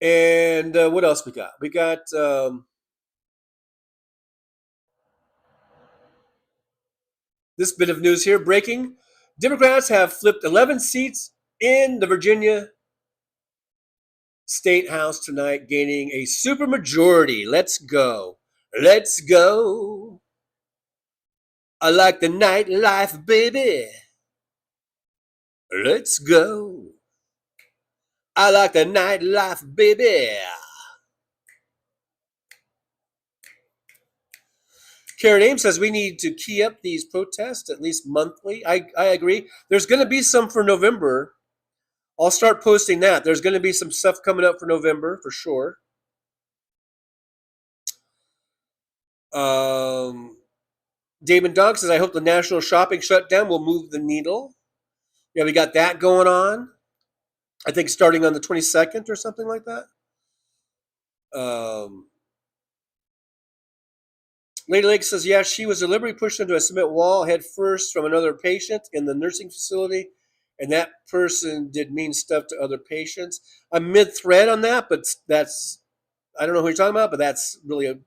And what else we got? We got this bit of news here breaking. Democrats have flipped 11 seats in the Virginia State House tonight, gaining a supermajority. Let's go. Let's go. I like the nightlife, baby. Let's go. I like the nightlife, baby. Karen Ames says we need to key up these protests at least monthly. I agree. There's going to be some for November. I'll start posting that. There's going to be some stuff coming up for November for sure. Damon Dog says, I hope the national shopping shutdown will move the needle. Yeah, we got that going on. I think starting on the 22nd or something like that. Lady Lake says, yeah, she was deliberately pushed into a cement wall head first from another patient in the nursing facility, and that person did mean stuff to other patients. I'm mid-thread on that, but that's, I don't know who you're talking about, but that's really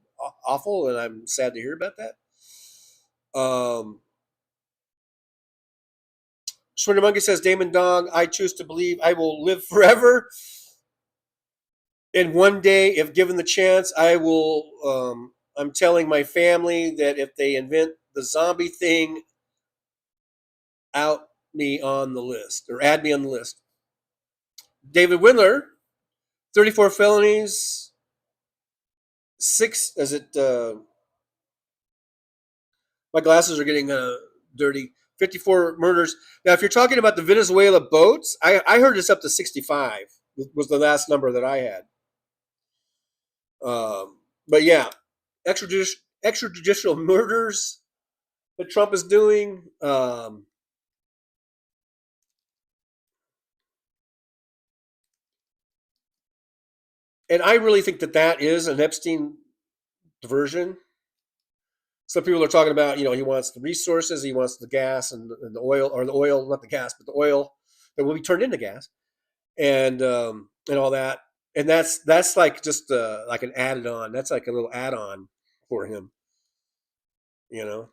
awful, and I'm sad to hear about that. Swinner Monkey says, Damon Dog, I choose to believe I will live forever. And one day, if given the chance, I will, I'm telling my family that if they invent the zombie thing, out me on the list, or add me on the list. David Windler, 34 felonies, 6, is it, my glasses are getting dirty. 54 murders. Now, if you're talking about the Venezuela boats, I heard it's up to 65 was the last number that I had. But yeah, extrajudicial murders that Trump is doing. And I really think that is an Epstein diversion. Some people are talking about, he wants the resources, he wants the gas and the oil, or the oil, not the gas, but the oil that will be turned into gas, and all that. And that's like just like an added on. That's like a little add-on for him, Karen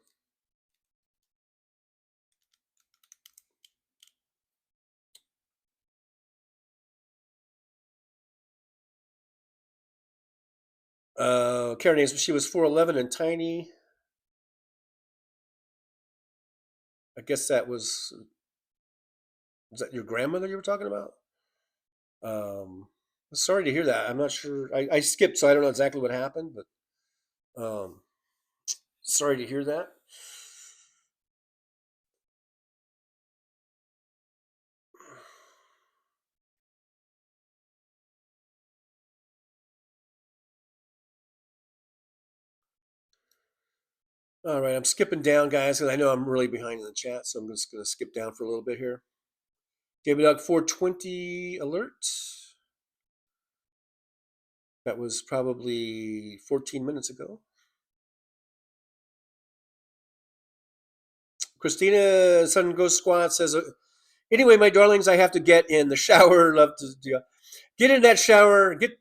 Ames, she was 4'11" and tiny. I guess was that your grandmother you were talking about? Sorry to hear that. I'm not sure. I skipped, so I don't know exactly what happened, but sorry to hear that. All right, I'm skipping down, guys, because I know I'm really behind in the chat, so I'm just going to skip down for a little bit here. David Doug 420 alert. That was probably 14 minutes ago. Christina Sun Ghost Squad says, anyway, my darlings, I have to get in the shower. Love to get in that shower, get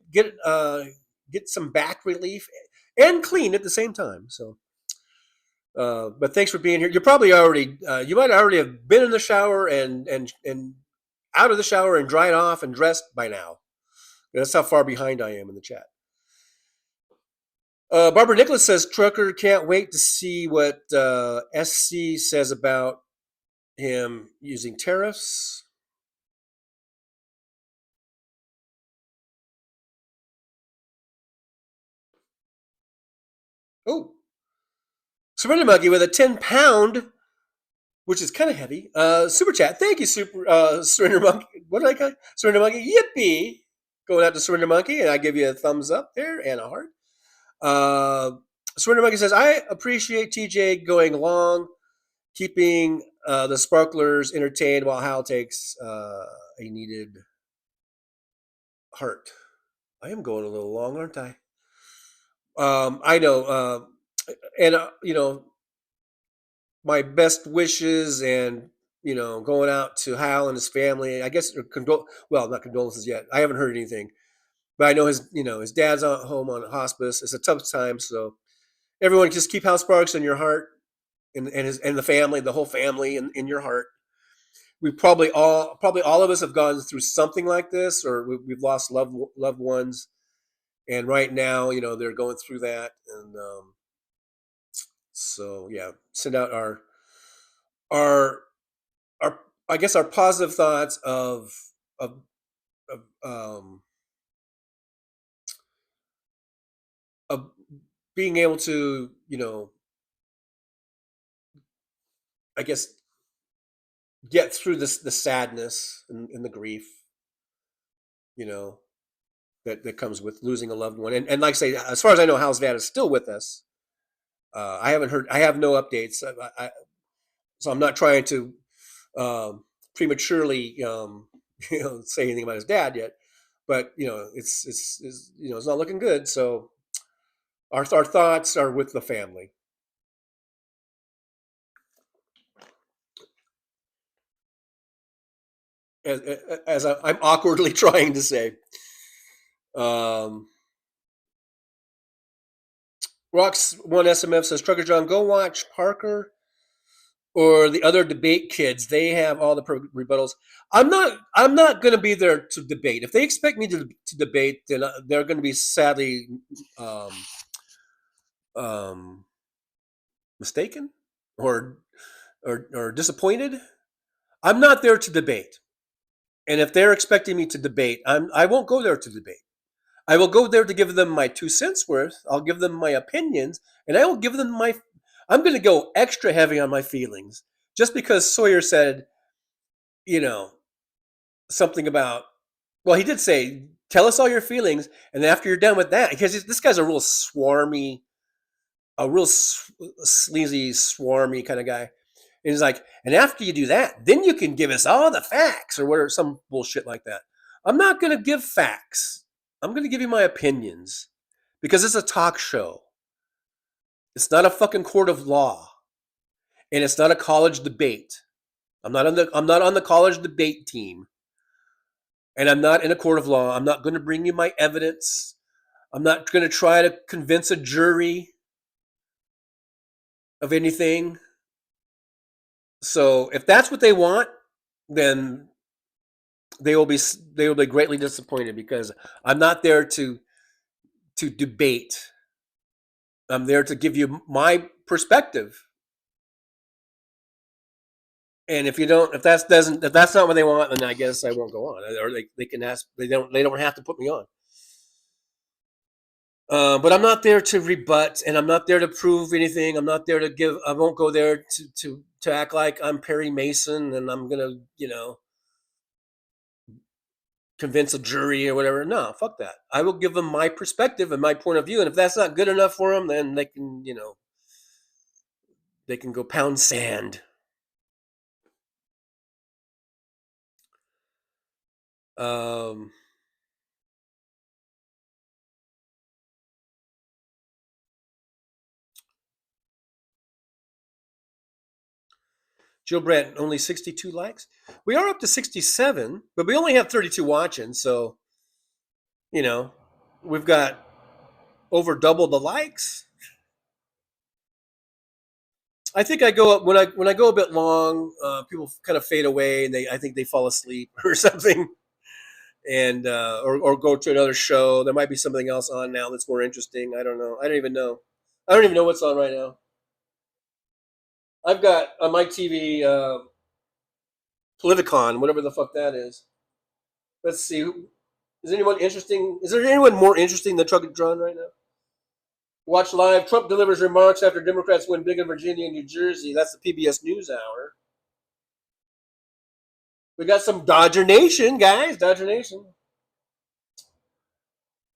some back relief and clean at the same time. So, but thanks for being here. You're probably already, you might already have been in the shower and out of the shower and dried off and dressed by now. That's how far behind I am in the chat. Barbara Nicholas says, Trucker can't wait to see what SC says about him using tariffs. Oh, Surrender Monkey with a 10-pound, which is kind of heavy, super chat. Thank you, Surrender Monkey. What did I call it? Surrender Monkey? Yippee! Going out to Surrender Monkey, and I give you a thumbs up there and a heart. Surrender Monkey says, I appreciate TJ going long, keeping the sparklers entertained while Hal takes a needed heart. I am going a little long, aren't I? I know, and my best wishes and going out to Hal and his family. I guess well, not condolences yet. I haven't heard anything, but I know his dad's at home on hospice. It's a tough time, so everyone just keep Hal Sparks in your heart and the family, the whole family in your heart. We probably all of us have gone through something like this, or we've lost loved ones, and right now they're going through that, and so yeah, send out our our I guess our positive thoughts of of of being able to I guess get through the sadness and the grief you know that comes with losing a loved one, and like I say, as far as I know, Hal's dad is still with us. I have no updates. So I'm not trying to prematurely say anything about his dad yet, but it's not looking good. So our thoughts are with the family. As I'm awkwardly trying to say. Rocks one SMF says, Trucker John, go watch Parker or the other debate kids. They have all the rebuttals. I'm not going to be there to debate. If they expect me to debate, then they're going to be sadly mistaken or disappointed. I'm not there to debate. And if they're expecting me to debate, I won't go there to debate. I will go there to give them my 2 cents worth. I'll give them my opinions, and I will give them I'm going to go extra heavy on my feelings just because Sawyer said, something about, well, he did say, tell us all your feelings, and after you're done with that, because this guy's a real sleazy, swarmy kind of guy. And he's like, and after you do that, then you can give us all the facts or whatever, some bullshit like that. I'm not going to give facts. I'm going to give you my opinions because it's a talk show. It's not a fucking court of law, and it's not a college debate. I'm not on the college debate team, and I'm not in a court of law. I'm not going to bring you my evidence. I'm not going to try to convince a jury of anything. So if that's what they want, then they will be greatly disappointed because I'm not there to debate. I'm there to give you my perspective. And if that's not what they want, then I guess I won't go on. Or they can ask. They don't have to put me on. But I'm not there to rebut, and I'm not there to prove anything. I'm not there to give. I won't go there to act like I'm Perry Mason and I'm gonna convince a jury or whatever. No, fuck that. I will give them my perspective and my point of view, and if that's not good enough for them, then they can go pound sand. Jill Brett, only 62 likes. We are up to 67, but we only have 32 watching, so we've got over double the likes. I think I go up when I go a bit long, people kind of fade away and I think they fall asleep or something, and or go to another show. There might be something else on now that's more interesting. I don't know. I don't even know what's on right now. I've got on my TV Politicon, whatever the fuck that is. Let's see. Is anyone interesting? Is there anyone more interesting than Trucker John right now? Watch live. Trump delivers remarks after Democrats win big in Virginia and New Jersey. That's the PBS NewsHour. We got some Dodger Nation, guys. Dodger Nation.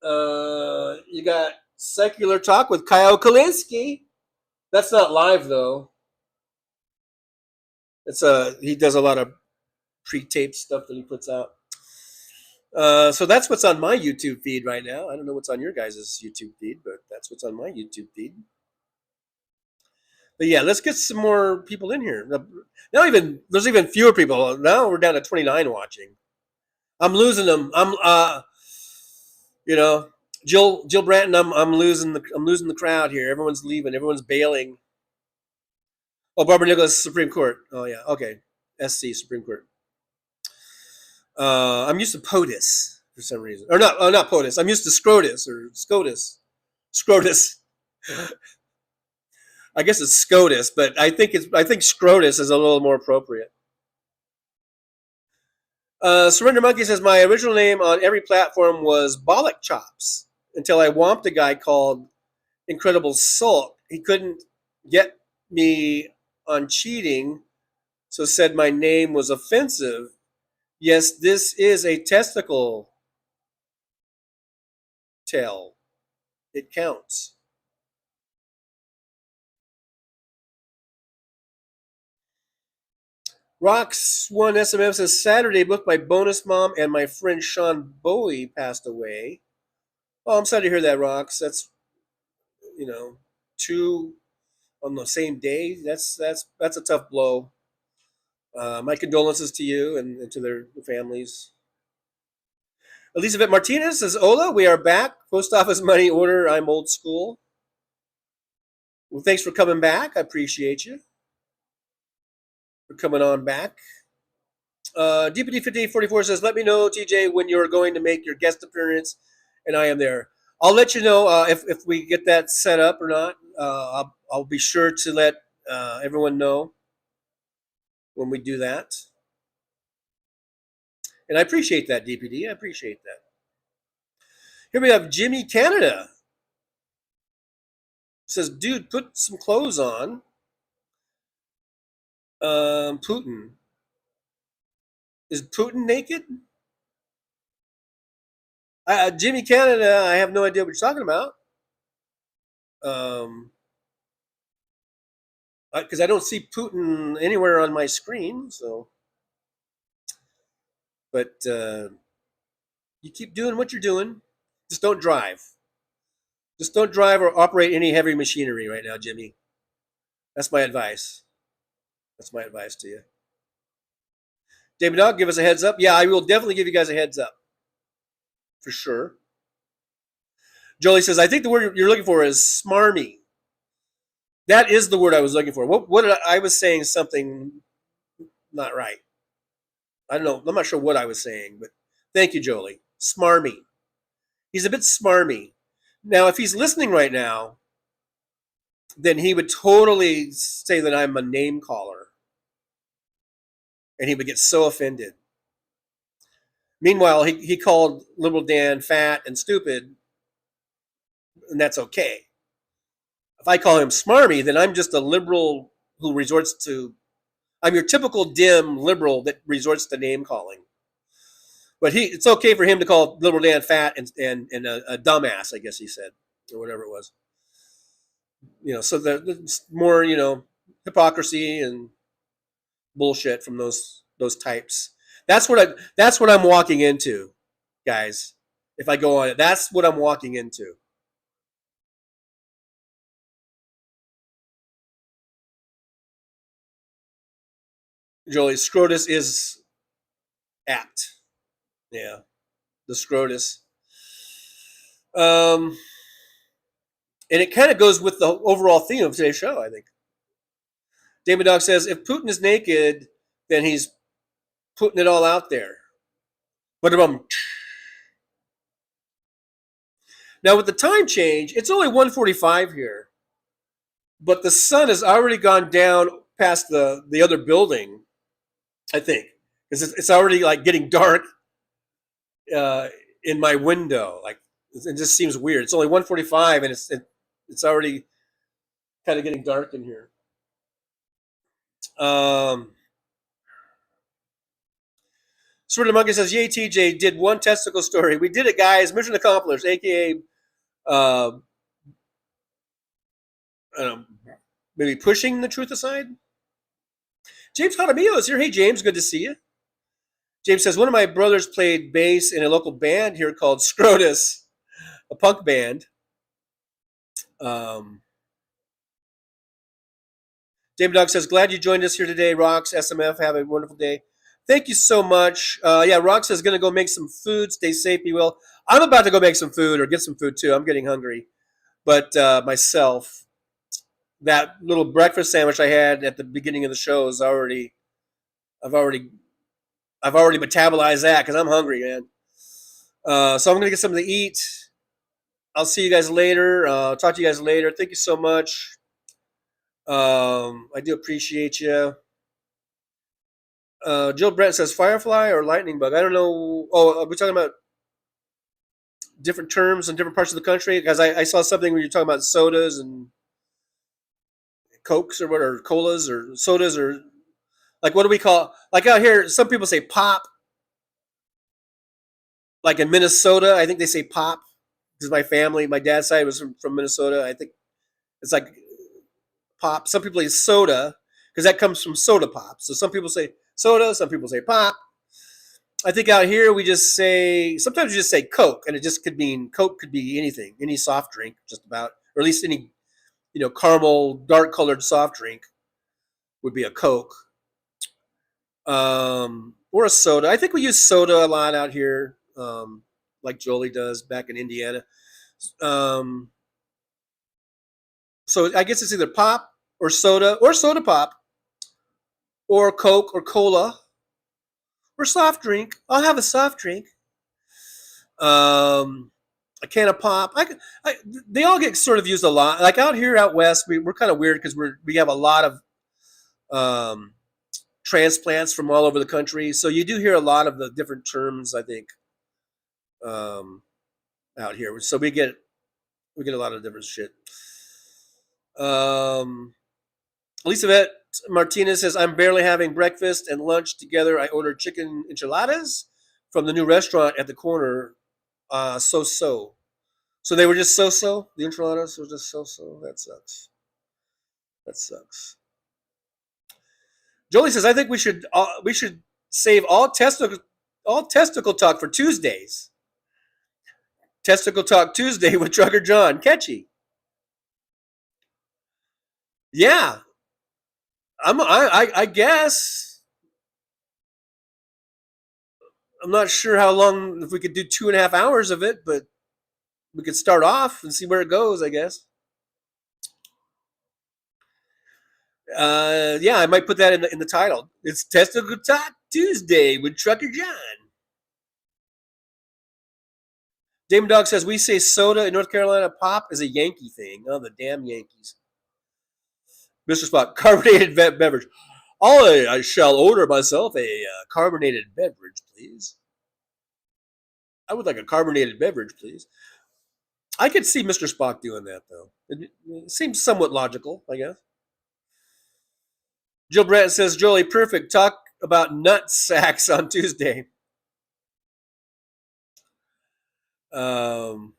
You got Secular Talk with Kyle Kalinske. That's not live though. It's he does a lot of pre-taped stuff that he puts out. So that's what's on my YouTube feed right now. I don't know what's on your guys' YouTube feed, but that's what's on my YouTube feed. But yeah, let's get some more people in here. Now there's even fewer people. Now we're down to 29 watching. I'm losing them. Jill Branton. I'm losing the crowd here. Everyone's leaving. Everyone's bailing. Oh, Barbara Nicholas, Supreme Court. Oh yeah, okay. SC Supreme Court. I'm used to POTUS for some reason, or not. Not POTUS. I'm used to SCOTUS or SCOTUS. SCOTUS. I guess it's SCOTUS, but I think SCROTUS is a little more appropriate. Surrender Monkey says my original name on every platform was Bollock Chops until I whomped a guy called Incredible Sulk. He couldn't get me on cheating, so said my name was offensive. Yes, this is a testicle tail. It counts. Rocks one SMF says Saturday both my bonus mom and my friend Sean Bowie passed away. Oh, I'm sorry to hear that, Rocks. That's two on the same day. That's a tough blow. My condolences to you and to their families. Elizabeth Martinez says, Hola, we are back. Post office money order. I'm old school. Well, thanks for coming back. I appreciate you for coming on back. DPD 5844 says, let me know, TJ, when you're going to make your guest appearance, and I am there. I'll let you know if we get that set up or not. I'll be sure to let everyone know when we do that. And I appreciate that, DPD. I appreciate that. Here we have Jimmy Canada. Says, dude, put some clothes on. Putin. Is Putin naked? Jimmy Canada, I have no idea what you're talking about. Because I don't see Putin anywhere on my screen, so. But you keep doing what you're doing. Just don't drive. Just don't drive or operate any heavy machinery right now, Jimmy. That's my advice. That's my advice to you. David Dog, give us a heads up. Yeah, I will definitely give you guys a heads up. For sure. Jolie says, I think the word you're looking for is smarmy. That is the word I was looking for. What I was saying something not right. I don't know. I'm not sure what I was saying, but thank you, Jolie. Smarmy. He's a bit smarmy. Now, if he's listening right now, then he would totally say that I'm a name caller. And he would get so offended. Meanwhile, he called Liberal Dan fat and stupid, and that's okay. If I call him smarmy, then I'm just a liberal who resorts to, I'm your typical dim liberal that resorts to name calling. But it's okay for him to call Liberal Dan fat and a dumbass, I guess he said, or whatever it was. So there's more, hypocrisy and bullshit from those types. That's what I'm walking into, guys. If I go on it, that's what I'm walking into. Jolie, Scrotus is apt. Yeah, the Scrotus. And it kind of goes with the overall theme of today's show, I think. David Dog says, if Putin is naked, then he's putting it all out there. But now with the time change, it's only 1:45 here. But the sun has already gone down past the other building, I think. Because it's already like getting dark in my window. Like it just seems weird. It's only 1:45 and it's already kind of getting dark in here. Sort of Monkey says, yay, TJ, did one testicle story. We did it, guys. Mission accomplished, a.k.a. Maybe pushing the truth aside. James Jaramillo is here. Hey, James, good to see you. James says, one of my brothers played bass in a local band here called Scrotus, a punk band. David Dog says, glad you joined us here today, Rox, SMF. Have a wonderful day. Thank you so much. Yeah, Rox is going to go make some food. Stay safe, be well. I'm about to go make some food or get some food too. I'm getting hungry. But myself, that little breakfast sandwich I had at the beginning of the show is I've already metabolized that because I'm hungry, man. So I'm going to get something to eat. I'll see you guys later. Talk to you guys later. Thank you so much. I do appreciate you. Jill Brent says firefly or lightning bug. I don't know. Oh, are we talking about different terms in different parts of the country? Because I saw something where you're talking about sodas and Cokes or what, or colas or sodas, or like, what do we call, like out here, some people say pop. Like in Minnesota, I think they say pop because my dad's side was from Minnesota. I think it's like pop. Some people say soda because that comes from soda pop. So some people say soda, some people say pop. I think out here sometimes we just say Coke, and it just could mean Coke could be anything, any soft drink, just about, or at least any, caramel, dark colored soft drink would be a Coke. Or a soda. I think we use soda a lot out here, like Jolie does back in Indiana. So I guess it's either pop or soda pop or Coke or cola or soft drink. I'll have a soft drink. A can of pop. They all get sort of used a lot. Like out here out west, we're kind of weird because we have a lot of transplants from all over the country. So you do hear a lot of the different terms, I think, out here. So we get a lot of different shit. Elizabeth Martinez says, I'm barely having breakfast and lunch together. I ordered chicken enchiladas from the new restaurant at the corner. So they were just so. The enchiladas were just so. That sucks. Jolie says, I think we should save all testicle talk for Tuesdays. Testicle Talk Tuesday with Trucker John. Catchy. Yeah. I guess. I'm not sure how long, if we could do 2.5 hours of it, but we could start off and see where it goes, I guess. Yeah, I might put that in the title. It's Testicle Talk Tuesday with Trucker John. Damon Dog says, we say soda in North Carolina. Pop is a Yankee thing. Oh, the damn Yankees. Mr. Spock, carbonated beverage. I shall order myself a carbonated beverage, please. I would like a carbonated beverage, please. I could see Mr. Spock doing that, though. It seems somewhat logical, I guess. Jill Brandt says, Jolie, perfect. Talk about nut sacks on Tuesday. Karen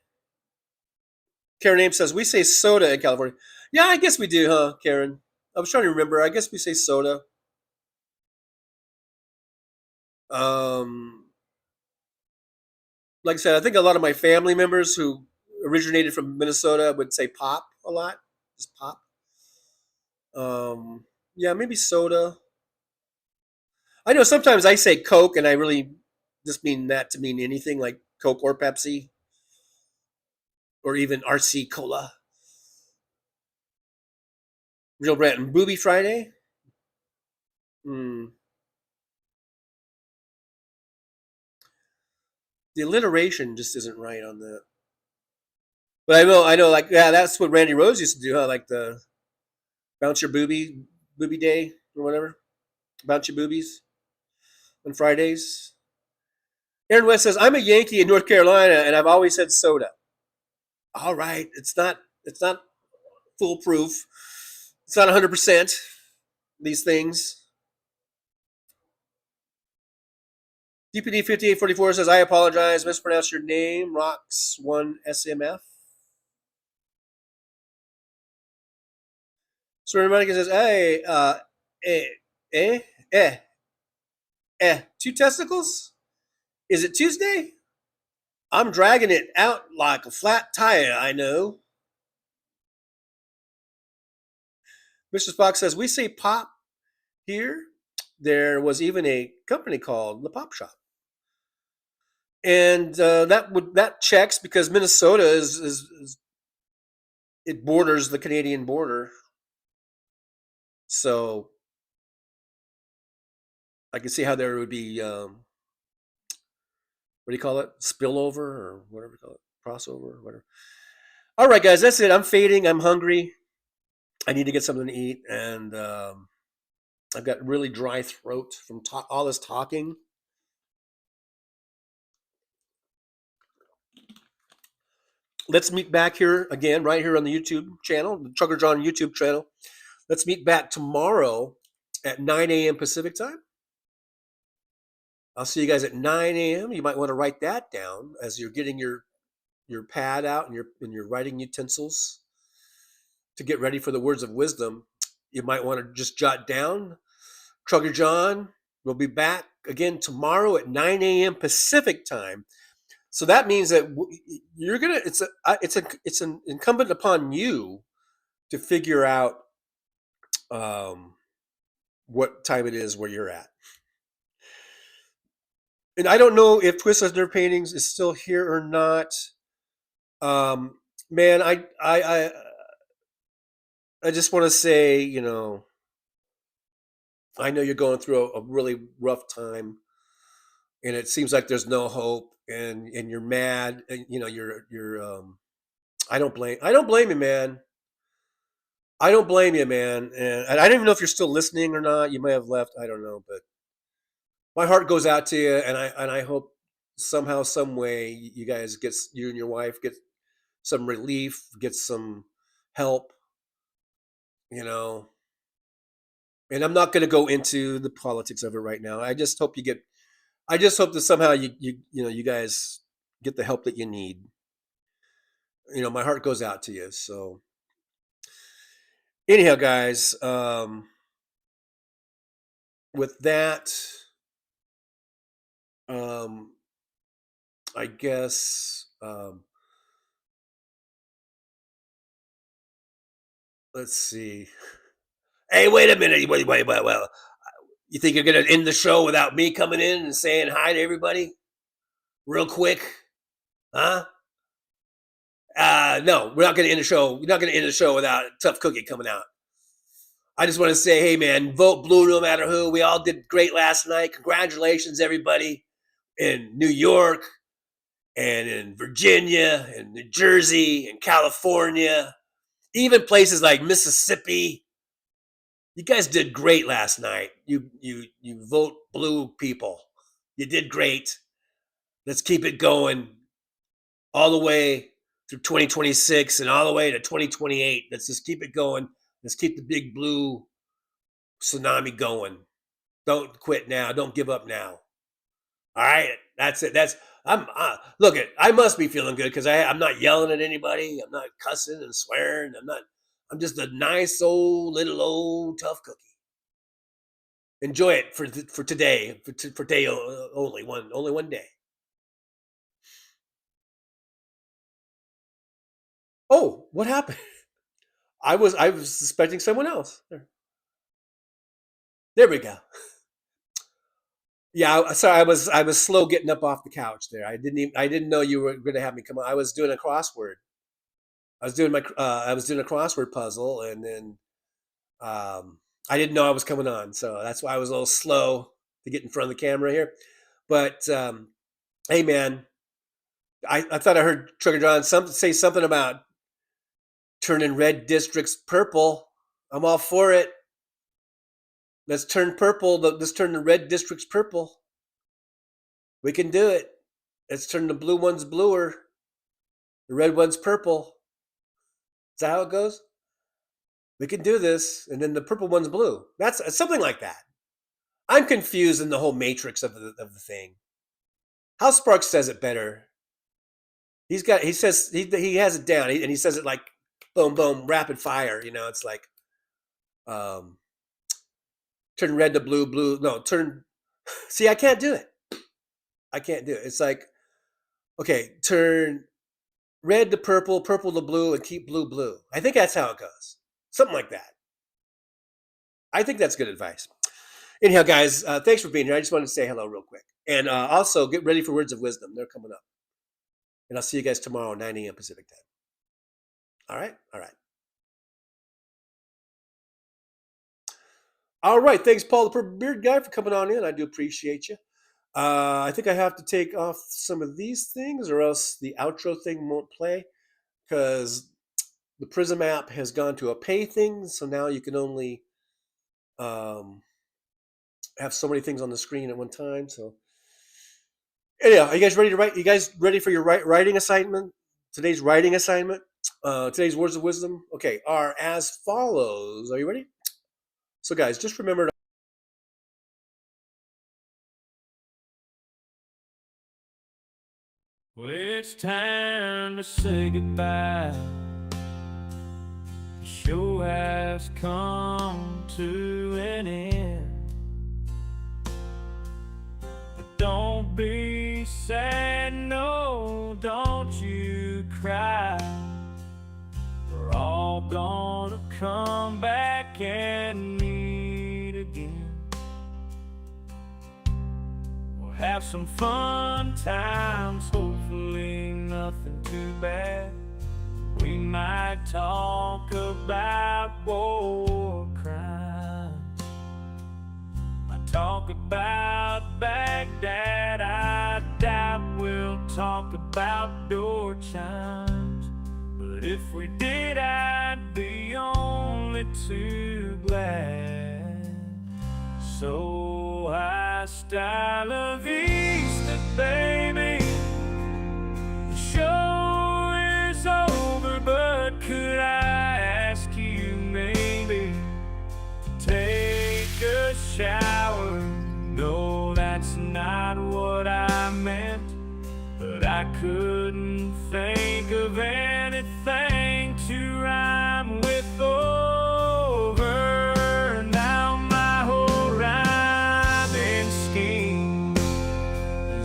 Ames says, we say soda in California. Yeah, I guess we do, huh, Karen? I was trying to remember. I guess we say soda. Like I said, I think a lot of my family members who originated from Minnesota would say pop a lot. Just pop. Yeah, maybe soda. I know sometimes I say Coke, and I really just mean that to mean anything like Coke or Pepsi or even RC Cola. Real Branton, Booby Friday? The alliteration just isn't right on that. But I know, like, yeah, that's what Randy Rose used to do, huh? Like the bounce your booby day or whatever. Bounce your boobies on Fridays. Aaron West says, I'm a Yankee in North Carolina, and I've always said soda. All right, it's not foolproof. It's not 100%. These things. DPD 5844 says, I apologize, mispronounced your name. Rox1SMF. So Monica says, hey, 2 testicles? Is it Tuesday? I'm dragging it out like a flat tire, I know. Mr. Spock says, we say pop here. There was even a company called the Pop Shop. And that checks because Minnesota is it borders the Canadian border. So I can see how there would be what do you call it? Spillover or whatever you call it, crossover or whatever. All right, guys, that's it. I'm fading. I'm hungry. I need to get something to eat, and I've got really dry throat from all this talking. Let's meet back here again, right here on the YouTube channel, the Trucker John YouTube channel. Let's meet back tomorrow at 9 a.m. Pacific time. I'll see you guys at 9 a.m. You might want to write that down as you're getting your pad out and your writing utensils to get ready for the words of wisdom. You might want to just jot down. Trucker John will be back again tomorrow at 9 a.m. Pacific time. So that means that you're gonna. It's an incumbent upon you to figure out what time it is where you're at. And I don't know if Twisted Nerve Paintings is still here or not. Man, I just want to say, I know you're going through a really rough time, and it seems like there's no hope, and you're mad, and you're I don't blame you, man. I don't blame you, man. And I don't even know if you're still listening or not. You may have left. I don't know, but my heart goes out to you, and I hope somehow, some way, you and your wife get some relief, get some help, And I'm not going to go into the politics of it right now. I just hope that somehow you guys get the help that you need. My heart goes out to you. So anyhow, guys, with that, I guess, let's see. Hey, wait a minute. Wait. Well, you think you're going to end the show without me coming in and saying hi to everybody real quick? Huh? No, we're not going to end the show. We're not going to end the show without Tough Cookie coming out. I just want to say, hey, man, vote blue no matter who. We all did great last night. Congratulations, everybody in New York and in Virginia and New Jersey and California, even places like Mississippi. You guys did great last night. You vote blue people. You did great. Let's keep it going all the way through 2026 and all the way to 2028. Let's just keep it going. Let's keep the big blue tsunami going. Don't quit now. Don't give up now. All right, that's it. Look it. I must be feeling good because I'm not yelling at anybody. I'm not cussing and swearing. I'm just a nice little old tough cookie. Enjoy it for today. For day only one day. Oh, what happened? I was suspecting someone else. There we go. Yeah, sorry, I was slow getting up off the couch there. I didn't know you were going to have me come on. I was doing a crossword. I was doing a crossword puzzle, and then I didn't know I was coming on, so that's why I was a little slow to get in front of the camera here. But hey, man, I thought I heard Trucker John say something about turning red districts purple. I'm all for it. Let's turn purple. Let's turn the red districts purple. We can do it. Let's turn the blue ones bluer, the red ones purple. Is that how it goes? We can do this, and then the purple one's blue. That's something like that. I'm confused in the whole matrix of the thing. Hal Sparks says it better. He has it down, and he says it like boom, boom, rapid fire. It's like turn red to blue, blue. No, turn See, I can't do it. I can't do it. It's like, okay, turn red to purple, purple to blue, and keep blue blue. I think that's how it goes. Something like that. I think that's good advice. Anyhow, guys, thanks for being here. I just wanted to say hello real quick. And also, get ready for Words of Wisdom. They're coming up. And I'll see you guys tomorrow, 9 a.m. Pacific time. All right? All right. All right. Thanks, Paul the Purple Beard Guy, for coming on in. I do appreciate you. I think I have to take off some of these things or else the outro thing won't play because the Prism app has gone to a pay thing. So now you can only have so many things on the screen at one time. So anyhow, are you guys ready to write? You guys ready for your writing assignment? Today's writing assignment? Today's Words of Wisdom, okay, are as follows. Are you ready? So guys, just remember to Well, it's time to say goodbye. The show has come to an end. But don't be sad, no, don't you cry. We're all gonna come back and meet again. Have some fun times, hopefully nothing too bad. We might talk about war crimes, might talk about Baghdad. I doubt we'll talk about door chimes, but if we did, I'd be only too glad. So hasta la vista, baby. The show is over, but could I ask you maybe to take a shower? No, that's not what I meant, but I couldn't think of anything to rhyme with over.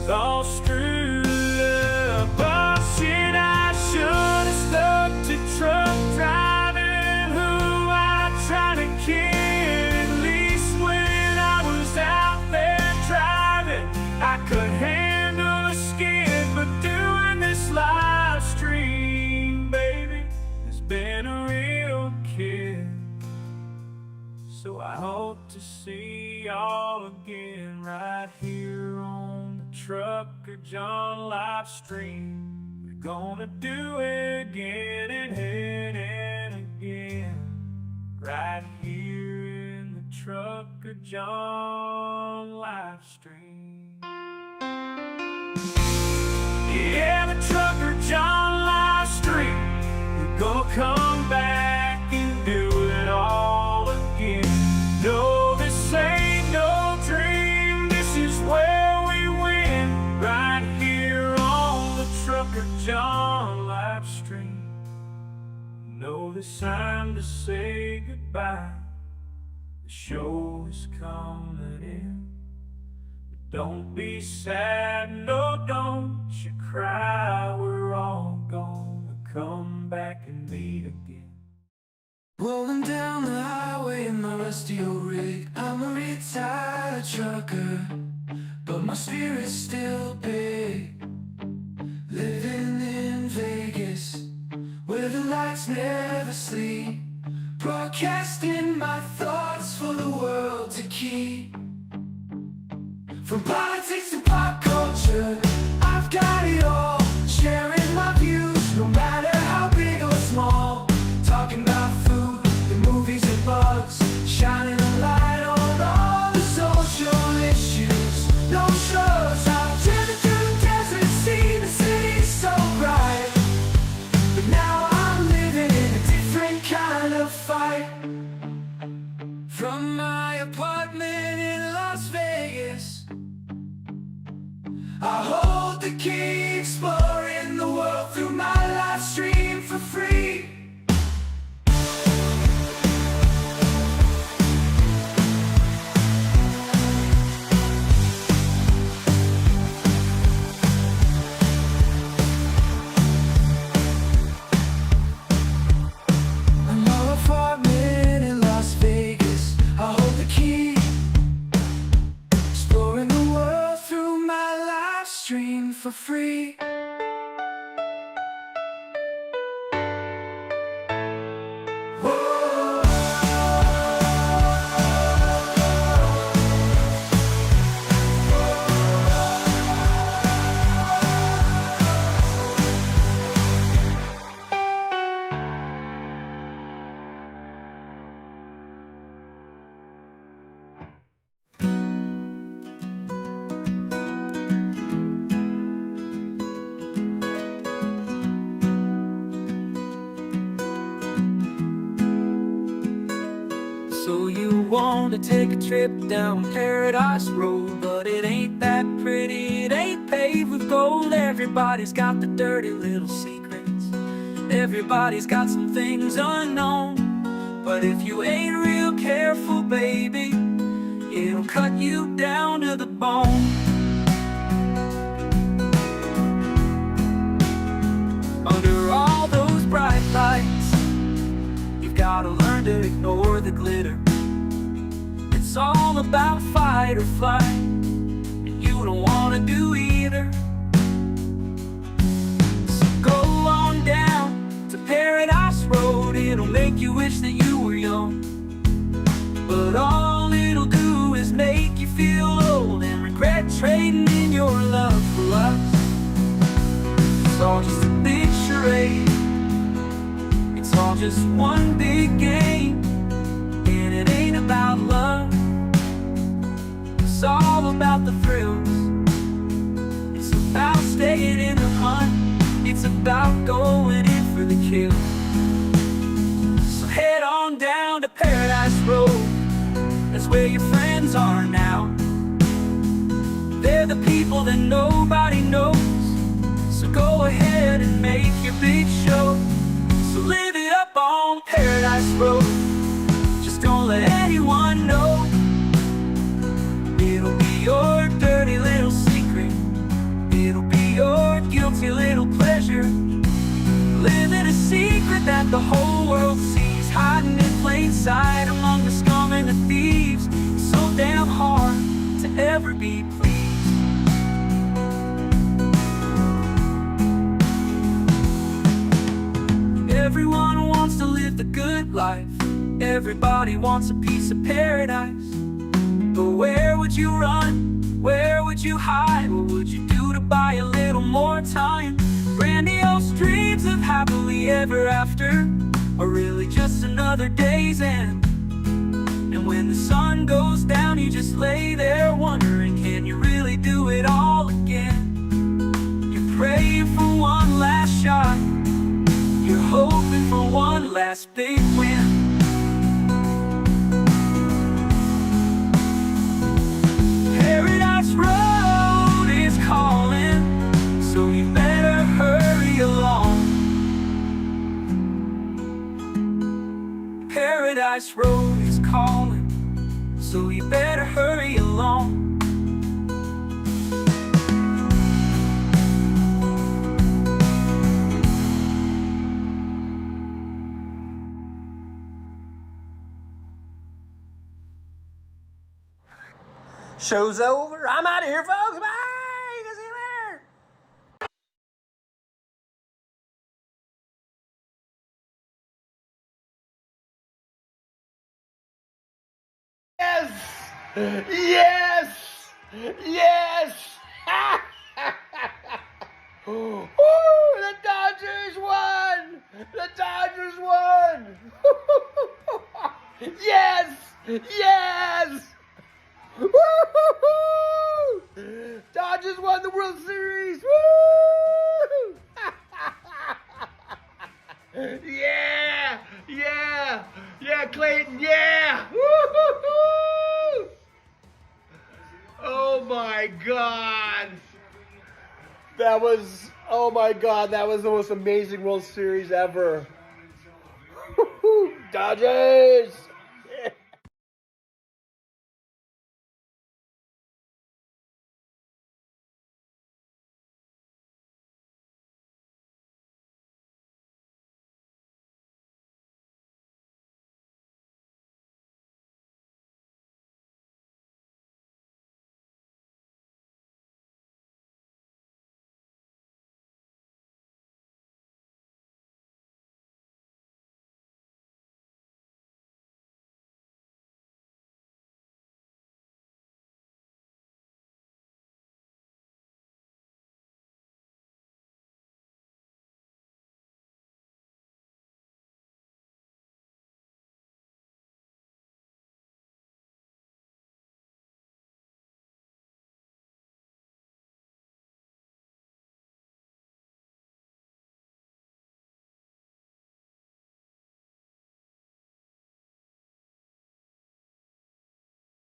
All screwed up. Oh shit, I should have stuck to truck driving, who I tried to kid. At least when I was out there driving, I could handle a skid. But doing this live stream, baby, has been a real kid. So I hope to see y'all again right here on Trucker John Livestream. We're gonna do it again and again, right here in the Trucker John Livestream. Yeah, the Trucker John Livestream. We're gonna come back and do it all again. No, this ain't no dream. This is where right here on the Trucker John Livestream. No, it's time to say goodbye. The show is coming in. But don't be sad, no, don't you cry. We're all gonna come back and meet again. Rolling down the highway in my rusty old rig. I'm a retired trucker, but my spirit's still big. Living in Vegas, where the lights never sleep. Broadcasting my thoughts for the world to keep. From politics to pop culture, I've got it all. Sharing my views, no matter how big or small. Talking about food, the movies and bugs. Shining a light on all the social issues. No shows, I've driven through the desert, seen the city so bright. But now I'm living in a different kind of fight. From my apartment in Las Vegas, I hold the key, exploring the world through my live stream for free. free. So you want to take a trip down Paradise Road, but it ain't that pretty, it ain't paved with gold. Everybody's got the dirty little secrets, everybody's got some things unknown. But if you ain't real careful, baby, it'll cut you down to the bone. Under all those bright lights, you've gotta learn to ignore the glitter. It's all about fight or flight, and you don't wanna do either. So go on down to Paradise Road, it'll make you wish that you were young. But all it'll do is make you feel old and regret trading in your love for lust. It's all just a big charade, it's all just one big game, and it ain't about love. It's all about the thrills, it's about staying in the hunt, it's about going in for the kill. So head on down to Paradise Road, that's where your friends are now. They're the people that nobody knows. So go ahead and make your big show. So live it up on Paradise Road, just don't let anyone know. It'll be your dirty little secret, it'll be your guilty little pleasure. Living a secret that the whole world sees, hiding in plain sight among the scum and the thieves. It's so damn hard to ever be pleased. Everyone wants to live the good life, everybody wants a piece of paradise. But where would you run? Where would you hide? What would you do to buy a little more time? Grandiose dreams of happily ever after are really just another day's end. And when the sun goes down, you just lay there wondering, can you really do it all again? You're praying for one last shot, you're hoping for one last big win. Paradise Road is calling, so you better hurry along. Paradise Road is calling, so you better hurry along. Show's over. I'm out of here, folks. Bye. See you later. Yes! Yes! Yes! Woo! The Dodgers won! The Dodgers won! Yes! Yes! Woo-hoo-hoo! Dodgers won the World Series! Woo! Yeah! Yeah! Yeah, Clayton, yeah! Woo-hoo-hoo! Oh my God! That was, oh my God, that was the most amazing World Series ever. Dodgers!